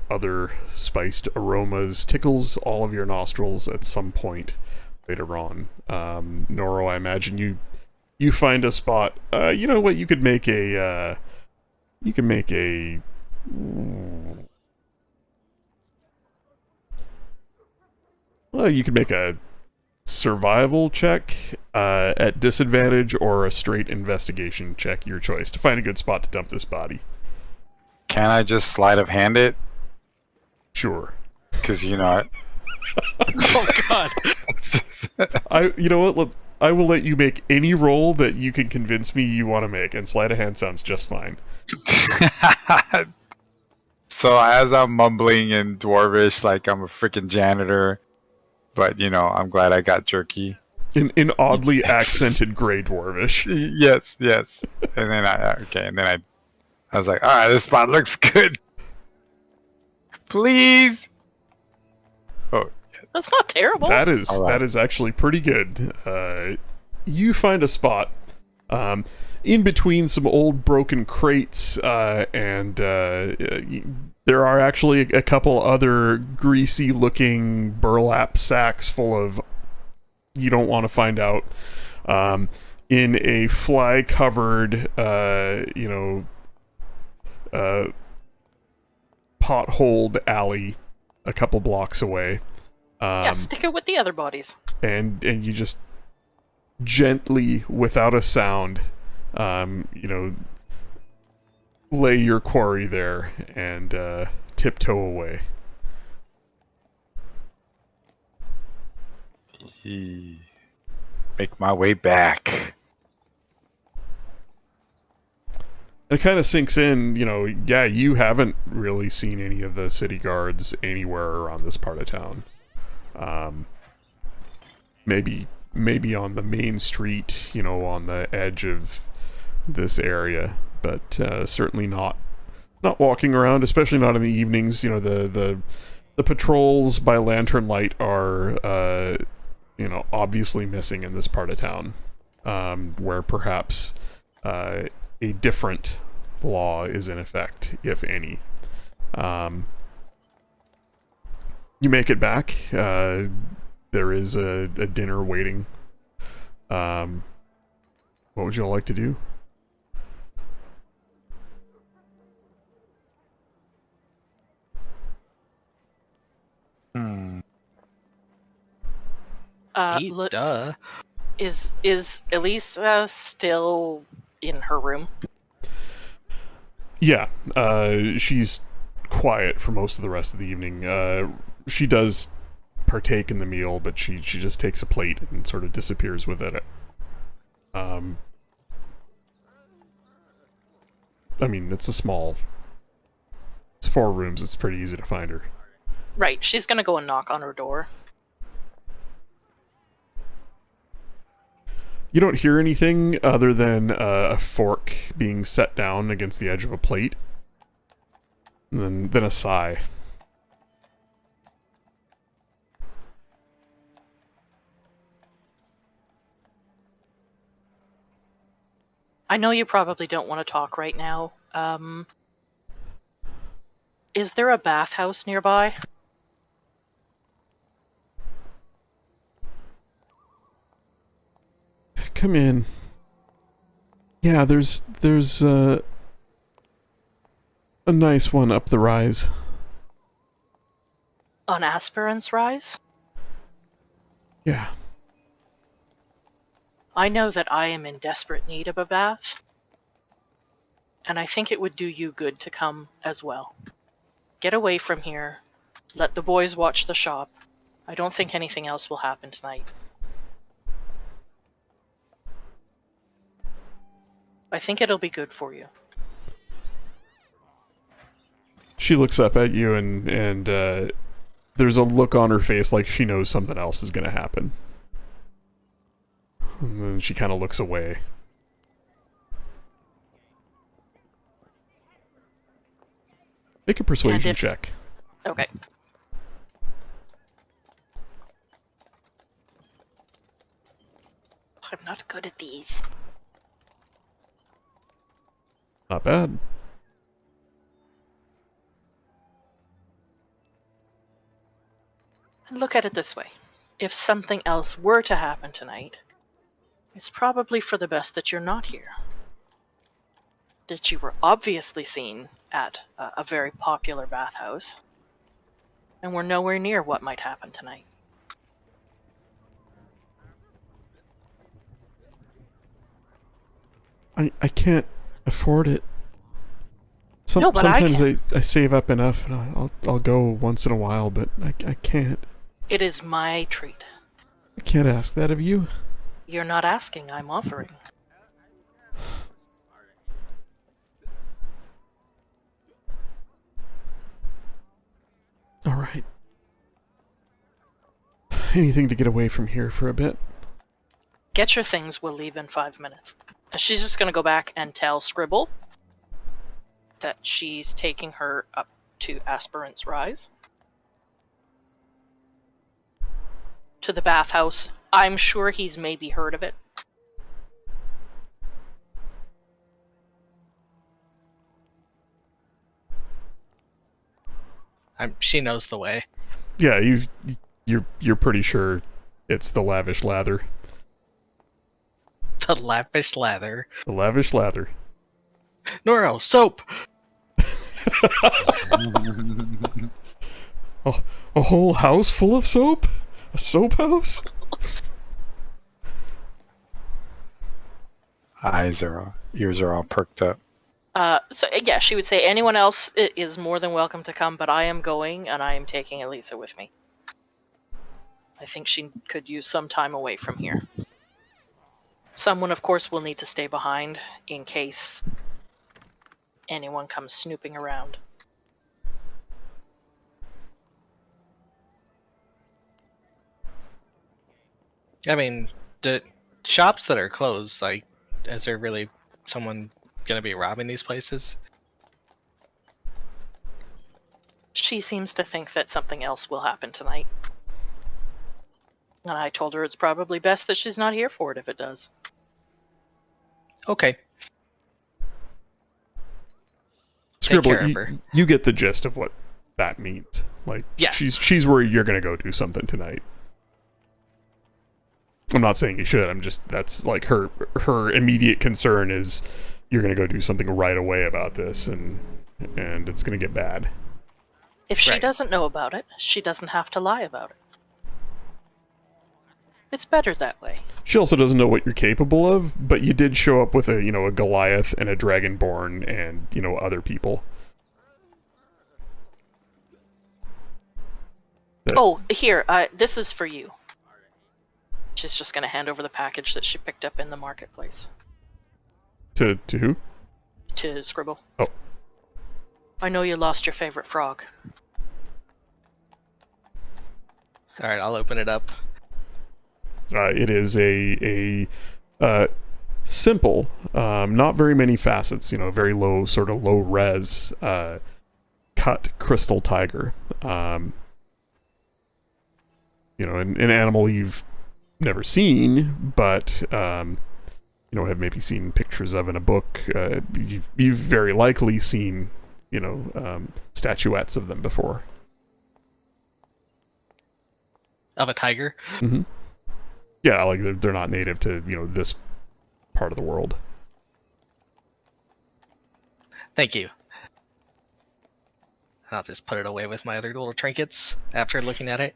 other spiced aromas tickles all of your nostrils at some point later on. Noro, I imagine you find a spot. You know what? You could make a. Well, you could make a survival check at disadvantage or a straight investigation check, your choice, to find a good spot to dump this body. Can I just sleight of hand it? Sure. Because you know it. Oh god. You know what? I will let you make any roll that you can convince me you want to make, and sleight of hand sounds just fine. So as I'm mumbling in Dwarvish like I'm a freaking janitor, but you know, I'm glad I got jerky. In oddly accented Grey Dwarvish. Yes. And then I was like, all right, this spot looks good. Please. Oh, That's not terrible. That is All right. that is actually pretty good. You find a spot In between some old broken crates, and there are actually a couple other greasy-looking burlap sacks full of, you don't want to find out, in a fly-covered, potholed alley a couple blocks away. Yeah, stick it with the other bodies. And you just gently, without a sound, lay your quarry there and tiptoe away. Make my way back. It kind of sinks in, you haven't really seen any of the city guards anywhere around this part of town. Maybe on the main street, on the edge of this area, but certainly not walking around, especially not in the evenings. The patrols by lantern light are obviously missing in this part of town, where perhaps a different law is in effect, if any. You make it back. There is a dinner waiting. What would you all like to do? Look, Duh. is Elise still in her room? Yeah, she's quiet for most of the rest of the evening. She does partake in the meal, but she just takes a plate and sort of disappears within it. It's 4 rooms, it's pretty easy to find her. Right, she's gonna go and knock on her door. You don't hear anything other than a fork being set down against the edge of a plate. And then a sigh. I know you probably don't want to talk right now. Is there a bathhouse nearby? Come in. Yeah, there's a nice one up the rise. On Aspirant's Rise? Yeah. I know that I am in desperate need of a bath, and I think it would do you good to come as well. Get away from here. Let the boys watch the shop. I don't think anything else will happen tonight. I think it'll be good for you. She looks up at you and there's a look on her face like she knows something else is going to happen. And then she kind of looks away. Make a persuasion check. Okay. I'm not good at these. Not bad. Look at it this way. If something else were to happen tonight, it's probably for the best that you're not here. That you were obviously seen at a very popular bathhouse, and we're nowhere near what might happen tonight. I can't afford it. No, but sometimes I I save up enough and I'll go once in a while, but I can't. It is my treat. I can't ask that of you. You're not asking, I'm offering. All right. Anything to get away from here for a bit. Get your things, we'll leave in 5 minutes. And she's just gonna go back and tell Scribble that she's taking her up to Aspirant's Rise. To the bathhouse. I'm sure he's maybe heard of it. She knows the way. Yeah, you're pretty sure it's the lavish lather. The lavish lather. The lavish lather. Noro, soap! A whole house full of soap? A soap house? Ears are all perked up. So yeah, she would say anyone else is more than welcome to come, but I am going, and I am taking Elisa with me. I think she could use some time away from here. Someone, of course, will need to stay behind in case anyone comes snooping around. I mean, the shops that are closed, like, is there really someone gonna be robbing these places? She seems to think that something else will happen tonight. And I told her it's probably best that she's not here for it if it does. Okay. Scribble, care of her. you get the gist of what that means. Like, Yeah. she's worried you're gonna go do something tonight. I'm not saying you should. I'm just, that's like her immediate concern is you're gonna go do something right away about this, and it's gonna get bad. If she Right. doesn't know about it, she doesn't have to lie about it. It's better that way. She also doesn't know what you're capable of, but you did show up with a Goliath and a Dragonborn and, other people. Oh, here, this is for you. She's just gonna hand over the package that she picked up in the marketplace. To who? To Scribble. Oh. I know you lost your favorite frog. Alright, I'll open it up. It is a simple, not very many facets, very low, sort of low res, cut crystal tiger. An animal you've never seen, but have maybe seen pictures of in a book. You've very likely seen, statuettes of them before. Of a tiger? Mm-hmm. Yeah, like they're not native to, this part of the world. Thank you. I'll just put it away with my other little trinkets after looking at it.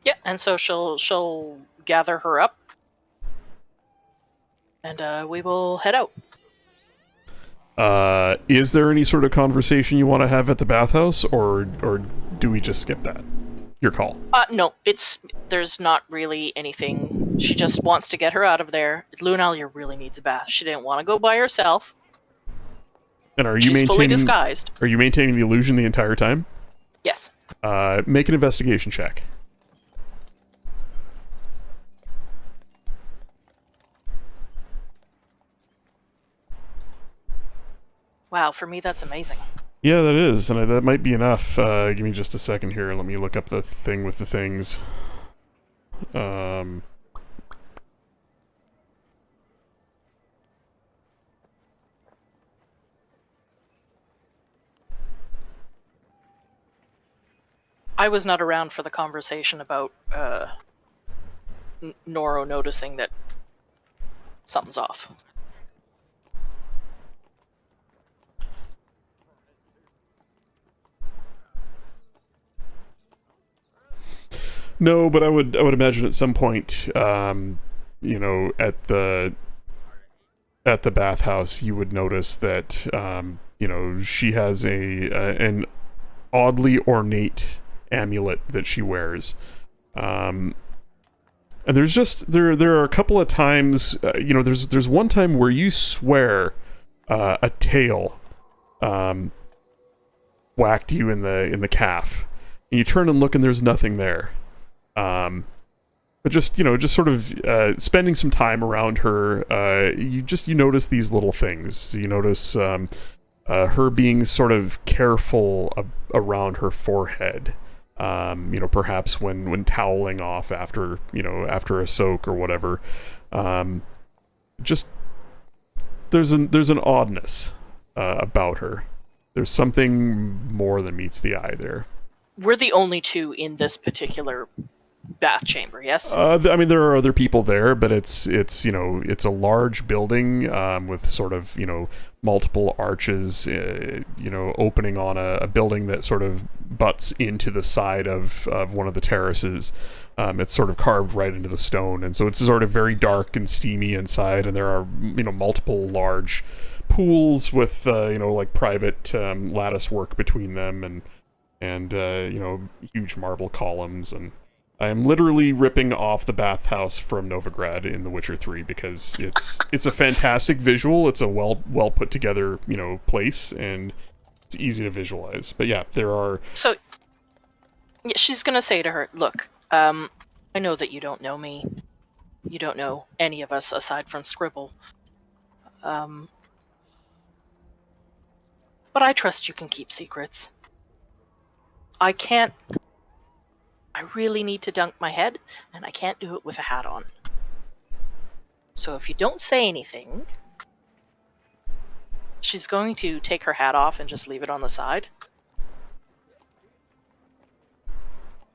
Yeah, and so she'll gather her up, and we will head out. Is there any sort of conversation you want to have at the bathhouse, or do we just skip that? Your call. No, there's not really anything. She just wants to get her out of there. Lunalia really needs a bath. She didn't want to go by herself. And are you She's fully maintaining? disguised. Are you maintaining the illusion the entire time? Yes. Make an investigation check. Wow, for me that's amazing. Yeah, that is, and that might be enough. Give me just a second here. Let me look up the thing with the things. I was not around for the conversation about Noro noticing that something's off. No, but I would imagine at some point, at the bathhouse, you would notice that she has an oddly ornate amulet that she wears, and there's just there are a couple of times, there's one time where you swear a tail whacked you in the calf, and you turn and look and there's nothing there. But just sort of spending some time around her, you notice these little things. You notice her being sort of careful around her forehead. Perhaps when toweling off after a soak or whatever. Just there's an oddness about her. There's something more than meets the eye there. We're the only two in this particular bath chamber, yes? I mean, there are other people there, but it's it's a large building with sort of multiple arches, opening on a building that sort of butts into the side of one of the terraces. It's sort of carved right into the stone, and so it's sort of very dark and steamy inside. And there are multiple large pools with like private lattice work between them, and huge marble columns. And I am literally ripping off the bathhouse from Novigrad in The Witcher 3 because it's a fantastic visual. It's a well put together place, and it's easy to visualize. But yeah, there are. So yeah, she's gonna say to her, "Look, I know that you don't know me. You don't know any of us aside from Scribble. But I trust you can keep secrets. I really need to dunk my head, and I can't do it with a hat on. So if you don't say anything..." She's going to take her hat off and just leave it on the side.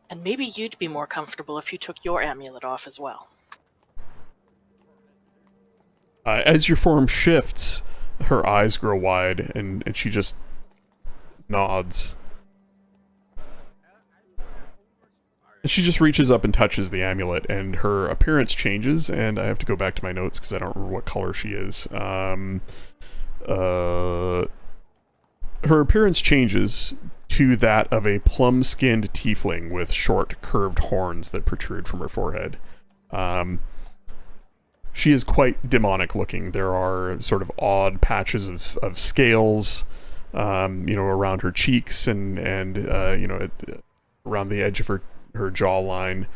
"And maybe you'd be more comfortable if you took your amulet off as well." As your form shifts, her eyes grow wide, and she just nods. She just reaches up and touches the amulet, and her appearance changes, and I have to go back to my notes because I don't remember what color she is. Her appearance changes to that of a plum-skinned tiefling with short, curved horns that protrude from her forehead. She is quite demonic looking. There are sort of odd patches of scales, around her cheeks and around the edge of her jawline.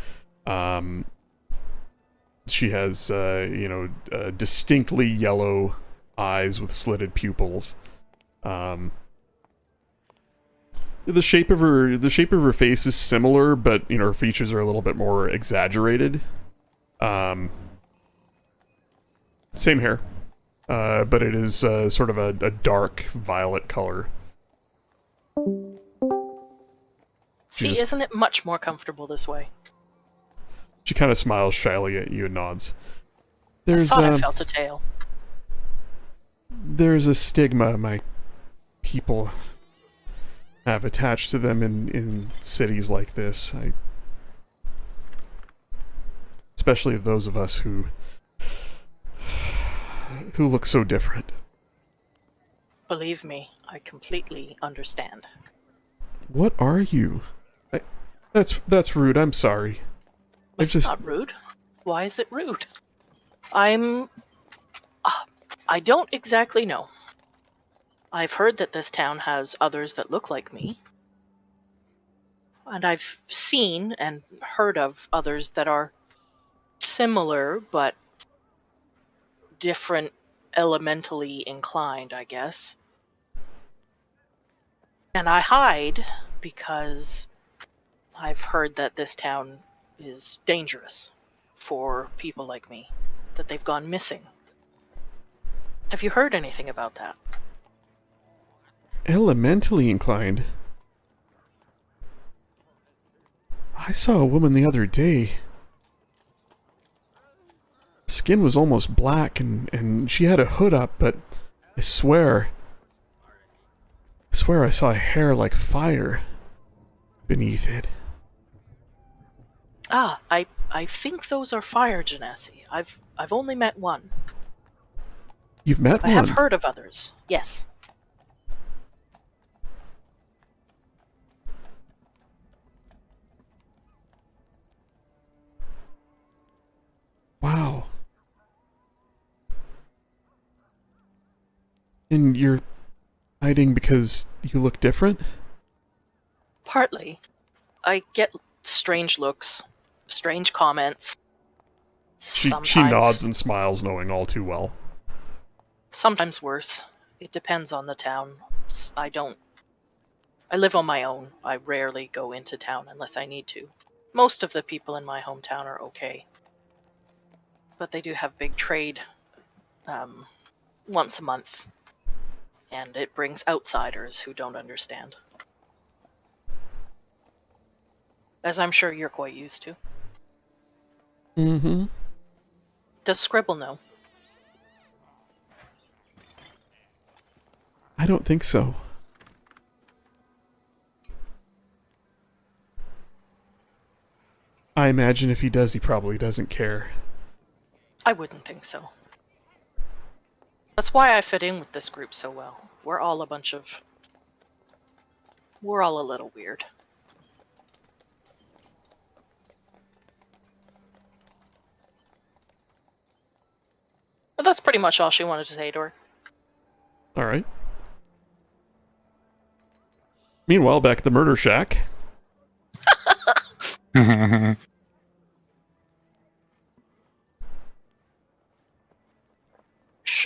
She has distinctly yellow eyes with slitted pupils. The shape of her face is similar, but her features are a little bit more exaggerated. Same hair, but it is sort of a dark violet color. See, isn't it much more comfortable this way? She kind of smiles shyly at you and nods. I thought I felt a tail. There's a stigma my people have attached to them in cities like this. Especially those of us who look so different. Believe me, I completely understand. What are you? That's rude. I'm sorry. It's not rude. Why is it rude? I don't exactly know. I've heard that this town has others that look like me. And I've seen and heard of others that are similar, but different elementally inclined, I guess. And I hide because I've heard that this town is dangerous for people like me, that they've gone missing. Have you heard anything about that? Elementally inclined? I saw a woman the other day. Skin was almost black, and she had a hood up, but I swear I saw hair like fire beneath it. Ah, I think those are fire genasi. I've only met one. You've met one? I have heard of others, yes. Wow. And you're hiding because you look different? Partly. I get strange looks, strange comments. She Sometimes. nods and smiles, knowing all too well. Sometimes worse. It depends on the town. I live on my own. I rarely go into town unless I need to. Most of the people in my hometown are okay. But they do have big trade once a month. And it brings outsiders who don't understand. As I'm sure you're quite used to. Mm-hmm. Does Scribble know? I don't think so. I imagine if he does, he probably doesn't care. I wouldn't think so. That's why I fit in with this group so well. We're all a little weird. But that's pretty much all she wanted to say to her. All right. Meanwhile, back at the murder shack.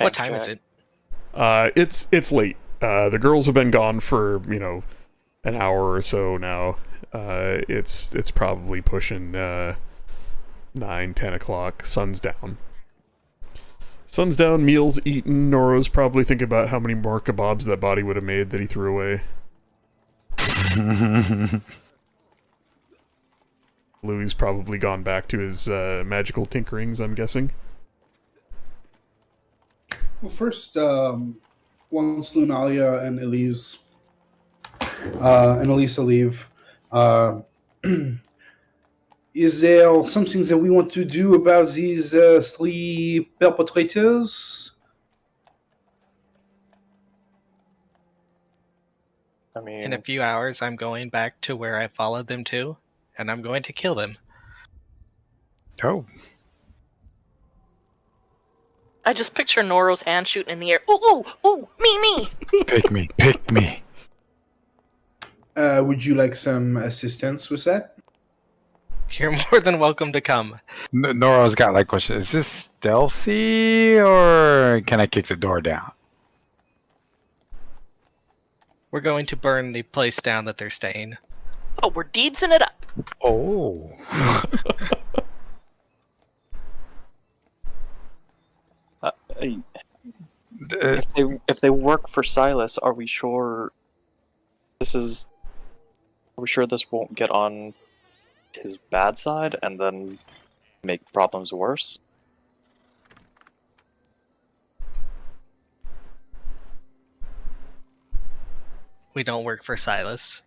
What time is it? It's late. The girls have been gone for, an hour or so now. It's probably pushing 9, 10 o'clock. Sun's down. Sun's down, meals eaten. Noro's probably thinking about how many more kebabs that body would have made that he threw away. Louis probably gone back to his magical tinkerings, I'm guessing. Well, first, once Lunalia and Elisa leave, is there something that we want to do about these 3 perpetrators? I mean, In a few hours, I'm going back to where I followed them to, and I'm going to kill them. Oh. I just picture Noro's hand shooting in the air. Ooh, ooh, ooh, me! Pick me, pick me. Would you like some assistance with that? You're more than welcome to come. Nora's got like question. Is this stealthy or can I kick the door down? We're going to burn the place down that they're staying. Oh, we're deebsing it up. Oh. if they work for Silas, are we sure this won't get on his bad side and then make problems worse? We don't work for Silas.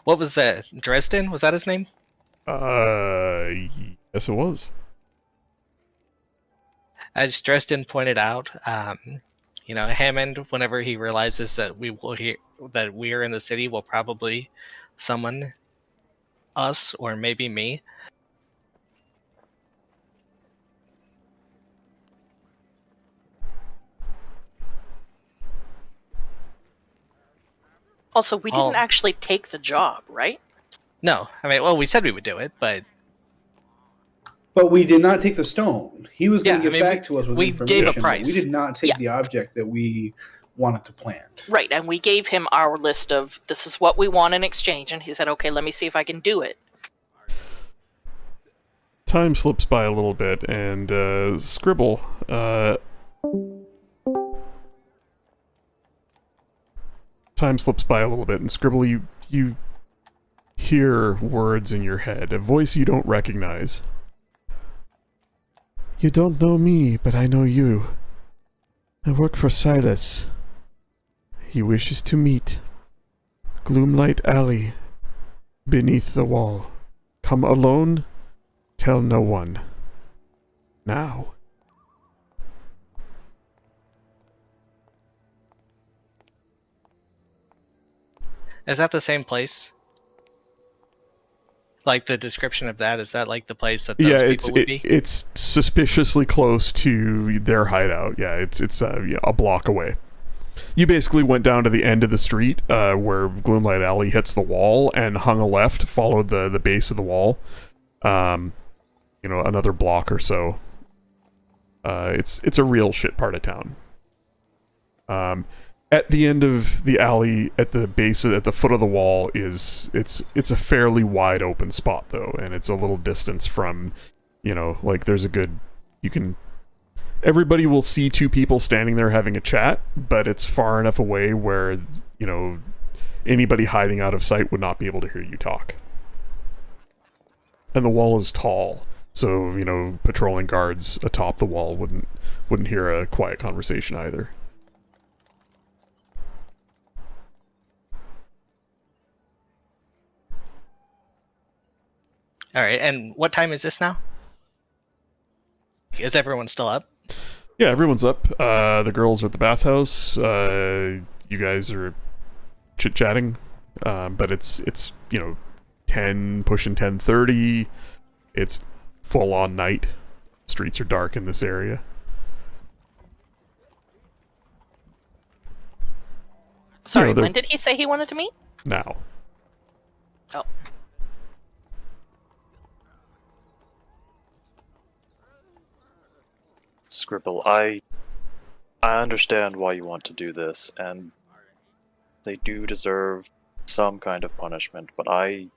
What was that? Dresden? Was that his name? Yes it was. As Dresden pointed out, Hammond, whenever he realizes that we're in the city, will probably summon us or maybe me. Also, we didn't actually take the job, right? No, I mean, well, we said we would do it, but we did not take the stone. He was going to get back to us with we information. gave a price. We did not take the object that we wanted to plant. Right, and we gave him our list of, this is what we want in exchange, and he said, okay, let me see if I can do it. Time slips by a little bit, and Scribble, time slips by a little bit, and Scribble, you hear words in your head, a voice you don't recognize. You don't know me, but I know you. I work for Silas. He wishes to meet. Gloomlight Alley, beneath the wall. Come alone, tell no one. Now. Is that the same place? Like the description of that, is that like the place that those people would be? It's suspiciously close to their hideout. Yeah, it's a block away. You basically went down to the end of the street where Gloomlight Alley hits the wall and hung a left, followed the base of the wall. Another block or so. It's a real shit part of town. at the end of the alley, at the base, at the foot of the wall, it's a fairly wide open spot though, and it's a little distance from, like there's a good, everybody will see two people standing there having a chat, but it's far enough away where, anybody hiding out of sight would not be able to hear you talk. And the wall is tall, so, patrolling guards atop the wall wouldn't hear a quiet conversation either. All right, and what time is this now? Is everyone still up? Yeah, everyone's up. The girls are at the bathhouse. You guys are chit-chatting. But it's 10, pushing 10:30. It's full-on night. Streets are dark in this area. Sorry, when did he say he wanted to meet? Now. Oh. Scribble, I understand why you want to do this, and they do deserve some kind of punishment, but I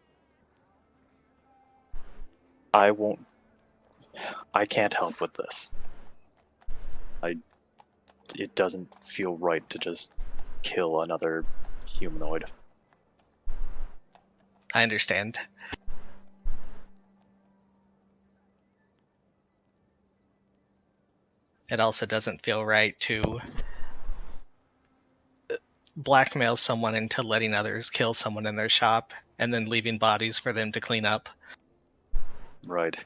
can't help with this. It doesn't feel right to just kill another humanoid. I understand. It also doesn't feel right to blackmail someone into letting others kill someone in their shop and then leaving bodies for them to clean up. Right.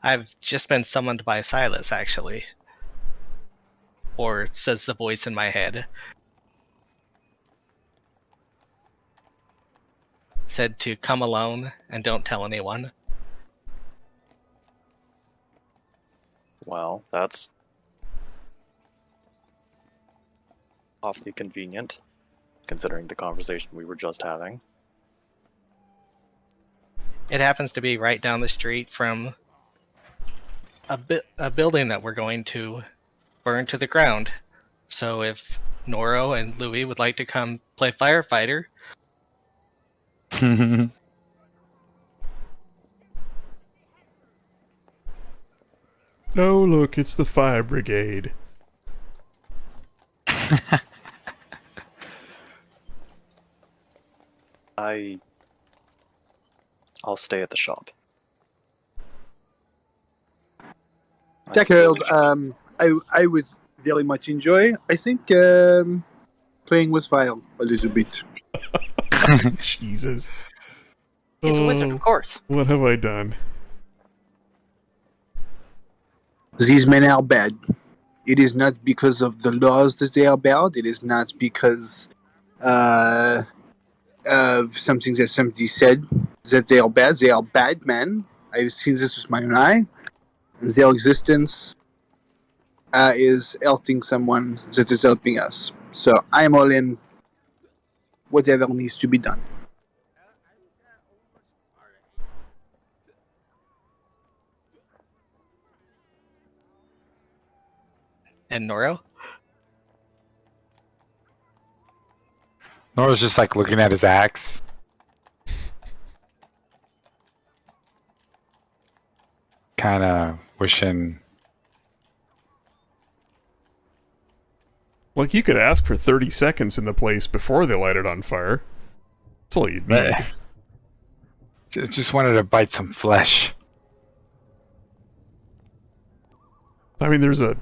I've just been summoned by Silas, actually. Or says the voice in my head. Said to come alone and don't tell anyone. Well, that's awfully convenient, considering the conversation we were just having. It happens to be right down the street from a building that we're going to burn to the ground. So if Noro and Louis would like to come play firefighter... Oh, look, it's the fire brigade. I'll stay at the shop. Deckard, I would very much enjoy, I think, playing with fire a little bit. Jesus. He's a wizard, of course. What have I done? These men are bad. It is not because of the laws that they are bad. It is not because of something that somebody said that they are bad. They are bad men. I've seen this with my own eye. Their existence is helping someone that is helping us. So I'm all in whatever needs to be done. And Noro? Nora's just like looking at his axe. Kind of wishing. Like, you could ask for 30 seconds in the place before they light it on fire. That's all you'd need. Just wanted to bite some flesh. I mean, there's a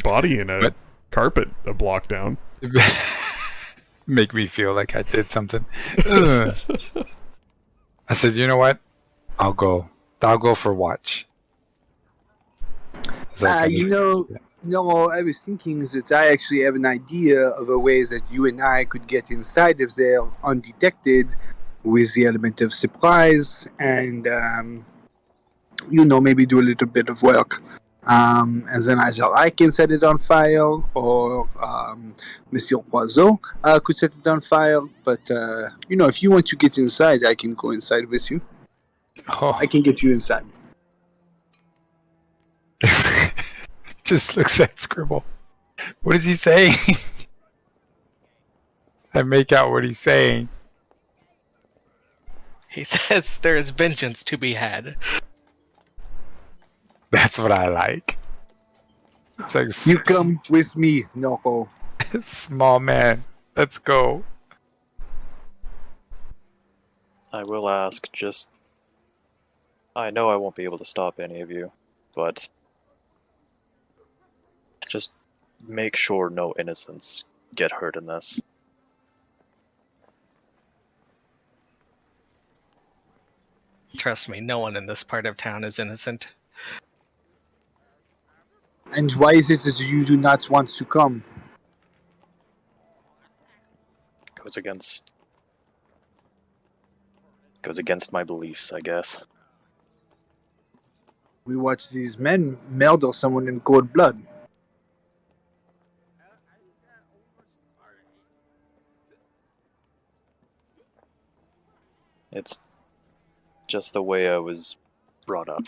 body in a But- carpet a block down. Make me feel like I did something. Ugh. I said, you know what? I'll go for watch. It's like, I need- No, I was thinking that I actually have an idea of a way that you and I could get inside of there undetected with the element of surprise and, maybe do a little bit of work. And then either I can set it on fire or Monsieur Poiseau could set it on fire. But, if you want to get inside, I can go inside with you. Oh. I can get you inside. Just looks at Scribble. What is he saying? I make out what he's saying. He says there is vengeance to be had. That's what I like. It's like You come with me, Noko. small man. Let's go. I will ask, just... I know I won't be able to stop any of you, but... just make sure no innocents get hurt in this. Trust me, no one in this part of town is innocent. And why is it that you do not want to come? Goes against my beliefs, I guess. We watch these men murder someone in cold blood. It's just the way I was brought up.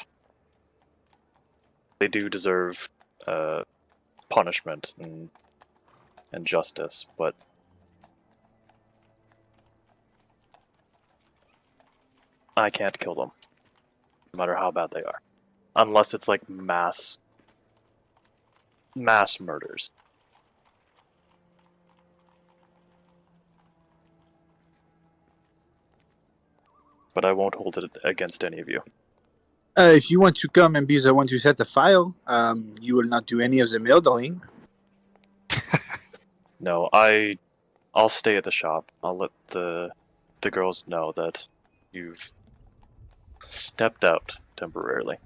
They do deserve punishment and justice, but I can't kill them, no matter how bad they are, unless it's like mass murders. But I won't hold it against any of you. If you want to come and be the one to set the fire, you will not do any of the murdering. No, I'll stay at the shop. I'll let the girls know that you've stepped out temporarily.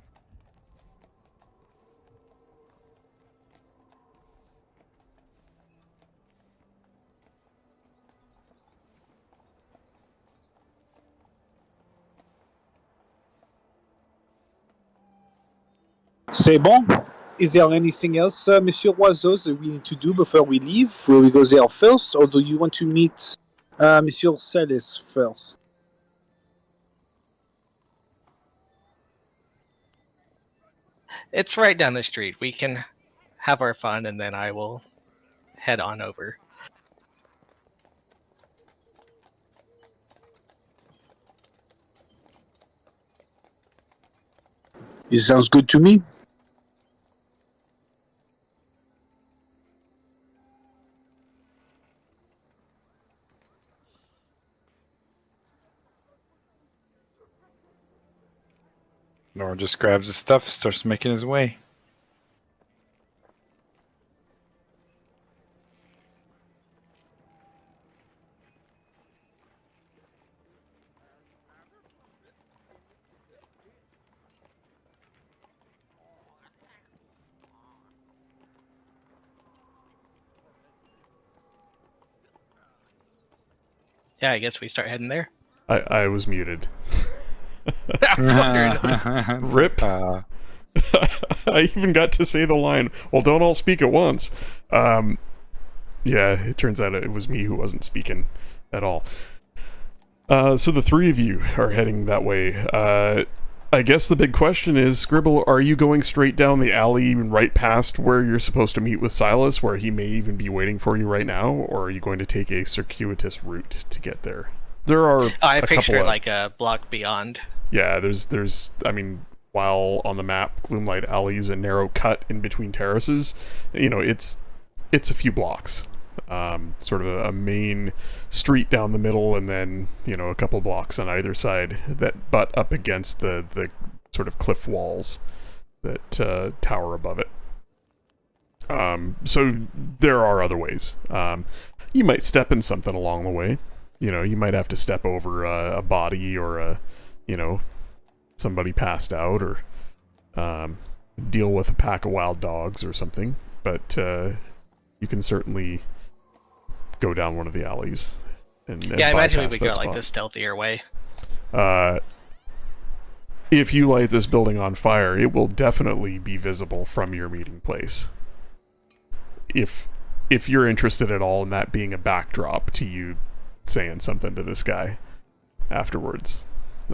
C'est bon? Is there anything else, Monsieur Oiseau, that we need to do before we leave? Will we go there first, or do you want to meet Monsieur Celis first? It's right down the street. We can have our fun, and then I will head on over. It sounds good to me. Nora just grabs his stuff, starts making his way. Yeah, I guess we start heading there. I was muted. I was wondering. Rip. I even got to say the line, well, don't all speak at once. Yeah, it turns out it was me who wasn't speaking at all. So the three of you are heading that way. I guess the big question is, Scribble, are you going straight down the alley right past where you're supposed to meet with Silas, where he may even be waiting for you right now, or are you going to take a circuitous route to get there? There are I a picture couple it of, like a block beyond. Yeah, there's I mean, while on the map Gloomlight Alley is a narrow cut in between terraces, you know, it's a few blocks. Sort of a main street down the middle, and then, you know, a couple blocks on either side that butt up against the sort of cliff walls that tower above it. So there are other ways. You might step in something along the way. You know, you might have to step over a body or somebody passed out, or deal with a pack of wild dogs or something. But you can certainly go down one of the alleys. And Yeah, I imagine we bypass would go that like spot. the stealthier way. If you light this building on fire, it will definitely be visible from your meeting place. If you're interested at all in that being a backdrop to you saying something to this guy afterwards.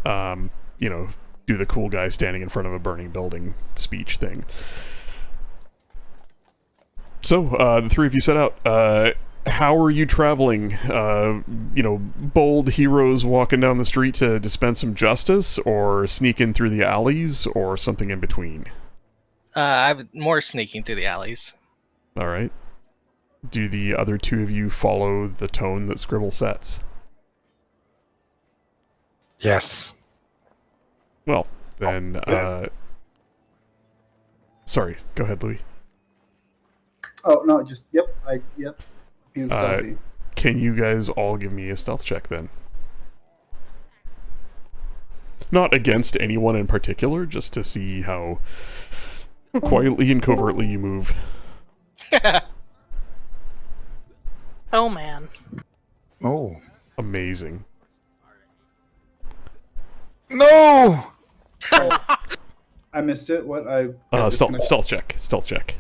You know, do the cool guy standing in front of a burning building speech thing. So, the three of you set out. How are you traveling? Bold heroes walking down the street to dispense some justice, or sneaking through the alleys, or something in between? I'm more sneaking through the alleys. All right. Do the other two of you follow the tone that Scribble sets? Yes. Well, then, sorry, go ahead, Louis. Oh no, just yep. Being Uh, stealthy. Can you guys all give me a stealth check, then? Not against anyone in particular, just to see how quietly and covertly you move. Oh man. Oh. Amazing. No! I missed it. What I Stealth check.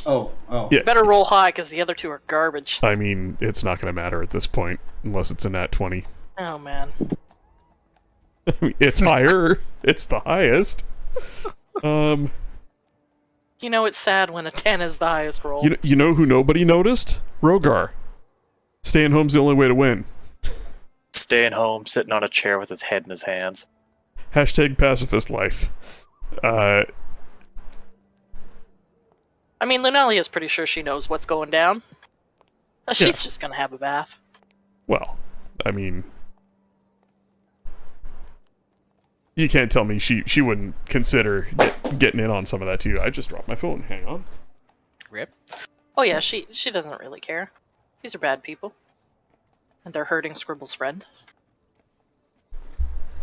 Oh. Yeah. Better roll high because the other two are garbage. I mean, it's not going to matter at this point, unless it's a nat 20. Oh man. I mean, it's higher. It's the highest. You know it's sad when a 10 is the highest roll. You know who nobody noticed? Rogar. Staying home's the only way to win. Staying home, sitting on a chair with his head in his hands. Hashtag pacifist life. I mean, Lunalia's pretty sure she knows what's going down. She's just gonna have a bath. Well, I mean, you can't tell me she wouldn't consider getting in on some of that too. I just dropped my phone. Hang on. Rip. Oh yeah, she doesn't really care. These are bad people. And they're hurting Scribble's friend.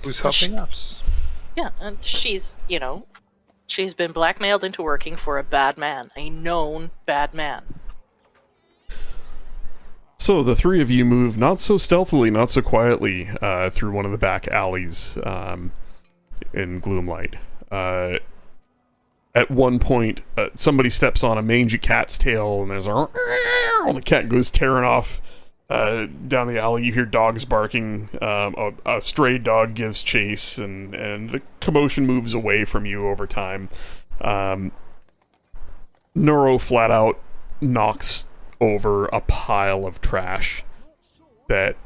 Who's helping us? Yeah, and she's been blackmailed into working for a bad man. A known bad man. So the three of you move not so stealthily, not so quietly through one of the back alleys in Gloomlight. At one point, somebody steps on a mangy cat's tail, and there's the cat goes tearing off down the alley. You hear dogs barking. A stray dog gives chase, and the commotion moves away from you over time. Noro flat out knocks over a pile of trash that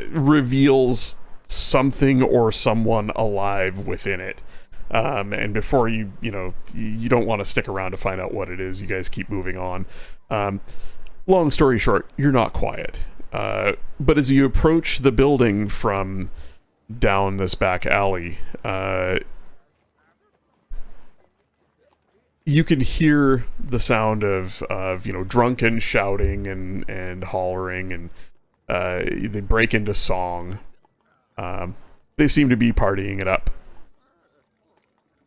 reveals something or someone alive within it. And before you don't want to stick around to find out what it is. You guys keep moving on. Long story short, you're not quiet. But as you approach the building from down this back alley, you can hear the sound of drunken shouting and hollering, and they break into song. They seem to be partying it up.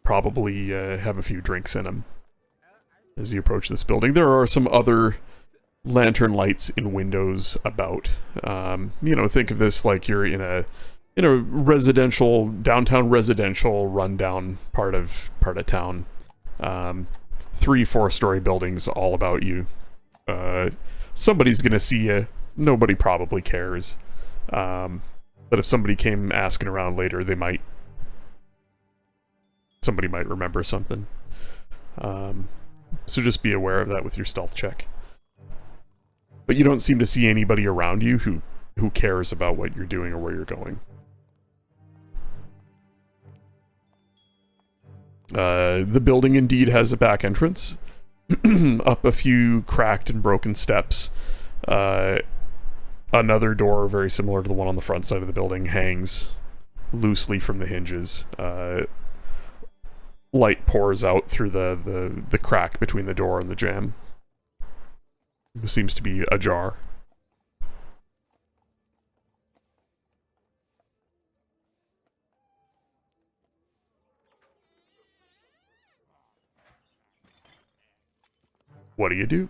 Probably have a few drinks in them as you approach this building. There are some other lantern lights in windows about. Think of this like you're in a downtown residential rundown part of town. 3-4 story buildings all about you. Somebody's gonna see you. Nobody probably cares. But if somebody came asking around later, somebody might remember something. So just be aware of that with your stealth check. But you don't seem to see anybody around you who cares about what you're doing or where you're going. The building indeed has a back entrance. Up a few cracked and broken steps. Another door very similar to the one on the front side of the building hangs loosely from the hinges. Light pours out through the crack between the door and the jamb. It seems to be ajar. What do you do?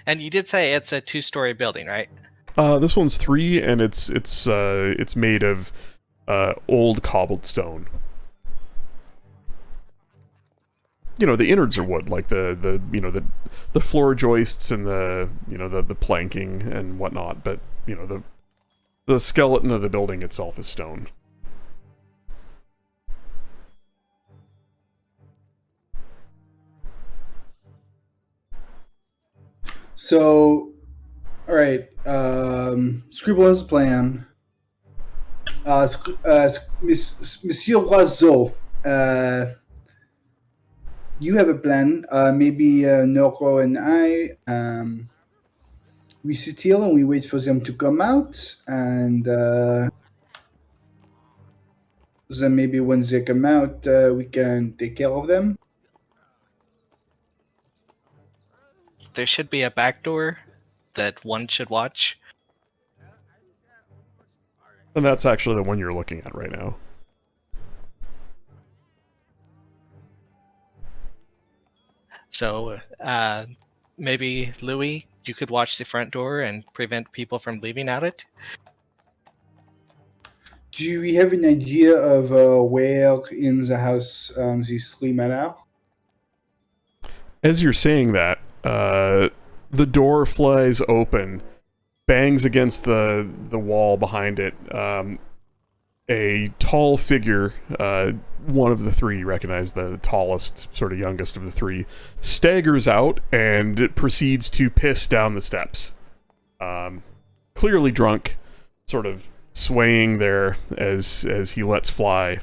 And you did say it's a 2-story building, right? This one's 3, and it's made of old cobbled stone. The innards are wood, like the floor joists and the planking and whatnot, but the skeleton of the building itself is stone. So, all right. Scribble has a plan. Monsieur Loiseau, you have a plan. Maybe Noko and I, we sit here and we wait for them to come out, and then maybe when they come out, we can take care of them. There should be a back door that one should watch. And that's actually the one you're looking at right now. So maybe Louis, you could watch the front door and prevent people from leaving out it. Do we have an idea of where in the house these three men are? As you're saying that, the door flies open, bangs against the wall behind it. A tall figure, one of the three, you recognize the tallest, sort of youngest of the three, staggers out and proceeds to piss down the steps. Clearly drunk, sort of swaying there as he lets fly,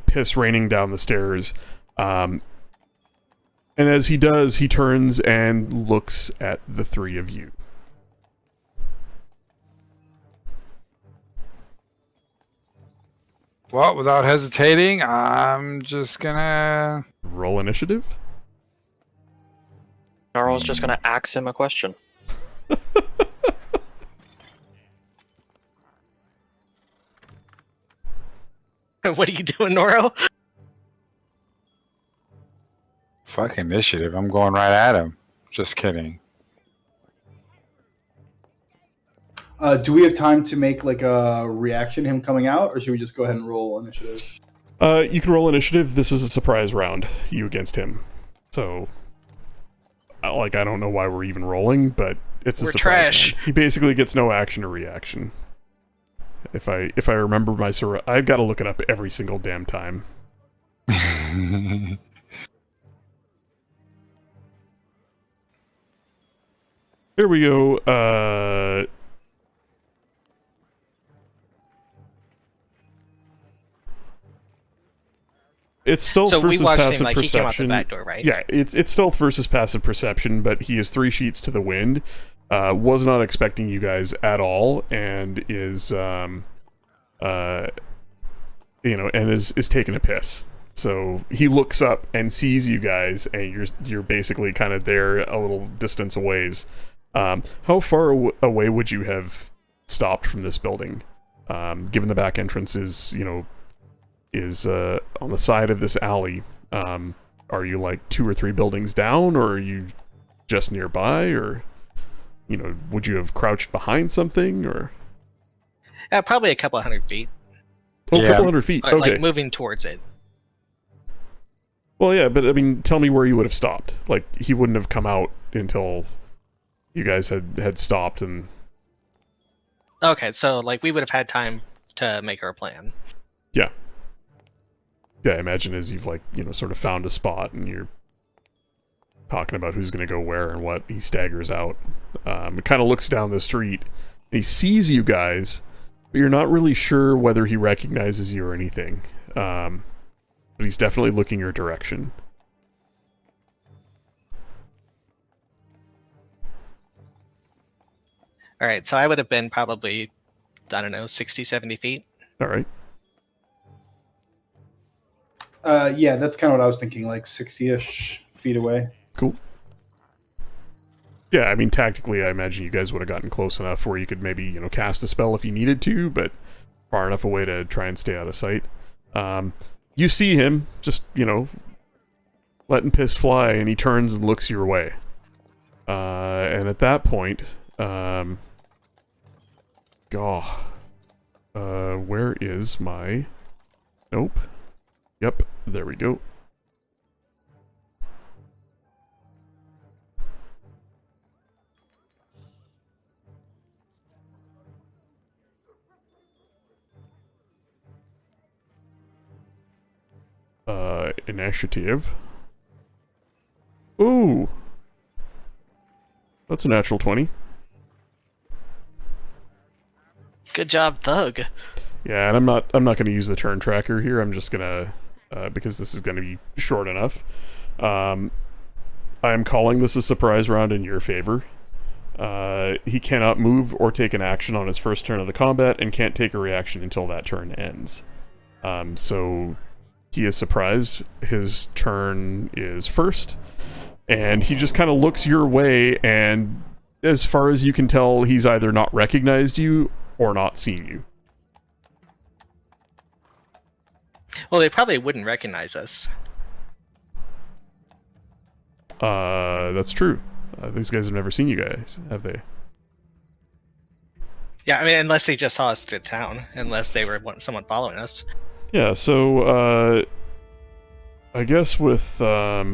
piss raining down the stairs. And as he does, he turns and looks at the three of you. Well, without hesitating, I'm just gonna... Roll initiative? Gnarl's just gonna ask him a question. What are you doing, Noro? Fuck initiative. I'm going right at him. Just kidding. Do we have time to make like a reaction to him coming out, or should we just go ahead and roll initiative? You can roll initiative. This is a surprise round, you against him. So, I don't know why we're even rolling, but it's a We're surprise trash. round. He basically gets no action or reaction. If I remember my I've got to look it up every single damn time. Here we go. It's stealth So we versus watched him passive like he came out the perception. back door, right? Yeah, it's stealth versus passive perception, but he is 3 sheets to the wind. Was not expecting you guys at all, and is is taking a piss. So he looks up and sees you guys, and you're basically kind of there a little distance away. How far away would you have stopped from this building? Given the back entrance is on the side of this alley. Are you like 2 or 3 buildings down, or are you just nearby, or would you have crouched behind something, or Probably a couple 100 feet. a Yeah. couple 100 feet? Or, Okay. like moving towards it. Well, yeah, but I mean, tell me where you would have stopped. Like, he wouldn't have come out until you guys had stopped, and Okay, so like we would have had time to make our plan. yeah, I imagine as you've sort of found a spot and you're talking about who's going to go where and what, he staggers out. He kind of looks down the street, and he sees you guys, but you're not really sure whether he recognizes you or anything. But he's definitely looking your direction. All right, so I would have been probably, I don't know, 60, 70 feet. All right. Yeah, that's kind of what I was thinking, like 60-ish feet away. Cool. Yeah, I mean, tactically, I imagine you guys would have gotten close enough where you could maybe, cast a spell if you needed to, but far enough away to try and stay out of sight. You see him just, letting piss fly, and he turns and looks your way. And at that point, where is my... Nope. Yep, there we go. Initiative. Ooh. That's a natural 20. Good job, Thug. Yeah, and I'm not going to use the turn tracker here. I'm just going to, because this is going to be short enough. I am calling this a surprise round in your favor. He cannot move or take an action on his first turn of the combat, and can't take a reaction until that turn ends. So he is surprised. His turn is first, and he just kind of looks your way, and as far as you can tell, he's either not recognized you or not seen you. Well, they probably wouldn't recognize us. That's true. These guys have never seen you guys, have they? Yeah, I mean, unless they just saw us to town, unless they were someone following us. Yeah, so, I guess with, call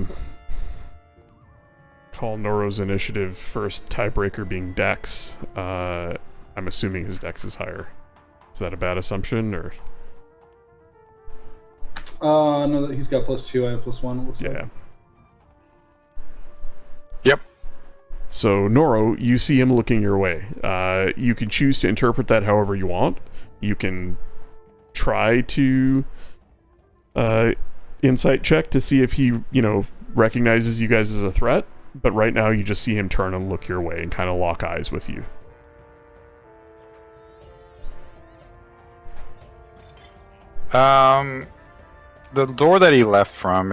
Noro's initiative first tiebreaker being Dex, I'm assuming his Dex is higher. Is that a bad assumption, or? No, he's got +2, I have +1, it looks like. Yeah. Yep. So, Noro, you see him looking your way. You can choose to interpret that however you want. You can try to insight check to see if he, recognizes you guys as a threat, but right now you just see him turn and look your way and kind of lock eyes with you. The door that he left from,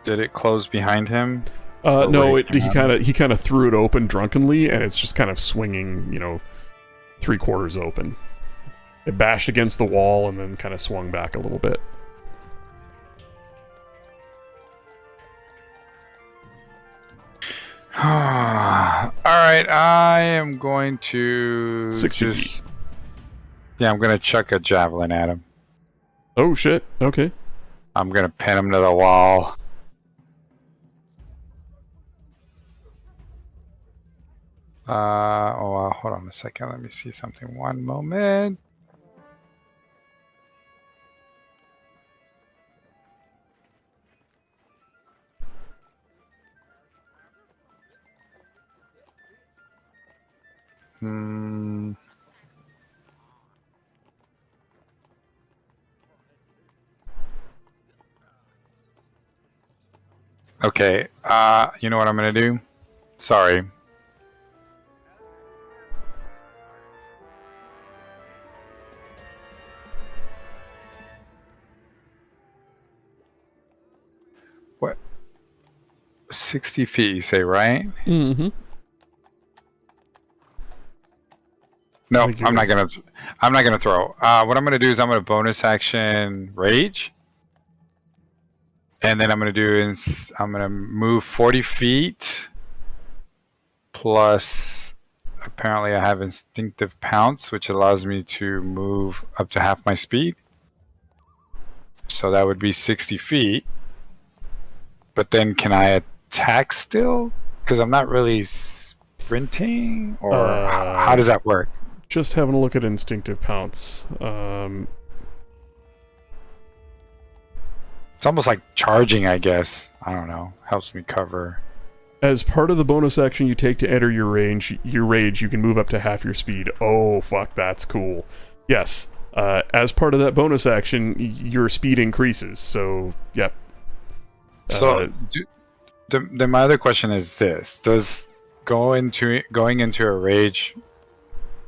did it close behind him? No, he kind of threw it open drunkenly, and it's just kind of swinging, 3/4 open. It bashed against the wall and then kind of swung back a little bit. Alright, I am going to 60 feet. Yeah, I'm going to chuck a javelin at him. Oh shit, okay. I'm going to pin him to the wall. Hold on a second. Let me see something. One moment. Okay. You know what I'm gonna do? Sorry. What? 60 feet, you say, right? Mm-hmm. No, I'm not gonna throw. What I'm gonna do is I'm gonna bonus action rage, and then I'm gonna move 40 feet. Plus, apparently, I have instinctive pounce, which allows me to move up to half my speed. So that would be 60 feet. But then, can I attack still? Because I'm not really sprinting, or how does that work? Just having a look at instinctive pounce. It's almost like charging, I guess. I don't know. Helps me cover. As part of the bonus action you take to enter your rage, you can move up to half your speed. Oh, fuck, that's cool. Yes. As part of that bonus action, your speed increases. So, yep. So, then my other question is this: does going into a rage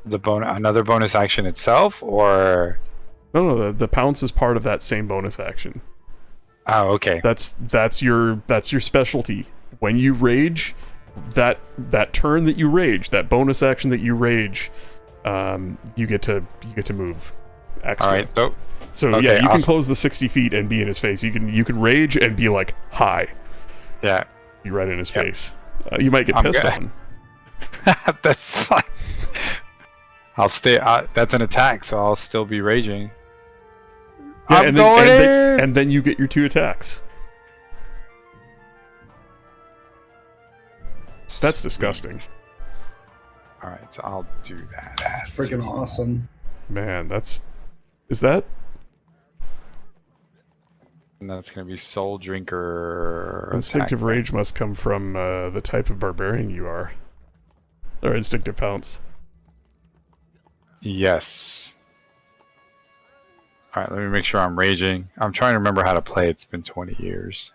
another bonus action itself, or no, the pounce is part of that same bonus action. Oh, okay. That's your specialty. When you rage, that turn that you rage, that bonus action that you rage, you get to move extra. All right. So okay, yeah, you awesome. can close the 60 feet and be in his face. You can rage and be like, hi. Yeah. Be right in his face. You might get pissed on. That's fine. I'll stay. That's an attack, so I'll still be raging. Yeah, and then you get your 2 attacks. That's disgusting. All right, so I'll do that. That's freaking awesome. Man, is that? And that's gonna be Soul Drinker. Instinctive rage must come from the type of barbarian you are. Or instinctive pounce. Yes. All right, let me make sure I'm raging. I'm trying to remember how to play. It's been 20 years.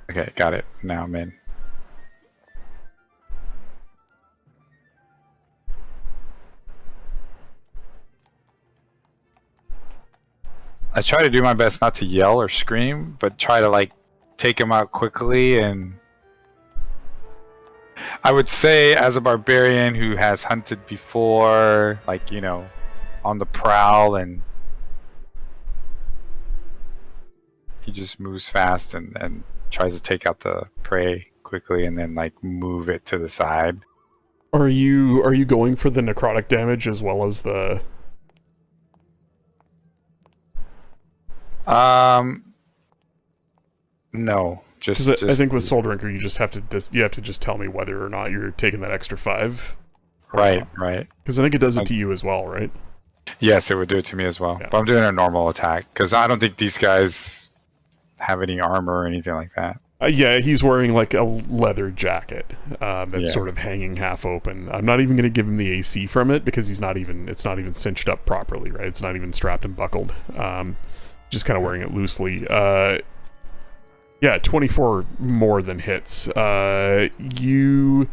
Okay, got it. Now I'm in. I try to do my best not to yell or scream, but try to like take him out quickly. And I would say, as a barbarian who has hunted before, like, you know, on the prowl, and he just moves fast and tries to take out the prey quickly and then like move it to the side. Are you going for the necrotic damage as well as the... No, just I think with Soul Drinker you just have to just tell me whether or not you're taking that extra 5. right. Because I think it does it to you as well, right? Yes, it would do it to me as well. Yeah. But I'm doing a normal attack because I don't think these guys have any armor or anything like that. Yeah, he's wearing like a leather jacket that's sort of hanging half open. I'm not even going to give him the AC from it because it's not even cinched up properly, right? It's not even strapped and buckled. Just kind of wearing it loosely. Yeah, 24 more than hits. You...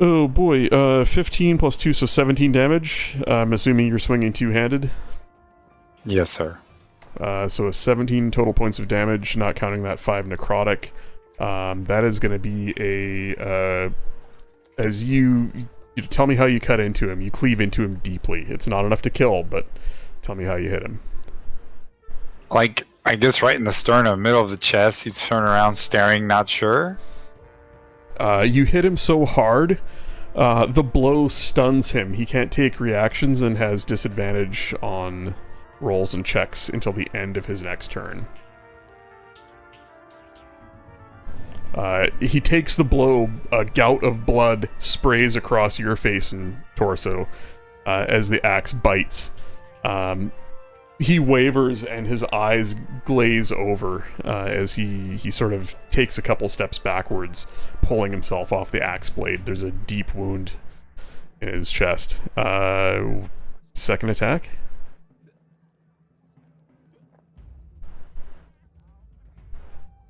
Oh boy, 15 plus 2, so 17 damage. I'm assuming you're swinging two-handed. Yes, sir. So a 17 total points of damage, not counting that 5 necrotic. That is going to be a... as you tell me how you cut into him. You cleave into him deeply. It's not enough to kill, but tell me how you hit him. Like, I guess right in the sternum, middle of the chest, he'd turn around staring, not sure. You hit him so hard, the blow stuns him. He can't take reactions and has disadvantage on rolls and checks until the end of his next turn. He takes the blow, a gout of blood sprays across your face and torso as the axe bites. He wavers and his eyes glaze over as he sort of takes a couple steps backwards, pulling himself off the axe blade. There's a deep wound in his chest. Second attack?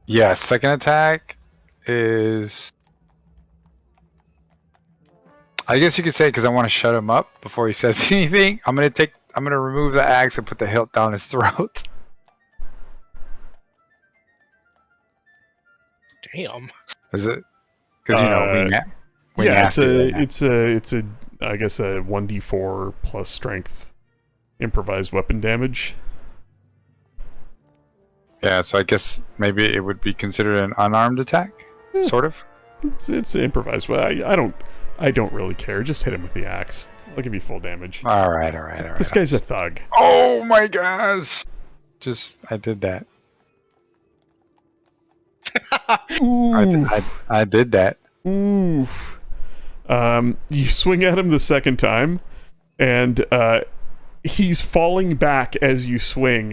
Yeah, second attack is... I guess you could say, because I want to shut him up before he says anything, I'm gonna remove the axe and put the hilt down his throat. Damn. Is it? Because we yeah, nasty it's a I guess a 1d4 plus strength improvised weapon damage. Yeah, so I guess maybe it would be considered an unarmed attack, sort of. It's improvised. Well, I don't really care. Just hit him with the axe. I'll give you full damage. All right. This guy's a thug. Oh my gosh! I did that. Ooh. I did that. Oof. You swing at him the second time, and he's falling back as you swing.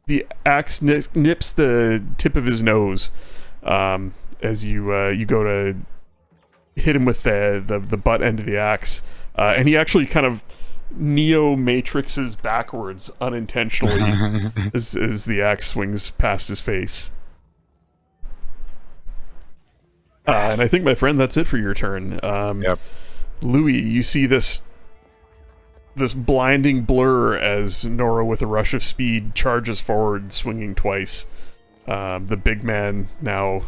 The axe nips the tip of his nose as you go to hit him with the butt end of the axe, and he actually kind of neo-matrixes backwards unintentionally as the axe swings past his face. And I think, my friend, that's it for your turn. Yep. Louis, you see this blinding blur as Nora, with a rush of speed, charges forward, swinging twice. The big man now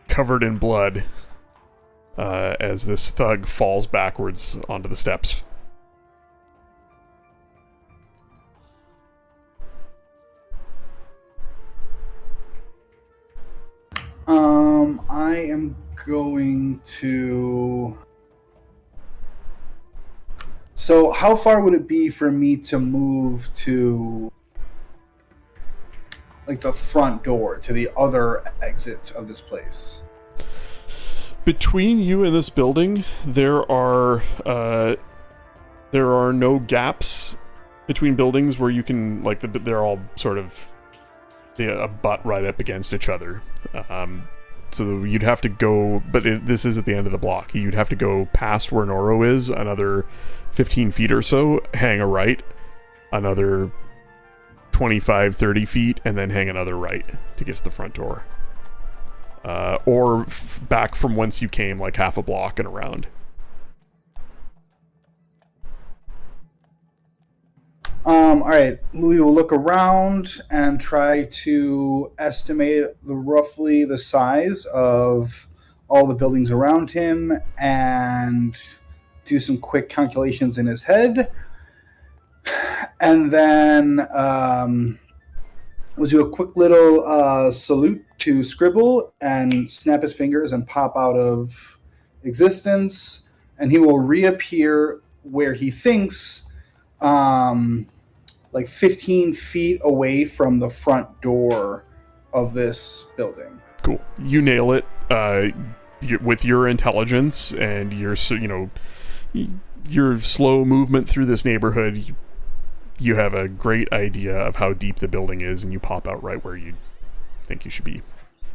covered in blood as this thug falls backwards onto the steps. I am going to... So how far would it be for me to move to like the front door, to the other exit of this place? Between you and this building, there are no gaps between buildings where you can, like, they're all sort of butt right up against each other. So you'd have to go, but this is at the end of the block. You'd have to go past where Noro is, another 15 feet or so, hang a right, another 25, 30 feet, and then hang another right to get to the front door. Or back from whence you came, like half a block and around. All right, Louis will look around and try to estimate roughly the size of all the buildings around him and do some quick calculations in his head. And then we'll do a quick little salute to Scribble and snap his fingers and pop out of existence. And he will reappear where he thinks... like 15 feet away from the front door of this building. Cool. You nail it. With your intelligence and your slow movement through this neighborhood, you have a great idea of how deep the building is, and you pop out right where you think you should be.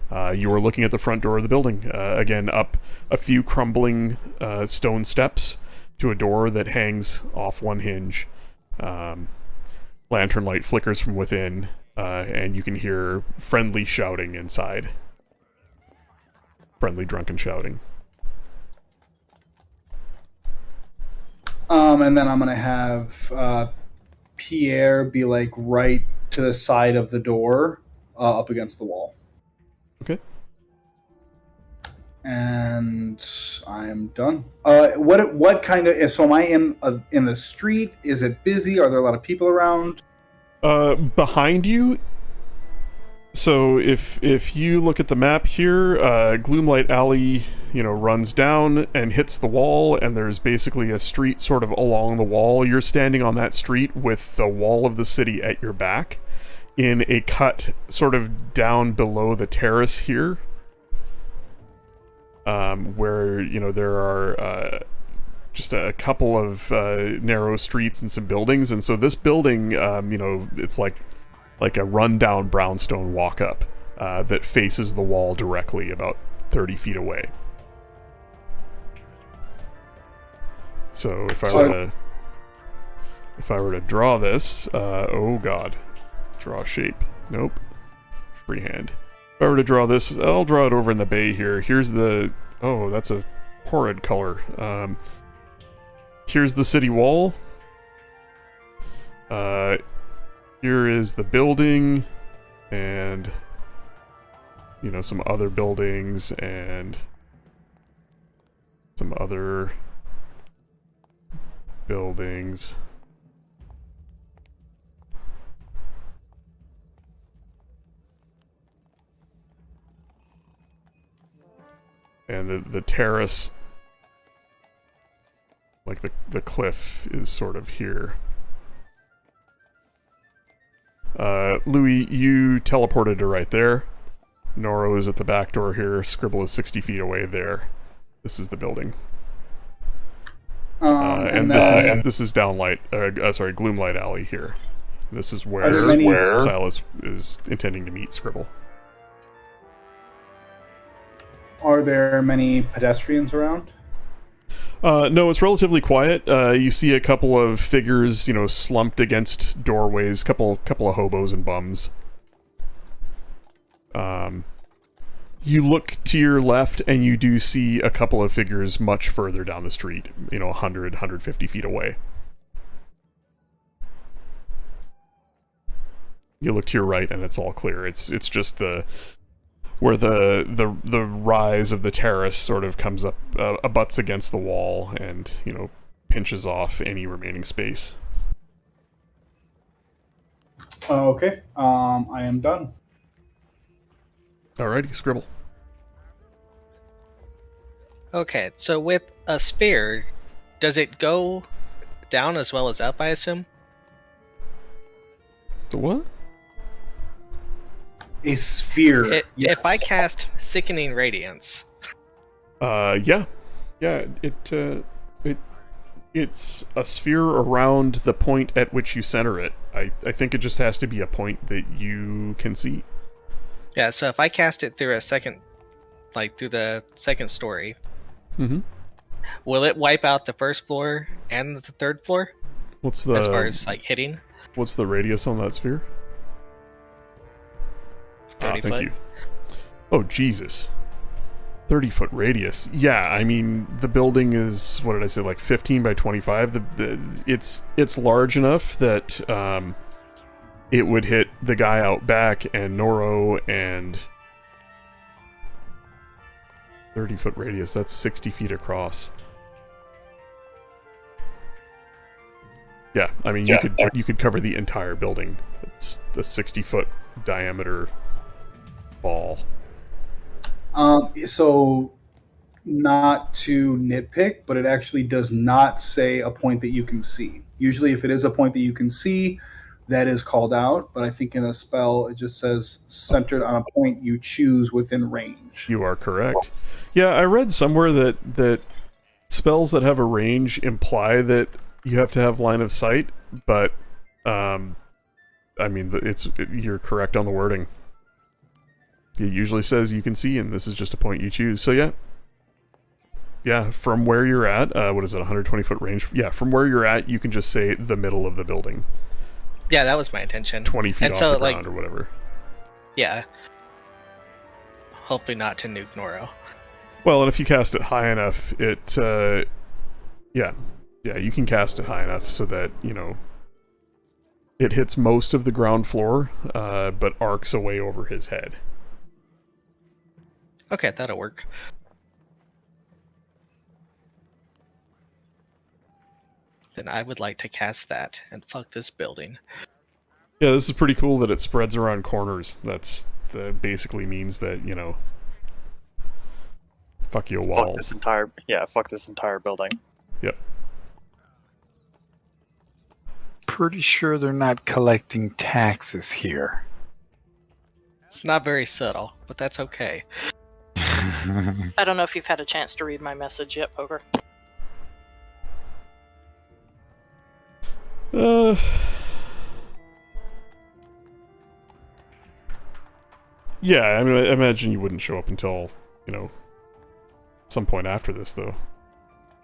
You are looking at the front door of the building. Again, up a few crumbling stone steps to a door that hangs off one hinge. Lantern light flickers from within, and you can hear friendly shouting inside. Friendly drunken shouting. And then I'm going to have Pierre be like right to the side of the door, up against the wall. Okay. And I'm done. What kind of? So am I in the street? Is it busy? Are there a lot of people around? Behind you. So if you look at the map here, Gloomlight Alley, runs down and hits the wall, and there's basically a street sort of along the wall. You're standing on that street with the wall of the city at your back, in a cut sort of down below the terrace here. Where there are just a couple of narrow streets and some buildings, and so this building, it's like a rundown brownstone walk-up that faces the wall directly, about 30 feet away. So if I were to draw this, oh god, draw shape. Nope, freehand. If I were to draw this, I'll draw it over in the bay here. Here's the... Oh, that's a horrid color. Here's the city wall. Here is the building. And... some other buildings and... some other... buildings. And the terrace, like the cliff, is sort of here. Louis, you teleported to right there. Noro is at the back door here. Scribble is 60 feet away there. This is the building. And this is Gloomlight Alley here. This is where Silas is intending to meet Scribble. Are there many pedestrians around? No, it's relatively quiet. You see a couple of figures, slumped against doorways. Couple of hobos and bums. You look to your left, and you do see a couple of figures much further down the street. 100, 150 feet away. You look to your right, and it's all clear. It's just where the rise of the terrace sort of comes up, abuts against the wall, and pinches off any remaining space. Okay, I am done. Alrighty, Scribble. Okay, so with a spear, does it go down as well as up, I assume? The what? A sphere. Yes. If I cast Sickening Radiance. Yeah, it's a sphere around the point at which you center it. I think it just has to be a point that you can see. Yeah, so if I cast it through a second like through the second story, Mm-hmm. will it wipe out the first floor and the third floor What's as far the as like hitting? what's the radius on that sphere? 30 thank foot. you. Oh Jesus. 30-foot radius. Yeah, I mean the building is, what did I say, like 15 by 25. It's large enough that it would hit the guy out back and Noro, and 30-foot radius. That's 60 feet across. Yeah, I mean you could cover the entire building. It's a 60-foot diameter ball. So, not to nitpick, but it actually does not say a point that you can see. Usually, if it is a point that you can see, that is called out. But I think in a spell, it just says centered on a point you choose within range. You are correct. Yeah, I read somewhere that spells that have a range imply that you have to have line of sight, but I mean you're correct on the wording. It usually says you can see, and this is just a point you choose. So yeah, from where you're at, what is it, 120-foot range? Yeah, from where you're at, you can just say the middle of the building, Yeah, that was my intention. 20 feet And off so, the like- ground or whatever. Yeah. Hopefully not to nuke Noro. Well, and if you cast it high enough, it yeah, you can cast it high enough so that, you know, it hits most of the ground floor, but arcs away over his head. Okay, that'll work. Then I would like to cast that and fuck this building. Yeah, this is pretty cool that it spreads around corners. That basically means that, you know, fuck your Fuck walls. fuck this entire building. Yep. Pretty sure they're not collecting taxes here. It's not very subtle, but that's okay. I don't know if you've had a chance to read my message yet, Poker. Yeah, I mean, I imagine you wouldn't show up until, you know, some point after this, though.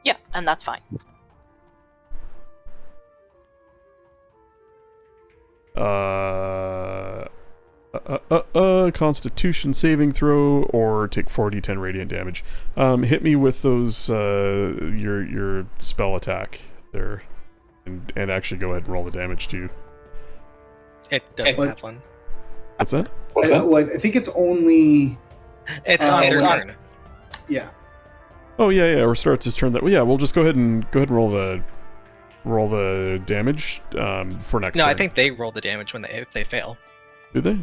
Yeah, and that's fine. Constitution saving throw or take 4d10 radiant damage. Hit me with those, your spell attack there. And actually go ahead and roll the damage too. It doesn't What? have one. What's that? I think it's only It's on their on- turn. yeah. Oh yeah, or starts his turn that. Well, yeah, we'll just go ahead and roll the damage for next No, turn. I think they roll the damage if they fail. Do they?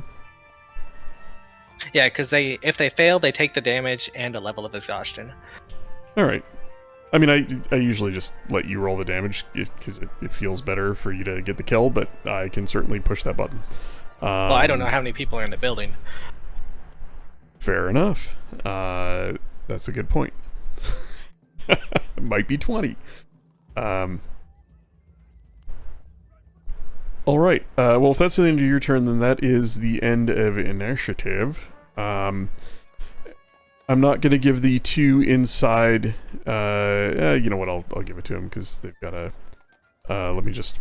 Yeah, because if they fail, they take the damage and a level of exhaustion. All right. I mean, I usually just let you roll the damage because it feels better for you to get the kill, but I can certainly push that button. Well, I don't know how many people are in the building. Fair enough. That's a good point. Might be 20. All right. Well, if that's the end of your turn, then that is the end of initiative. I'm not going to give the two inside... you know what, I'll give it to him, because they've got a... let me just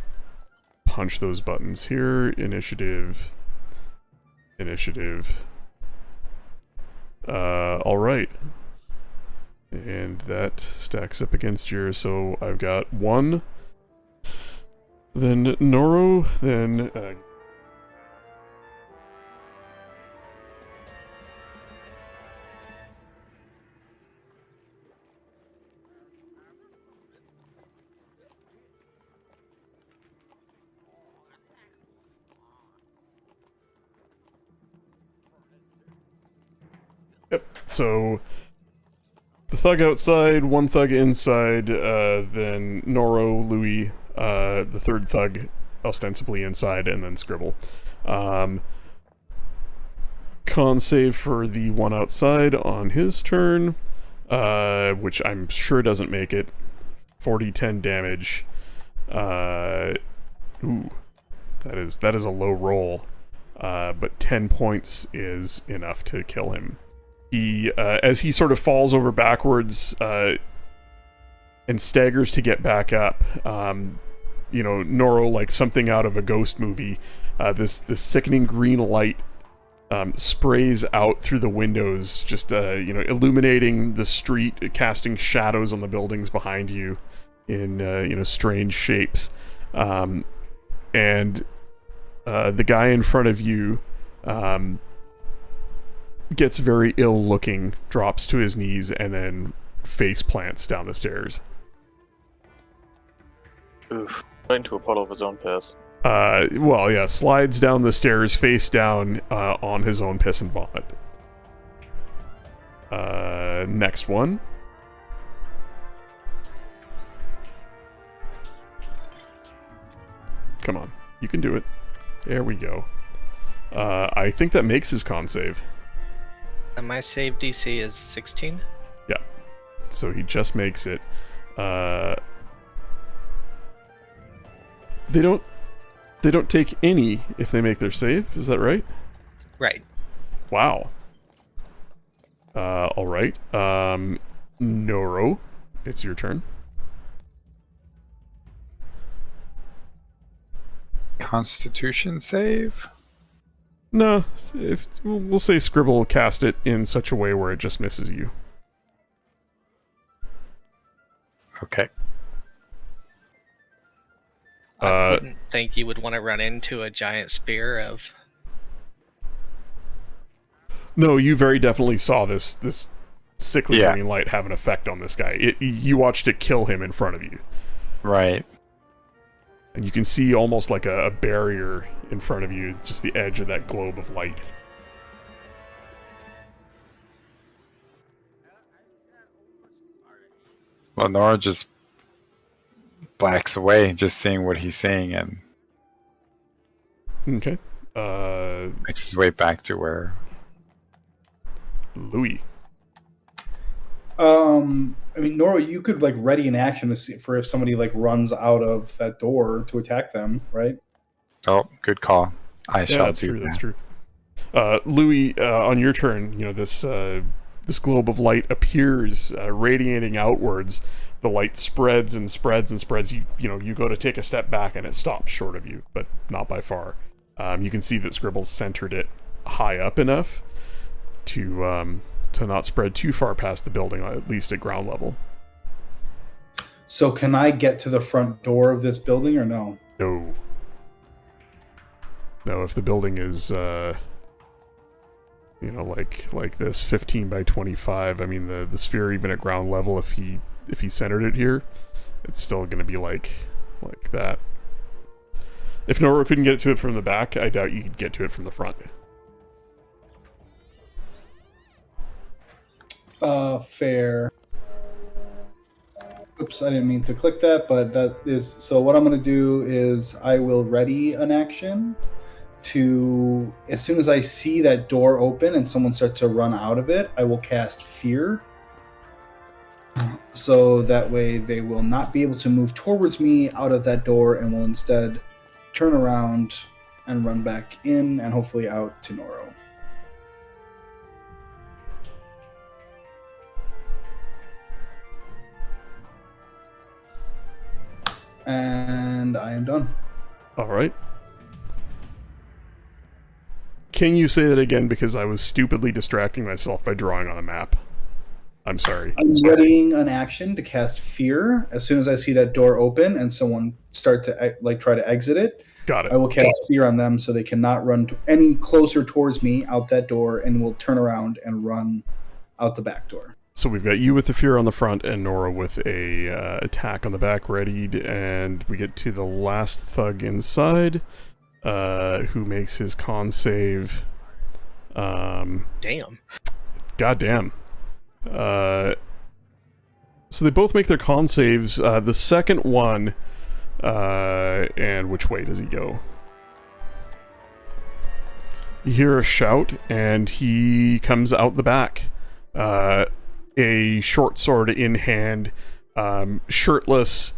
punch those buttons here. Initiative. Alright. And that stacks up against yours, so I've got 1. Then Noro, then... Yep, so the thug outside, 1 thug inside, then Noro, Louis, the third thug ostensibly inside, and then Scribble. Con save for the one outside on his turn, which I'm sure doesn't make it. 40-10 damage. Ooh, that is a low roll, but 10 points is enough to kill him. He, as he sort of falls over backwards and staggers to get back up, Noro, like something out of a ghost movie, this sickening green light sprays out through the windows, just illuminating the street, casting shadows on the buildings behind you in strange shapes. And the guy in front of you gets very ill looking, drops to his knees, and then face plants down the stairs. Oof. Right into a puddle of his own piss. Slides down the stairs face down on his own piss and vomit. Next one. Come on, you can do it. There we go. I think that makes his con save. And my save DC is 16. Yeah, so he just makes it. They don't take any if they make their save. Is that right? Right. Wow. All right. Noro, it's your turn. Constitution save? No, if we'll say Scribble will cast it in such a way where it just misses you. Okay. I wouldn't think you would want to run into a giant spear of... No, you very definitely saw this sickly Yeah. green light have an effect on this guy. You watched it kill him in front of you. Right. And you can see almost like a barrier in front of you, just the edge of that globe of light. Well, Nora just blacks away, just seeing what he's saying, and Okay. makes his way back to where... Louis. Nora, you could like ready an action to see for if somebody like runs out of that door to attack them, right? Oh, good call. I Yeah, shall that's do true. that. That's true. Louis, on your turn, this globe of light appears, radiating outwards. The light spreads and spreads and spreads. You go to take a step back and it stops short of you, but not by far. You can see that Scribble's centered it high up enough to not spread too far past the building, at least at ground level. So can I get to the front door of this building or no? No. No, if the building is, like this, 15 by 25, I mean, the sphere, even at ground level, if he centered it here, it's still going to be like that. If Nora couldn't get to it from the back, I doubt you could get to it from the front. Fair. Oops, I didn't mean to click that, but that is... So what I'm going to do is I will ready an action to... As soon as I see that door open and someone starts to run out of it, I will cast Fear. So that way they will not be able to move towards me out of that door and will instead turn around and run back in and hopefully out to Noro. And I am done. All right. Can you say that again, because I was stupidly distracting myself by drawing on a map? I'm sorry. I'm readying an action to cast Fear. As soon as I see that door open and someone start to try to exit it, Got it. I will cast Fear on them so they cannot run any closer towards me out that door and will turn around and run out the back door. So we've got you with the Fear on the front and Nora with a attack on the back readied, and we get to the last thug inside, who makes his con save. Damn. Goddamn. So they both make their con saves. The second one, and which way does he go? You hear a shout, and he comes out the back. A short sword in hand, shirtless,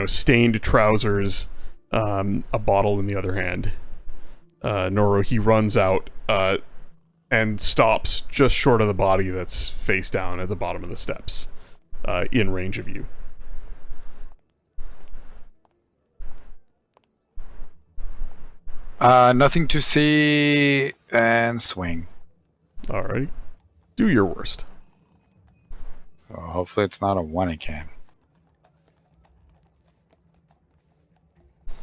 stained trousers, a bottle in the other hand. Noro, he runs out. and stops just short of the body that's face down at the bottom of the steps, in range of you. Nothing to see, and swing. Alright. Do your worst. So hopefully it's not a 1 again.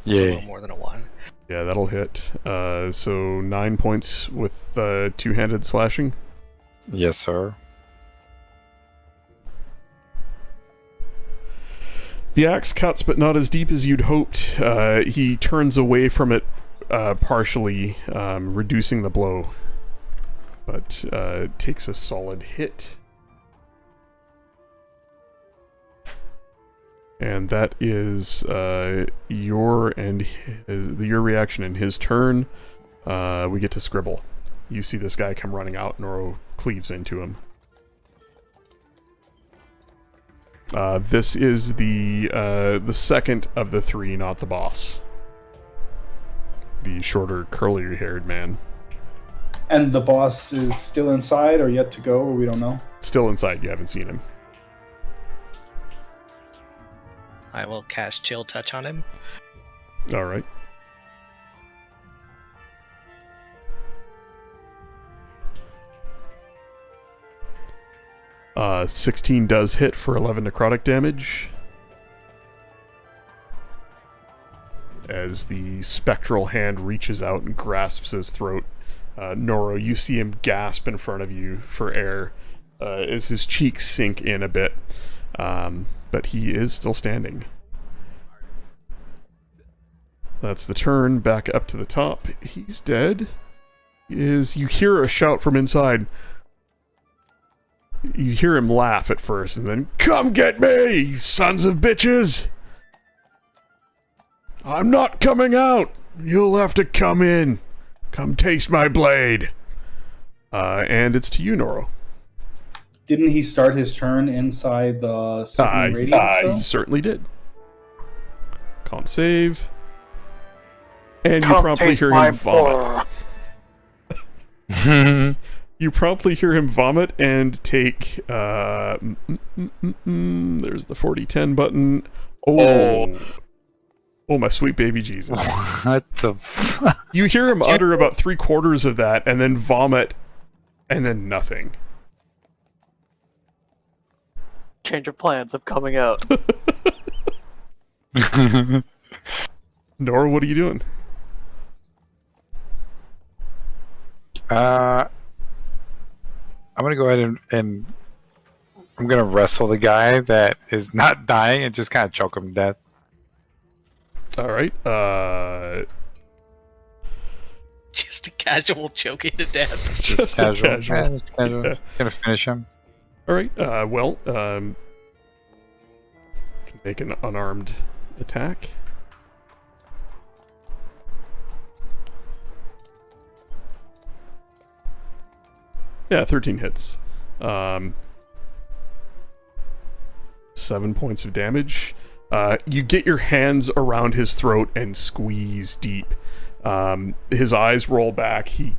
It's a Yay. little more than a 1. Yeah, that'll hit. So 9 points with two-handed slashing. Yes, sir. The axe cuts, but not as deep as you'd hoped. He turns away from it partially, reducing the blow. But takes a solid hit. And that is your reaction and his turn. We get to scribble. You see this guy come running out, Noro cleaves into him. This is the second of the three, not the boss. The shorter, curlier-haired man. And the boss is still inside or yet to go, or we don't know? Still inside, you haven't seen him. I will cast Chill Touch on him. Alright. Uh, 16 does hit for 11 necrotic damage. As the spectral hand reaches out and grasps his throat. Noro, you see him gasp in front of you for air as his cheeks sink in a bit. But he is still standing. That's the turn. Back up to the top. He's dead. You hear a shout from inside. You hear him laugh at first, and then, "Come get me, you sons of bitches! I'm not coming out! You'll have to come in! Come taste my blade!" And it's to you, Noro. Didn't he start his turn inside the sickening radiance, He though? certainly did. Can't save. And you Come promptly taste hear my him vomit. You promptly hear him vomit and take, there's the 40-10 button. Oh, my sweet baby Jesus. What the? You hear him utter about 3/4 of that, and then vomit, and then nothing. Change of plans of coming out. Nora, what are you doing? I'm gonna go ahead and I'm gonna wrestle the guy that is not dying and just kind of choke him to death. Alright, Just a casual choking to death. just a casual. Yeah, just casual. Yeah. Gonna finish him. Alright, can make an unarmed attack. Yeah, 13 hits. 7 points of damage. You get your hands around his throat and squeeze deep. His eyes roll back. He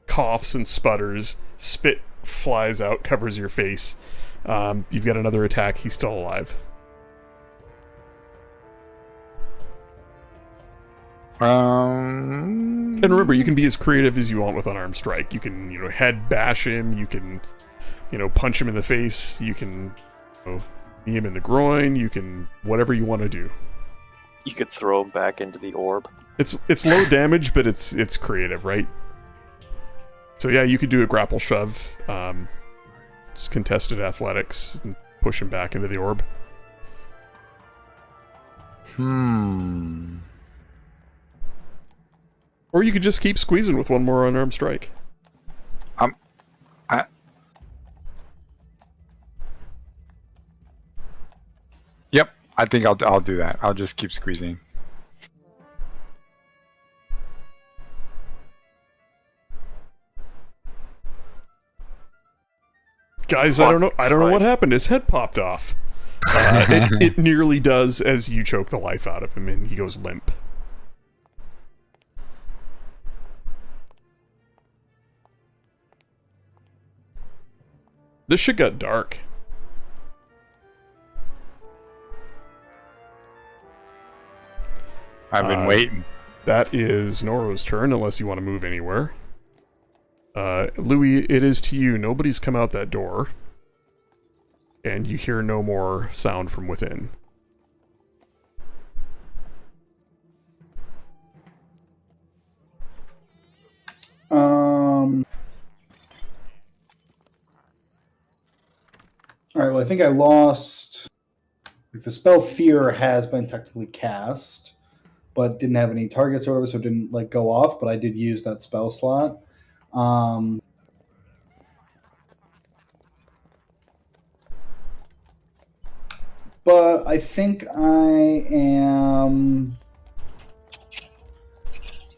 coughs and sputters. Spit flies out, covers your face. You've got another attack. He's still alive. And remember, you can be as creative as you want with unarmed strike. You can, head bash him. You can, punch him in the face. You can, knee him in the groin. You can, whatever you want to do. You could throw him back into the orb. It's low damage, but it's creative, right? So yeah, you could do a grapple shove. Just contested athletics and push him back into the orb. Or you could just keep squeezing with one more unarmed strike. Yep, I think I'll do that. I'll just keep squeezing. Guys, I don't know what happened. His head popped off. It nearly does as you choke the life out of him, and he goes limp. This shit got dark. I've been waiting. That is Noro's turn, unless you want to move anywhere. Louis, it is to you. Nobody's come out that door. And you hear no more sound from within. All right. Well, I think I lost. The spell Fear has been technically cast, but didn't have any targets or whatever, so it didn't like go off. But I did use that spell slot. But I think I am.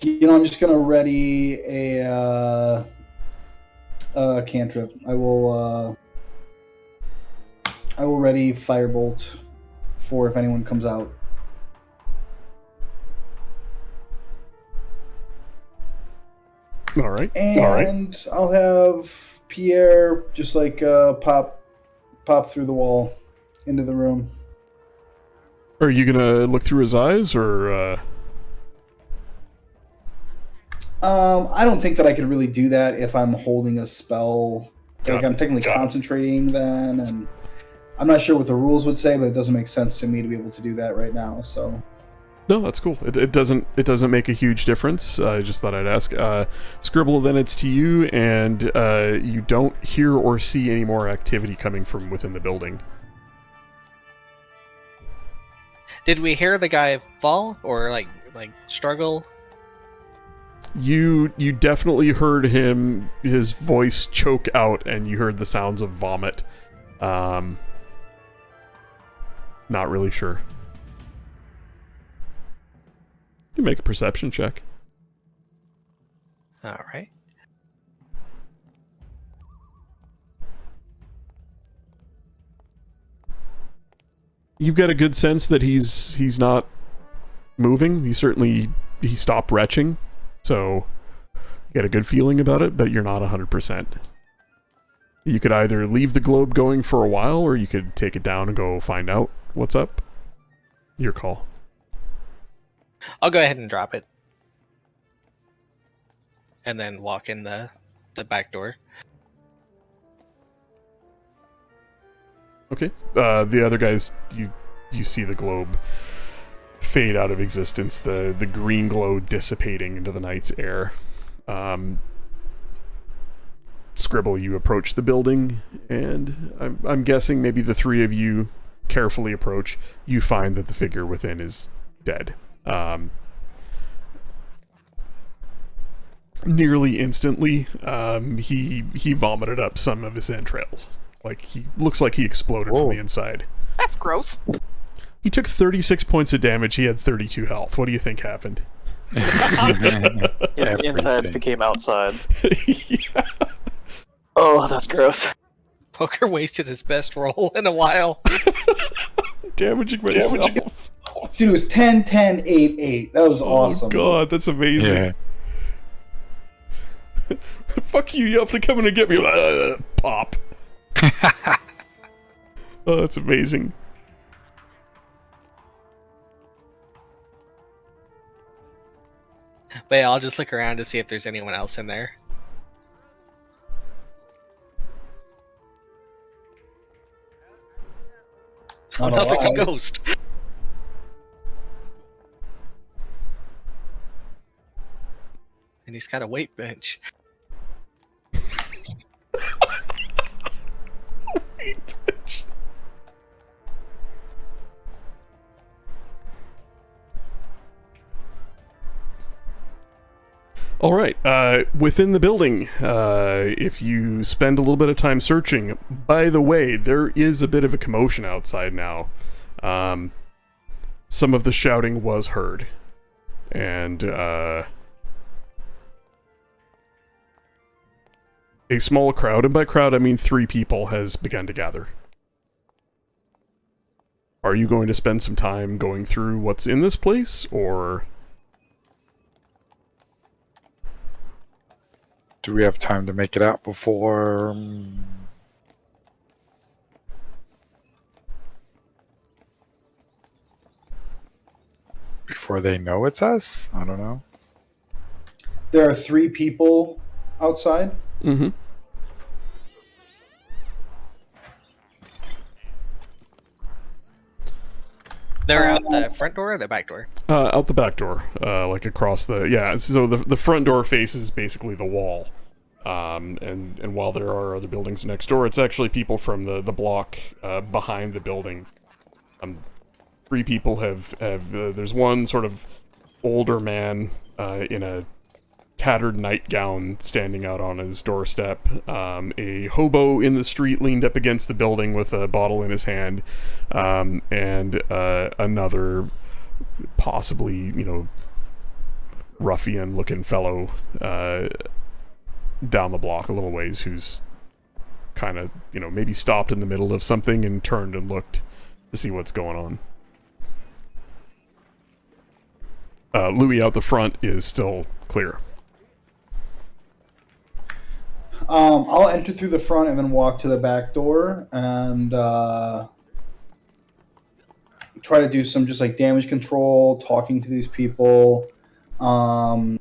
I'm just gonna ready a cantrip. I will ready Firebolt for if anyone comes out. All right. And I'll have Pierre just like pop through the wall into the room. Are you gonna look through his eyes, or? I don't think that I could really do that if I'm holding a spell. Like I'm technically Got it. concentrating then, and I'm not sure what the rules would say, but it doesn't make sense to me to be able to do that right now. So. No, that's cool. It doesn't make a huge difference. I just thought I'd ask. Scribble, then it's to you, and you don't hear or see any more activity coming from within the building. Did we hear the guy fall or like struggle? You definitely heard his voice choke out, and you heard the sounds of vomit. Not really sure. You can make a perception check. All right. You've got a good sense that he's not moving. He stopped retching, so you get a good feeling about it, but you're not 100%. You could either leave the globe going for a while, or you could take it down and go find out what's up. Your call. I'll go ahead and drop it. And then walk in the back door. Okay. The other guys, you see the globe fade out of existence, the green glow dissipating into the night's air. Scribble, you approach the building, and I'm guessing maybe the three of you carefully approach. You find that the figure within is dead. Nearly instantly, he vomited up some of his entrails. Like, he looks like he exploded from the inside. That's gross. He took 36 points of damage. He had 32 health. What do you think happened? His insides became outsides. Yeah. Oh, that's gross. Poker wasted his best roll in a while. Damaging myself. Dude, it was 10, 10, 8, 8. That was awesome. Oh god, that's amazing. Yeah. Fuck you have to come in and get me. Pop. Oh, that's amazing. But yeah, I'll just look around to see if there's anyone else in there. Oh no, there's a ghost. And he's got a weight bench. Weight bench. All right. Within the building, if you spend a little bit of time searching, by the way, there is a bit of a commotion outside now. Some of the shouting was heard. And a small crowd, and by crowd I mean 3 people, has begun to gather. Are you going to spend some time going through what's in this place, or... Do we have time to make it out before before they know it's us. I don't know. There are 3 people outside. Mm-hmm. They're out the front door or the back door? Out the back door, like across the So the front door faces basically the wall, and while there are other buildings next door, it's actually people from the block behind the building. 3 people have there's one sort of older man in a tattered nightgown standing out on his doorstep. A hobo in the street leaned up against the building with a bottle in his hand, and another possibly, ruffian-looking fellow down the block a little ways who's kind of, maybe stopped in the middle of something and turned and looked to see what's going on. Louis out the front is still clear. I'll enter through the front and then walk to the back door and try to do some just like damage control, talking to these people. No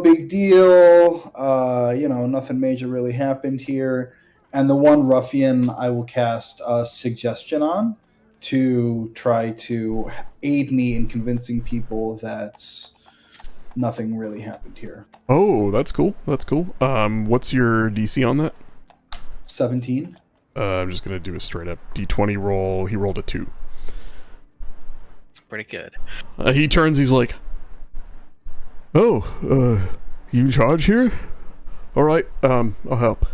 big deal. Nothing major really happened here. And the one ruffian I will cast a suggestion on to try to aid me in convincing people that nothing really happened here. Oh, that's cool. That's cool. What's your DC on that? 17. I'm just gonna do a straight up D20 roll. He rolled a 2. It's pretty good. He turns. He's like, "Oh, you in charge here? All right. I'll help."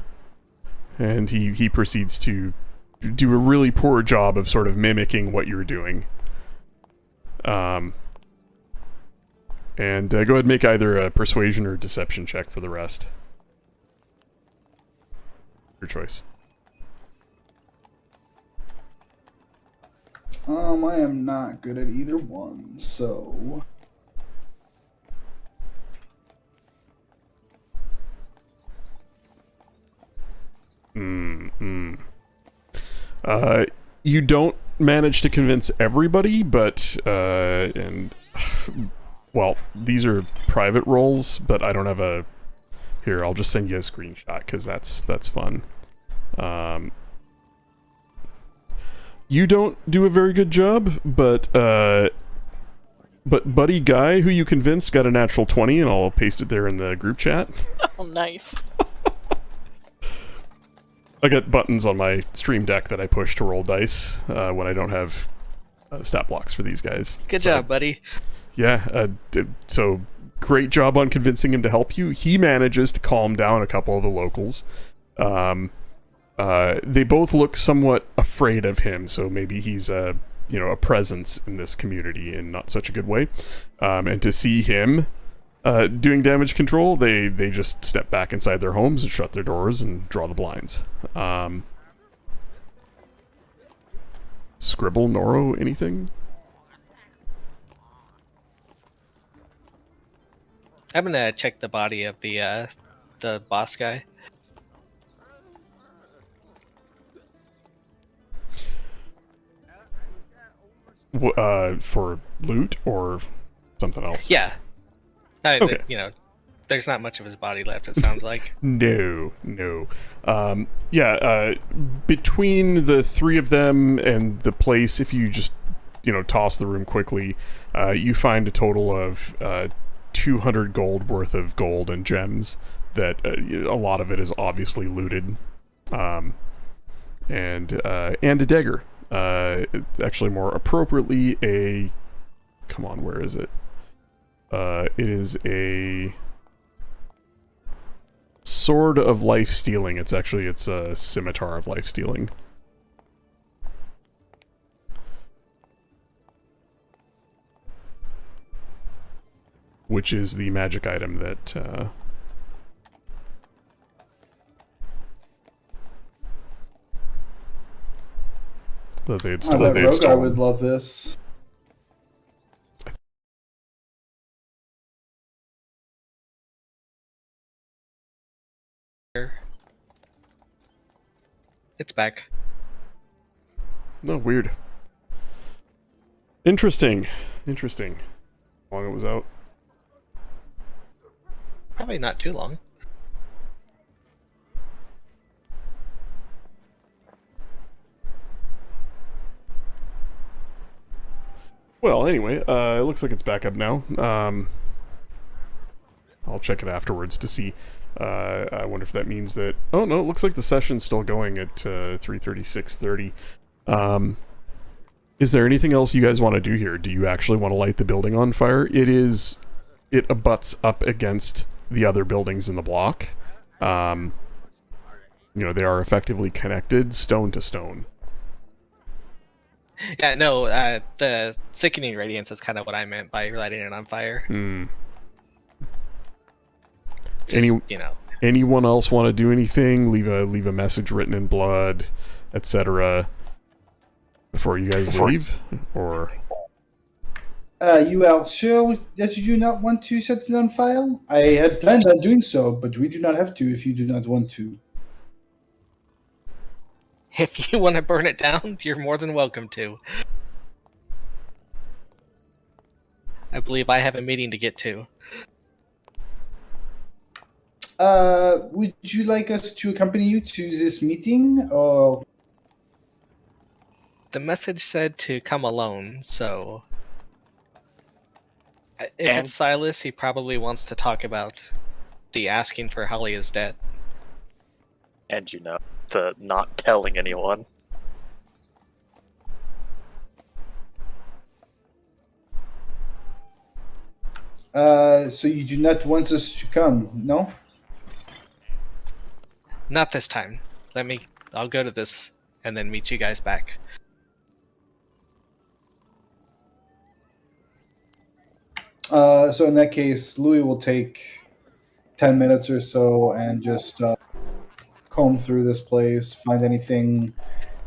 And he proceeds to do a really poor job of sort of mimicking what you're doing. And go ahead and make either a persuasion or deception check for the rest. Your choice. I am not good at either one, so... You don't manage to convince everybody, but, well, these are private rolls, but I don't have a... Here, I'll just send you a screenshot, because that's fun. You don't do a very good job, but Buddy Guy, who you convinced, got a natural 20, and I'll paste it there in the group chat. Oh, nice. I got buttons on my stream deck that I push to roll dice when I don't have stat blocks for these guys. Good job, buddy. Yeah, so great job on convincing him to help you. He manages to calm down a couple of the locals. They both look somewhat afraid of him, so maybe he's a presence in this community in not such a good way. And to see him doing damage control, they just step back inside their homes and shut their doors and draw the blinds. Scribble, Noro, anything? I'm gonna check the body of the boss guy. For loot or something else? Yeah. Okay. There's not much of his body left, it sounds like. No. Between the 3 of them and the place, if you just, toss the room quickly, you find a total of 200 gold worth of gold and gems that a lot of it is obviously looted. And a dagger. Actually, more appropriately, come on, where is it? It is a sword of life stealing. It's a scimitar of life stealing. Which is the magic item that they had I bet Rogar would love this. It's back. No, weird. Interesting. Interesting. How long it was out? Probably not too long. Well, anyway, it looks like it's back up now. I'll check it afterwards to see. I wonder if that means that... Oh, no, it looks like the session's still going at 3:30, 6:30. Is there anything else you guys want to do here? Do you actually want to light the building on fire? It abuts up against the other buildings in the block. They are effectively connected stone to stone. Yeah, no, the sickening radiance is kind of what I meant by lighting it on fire. Just, Anyone else want to do anything? Leave a message written in blood, etc. before you guys leave? Or You are sure that you do not want to set it on fire? I had planned on doing so, but we do not have to if you do not want to. If you want to burn it down, you're more than welcome to. I believe I have a meeting to get to. Would you like us to accompany you to this meeting, or... The message said to come alone, so... If it's Silas, he probably wants to talk about the asking for Holly is dead. And the not telling anyone. So you do not want us to come, no? Not this time. I'll go to this and then meet you guys back. So in that case, Louis will take 10 minutes or so and just comb through this place, find anything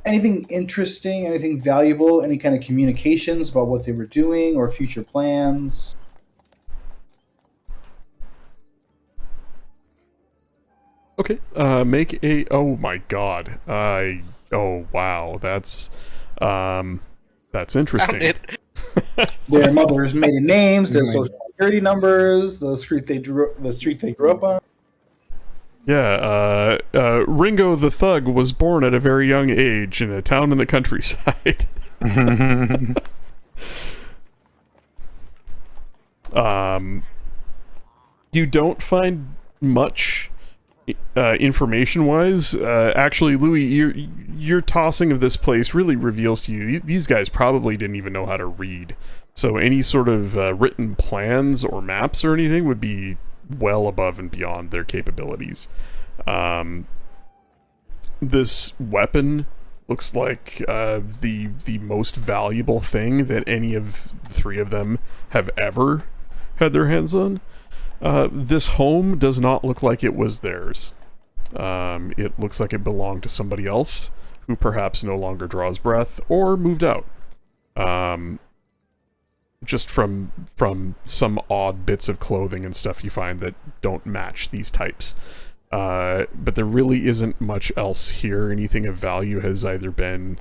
interesting, anything valuable, any kind of communications about what they were doing or future plans. okay, make a... Oh my god. Oh wow, that's interesting. Found it. Their mother's maiden names, their social security numbers, the street they grew up on. Yeah, Ringo the Thug was born at a very young age in a town in the countryside. You don't find much information-wise. Actually, Louis, your tossing of this place really reveals to you these guys probably didn't even know how to read. So any sort of written plans or maps or anything would be well above and beyond their capabilities. This weapon looks like the most valuable thing that any of the three of them have ever had their hands on. This home does not look like it was theirs. It looks like it belonged to somebody else who perhaps no longer draws breath or moved out. Just from some odd bits of clothing and stuff you find that don't match these types. But there really isn't much else here. Anything of value has either been,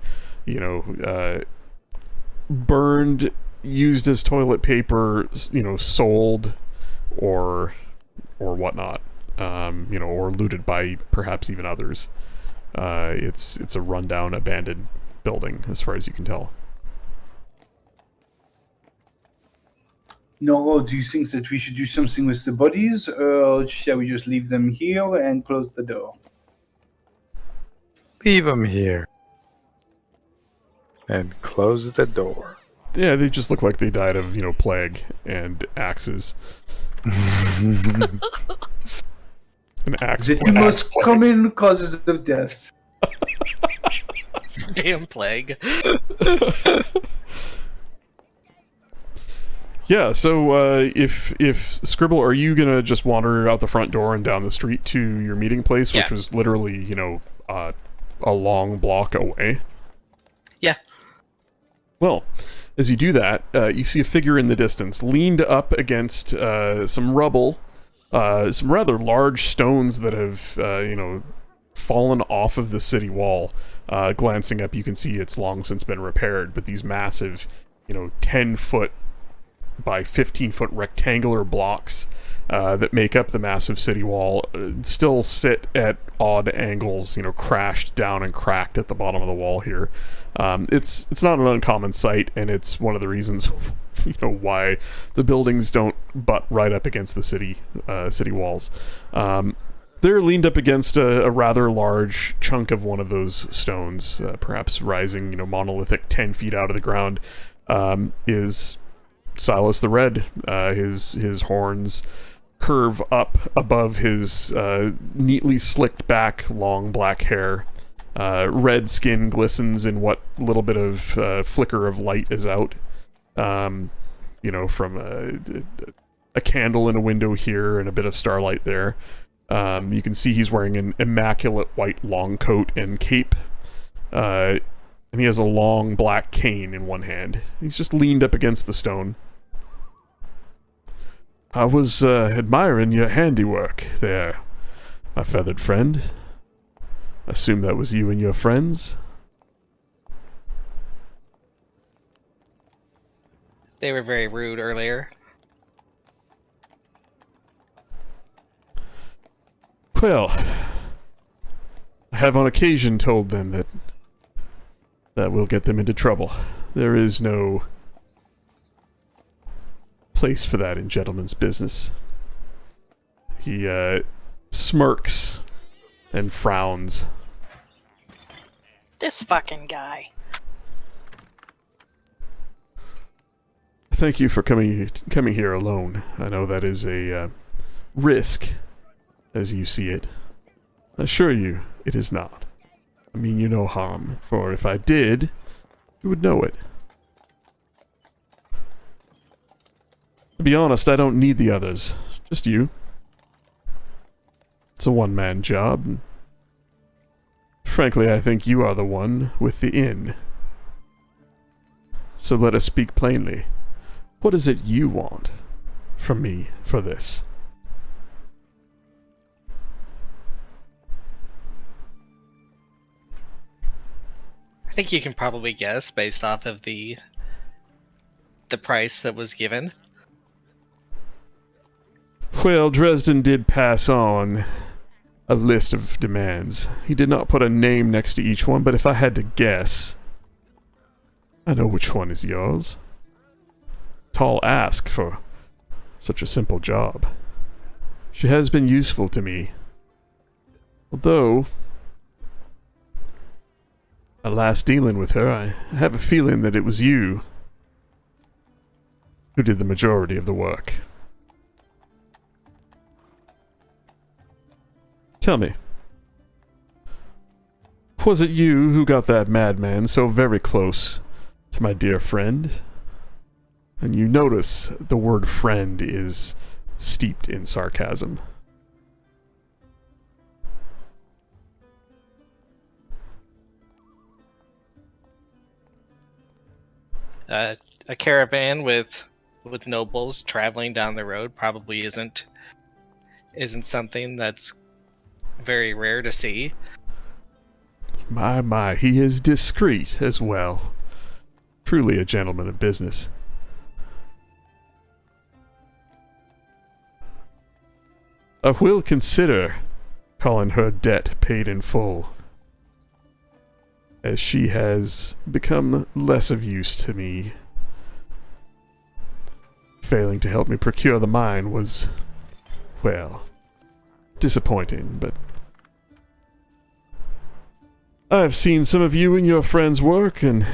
burned, used as toilet paper, sold, or whatnot, or looted by perhaps even others. It's a rundown, abandoned building, as far as you can tell. Noro, do you think that we should do something with the bodies, or shall we just leave them here and close the door? Leave them here. And close the door. Yeah, they just look like they died of, plague and axes. An axe. The two most common causes of death. Damn plague. Yeah, so if Scribble, are you gonna just wander out the front door and down the street to your meeting place, which was literally, a long block away? Yeah. Well, as you do that, you see a figure in the distance, leaned up against some rubble, some rather large stones that have, fallen off of the city wall. Glancing up, you can see it's long since been repaired, but these massive 10-foot by 15-foot rectangular blocks that make up the massive city wall still sit at odd angles, crashed down and cracked at the bottom of the wall here. It's not an uncommon sight, and it's one of the reasons why the buildings don't butt right up against the city walls. They're leaned up against a rather large chunk of one of those stones, perhaps rising, monolithic 10 feet out of the ground, is Silas the Red. His horns curve up above his neatly slicked back, long black hair. Red skin glistens in what little bit of flicker of light is out, from a candle in a window here and a bit of starlight there. You can see he's wearing an immaculate white long coat and cape, and he has a long black cane in one hand. He's just leaned up against the stone. I was admiring your handiwork there, my feathered friend. I assume that was you and your friends. They were very rude earlier. Well, I have on occasion told them that will get them into trouble. There is no place for that in gentleman's business. He smirks and frowns. This fucking guy. Thank you for coming here alone. I know that is a risk, as you see it. I assure you, it is not. I mean you no harm, for if I did, you would know it. To be honest, I don't need the others. Just you. It's a one-man job. And frankly, I think you are the one with the in. So let us speak plainly. What is it you want from me for this? I think you can probably guess based off of the price that was given. Well, Dresden did pass on a list of demands. He did not put a name next to each one, but if I had to guess, I know which one is yours. Tall ask for such a simple job. She has been useful to me. Although, at last dealing with her, I have a feeling that it was you who did the majority of the work. Tell me, was it you who got that madman so very close to my dear friend? And you notice the word friend is steeped in sarcasm. A caravan with nobles traveling down the road probably isn't something that's very rare to see. My, he is discreet as well. Truly a gentleman of business. I will consider calling her debt paid in full, as she has become less of use to me. Failing to help me procure the mine was, well, disappointing, but I've seen some of you and your friends work, and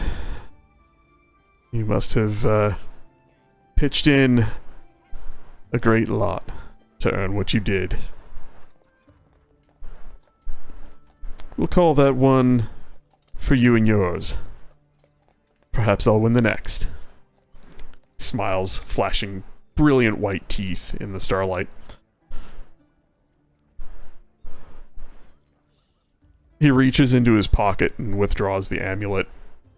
you must have pitched in a great lot to earn what you did. We'll call that one for you and yours. Perhaps I'll win the next. Smiles, flashing brilliant white teeth in the starlight. He reaches into his pocket and withdraws the amulet,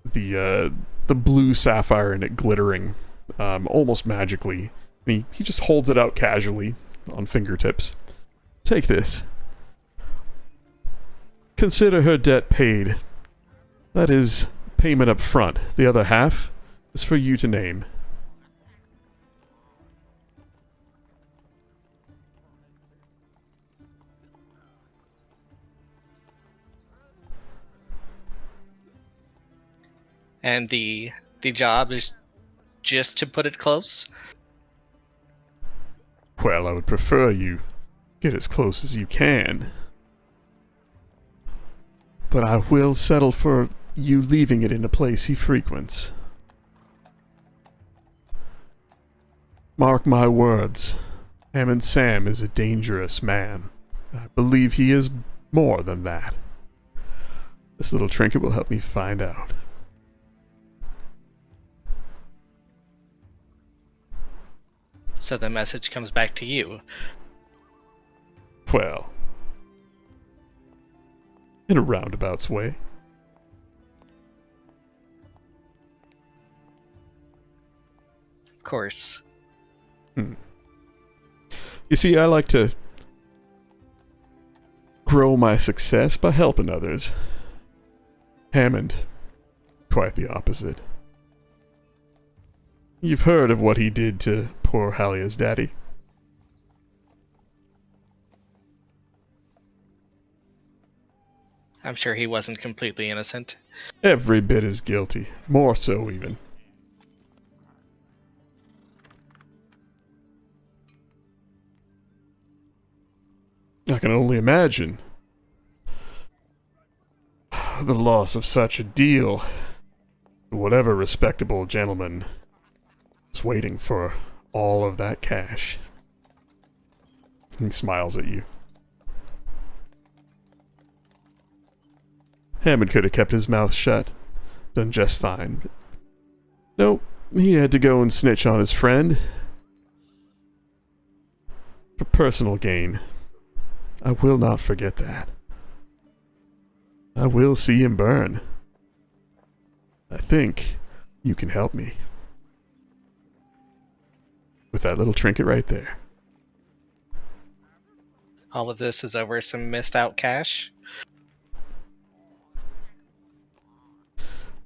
the blue sapphire in it glittering, almost magically. He just holds it out casually on fingertips. Take this. Consider her debt paid. That is payment up front. The other half is for you to name. And the job is just to put it close. Well, I would prefer you get as close as you can. But I will settle for you leaving it in a place he frequents. Mark my words, Hammond Sam is a dangerous man. I believe he is more than that. This little trinket will help me find out. So the message comes back to you. Well, in a roundabout's way. Of course. You see, I like to grow my success by helping others. Hammond, quite the opposite. You've heard of what he did to poor Halia's daddy. I'm sure he wasn't completely innocent. Every bit as guilty. More so, even. I can only imagine the loss of such a deal. Whatever respectable gentleman is waiting for all of that cash. He smiles at you. Hammond could have kept his mouth shut. Done just fine. Nope, he had to go and snitch on his friend. For personal gain. I will not forget that. I will see him burn. I think you can help me. With that little trinket right there. All of this is over some missed out cash.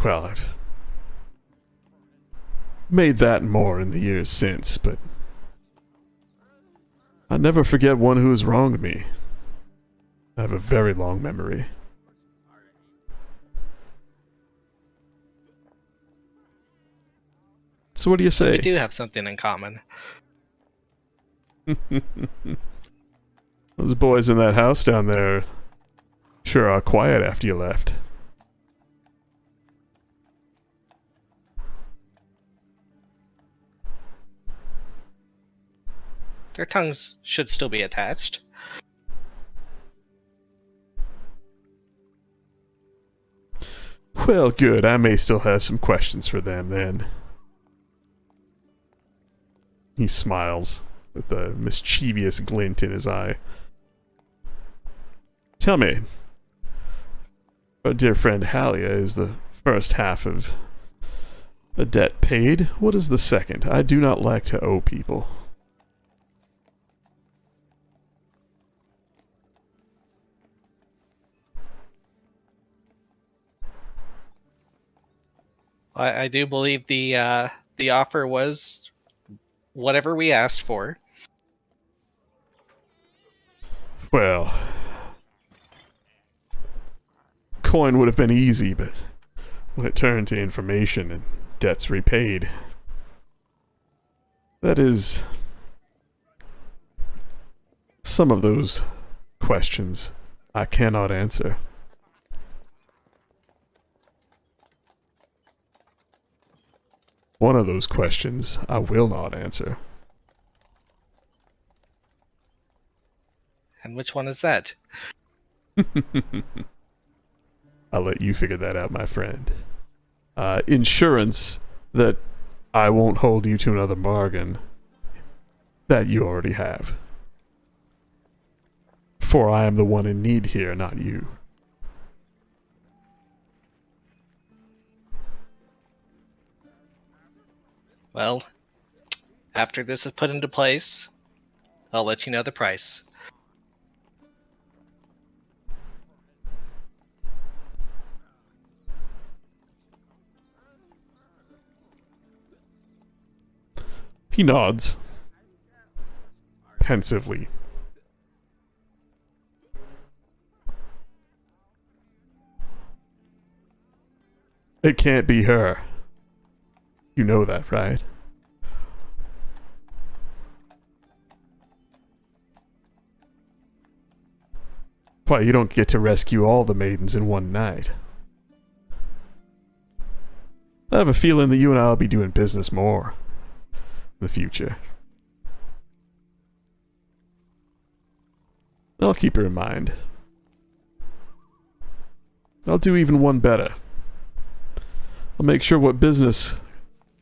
Well, I've made that and more in the years since, but I never forget one who has wronged me. I have a very long memory. So what do you We say? do have something in common. Those boys in that house down there sure are quiet after you left. Their tongues should still be attached. Well, good. I may still have some questions for them then. He smiles with a mischievous glint in his eye. Tell me, our dear friend Halia is the first half of a debt paid. What is the second? I do not like to owe people. I do believe the offer was whatever we asked for. Well, coin would have been easy, but when it turned to information and debts repaid, that is some of those questions I cannot answer. One of those questions I will not answer. And which one is that? I'll let you figure that out, my friend. Insurance that I won't hold you to another bargain. That you already have. For I am the one in need here, not you. Well, after this is put into place, I'll let you know the price. He nods. Pensively. It can't be her. You know that, right? Why, you don't get to rescue all the maidens in one night. I have a feeling that you and I will be doing business more in the future. I'll keep her in mind. I'll do even one better. I'll make sure what business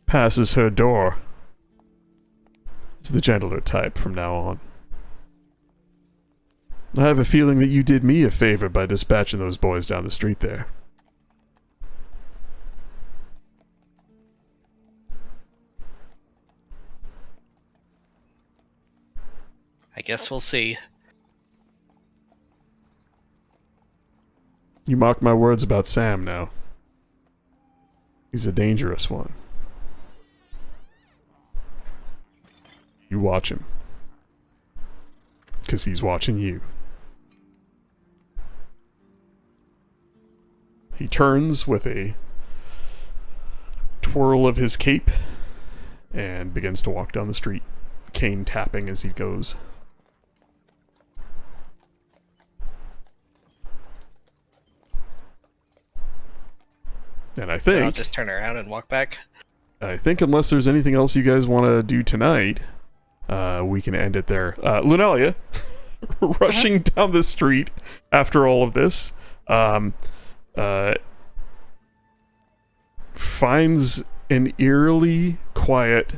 passes her door is the gentler type from now on. I have a feeling that you did me a favor by dispatching those boys down the street there. I guess we'll see. You mark my words about Sam now. He's a dangerous one. You watch him. 'Cause he's watching you. He turns with a twirl of his cape and begins to walk down the street, cane tapping as he goes. And I I'll think, just turn around and walk back. unless there's anything else you guys want to do tonight, we can end it there. Lunalia, rushing down the street after all of this, finds an eerily quiet,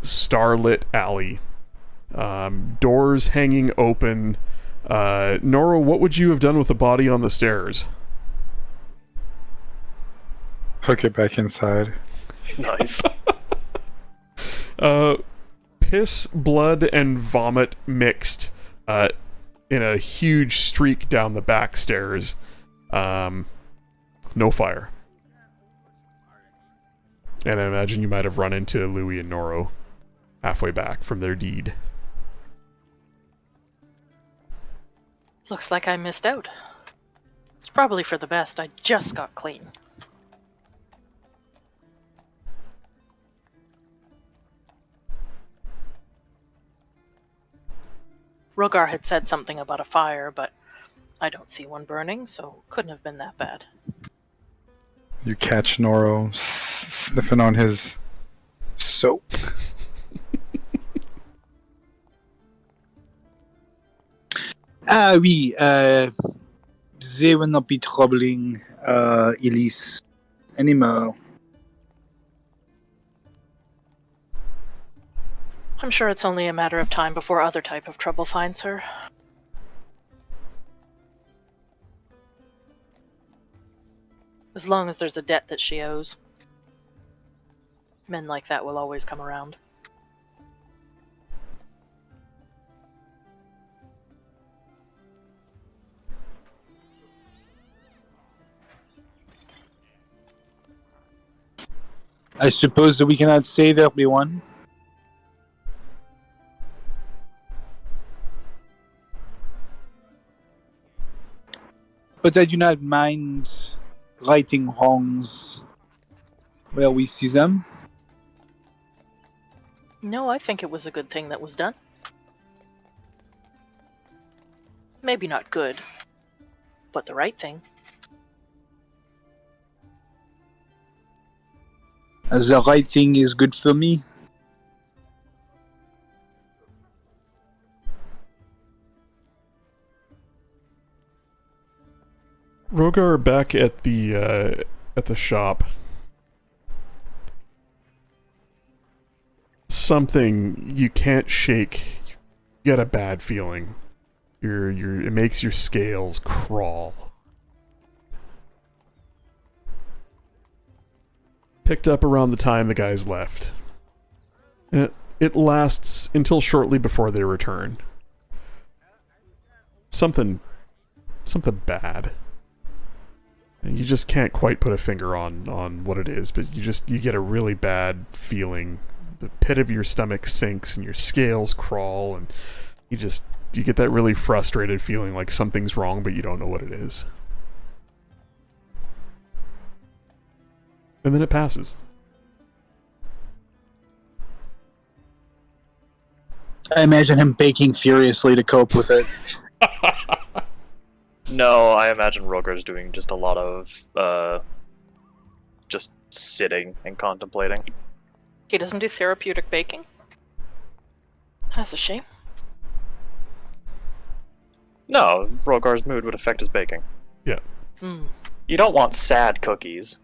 starlit alley. Doors hanging open. Nora, what would you have done with the body on the stairs? Hook it back inside. Nice. Piss, blood, and vomit mixed in a huge streak down the back stairs. No fire. And I imagine you might have run into Louis and Noro halfway back from their deed. Looks like I missed out. It's probably for the best. I just got clean. Rogar had said something about a fire, but I don't see one burning, so couldn't have been that bad. You catch Noro sniffing on his soap. Ah oui, they will not be troubling Elise anymore. I'm sure it's only a matter of time before other type of trouble finds her. As long as there's a debt that she owes. Men like that will always come around. I suppose that we cannot save everyone. But I do not mind righting wrongs where we see them. No, I think it was a good thing that was done. Maybe not good, but the right thing. As the right thing is good for me. Rogar back at the shop. Something you can't shake. You get a bad feeling. It makes your scales crawl. Picked up around the time the guys left. And it lasts until shortly before they return. Something bad. And you just can't quite put a finger on what it is, but you get a really bad feeling the pit of your stomach sinks and your scales crawl, and you get that really frustrated feeling like something's wrong, but you don't know what it is. And then it passes. I imagine him baking furiously to cope with it. No, I imagine Roger's doing just a lot of just sitting and contemplating. He doesn't do therapeutic baking? That's a shame. No, Rogar's mood would affect his baking. Yeah. Hmm. You don't want sad cookies.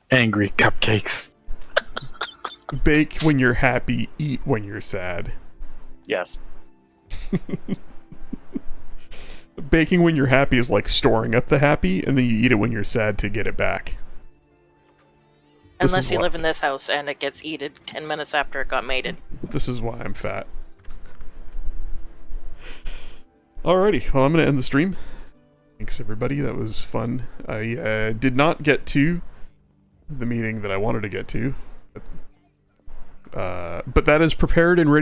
Angry cupcakes. Bake when you're happy, eat when you're sad. Yes. Baking when you're happy is like storing up the happy, and then you eat it when you're sad to get it back. This Unless is you why- live in this house and it gets eaten 10 minutes after it got mated. This is why I'm fat. Alrighty, well, I'm going to end the stream. Thanks, everybody. That was fun. I did not get to the meeting that I wanted to get to. But that is prepared and ready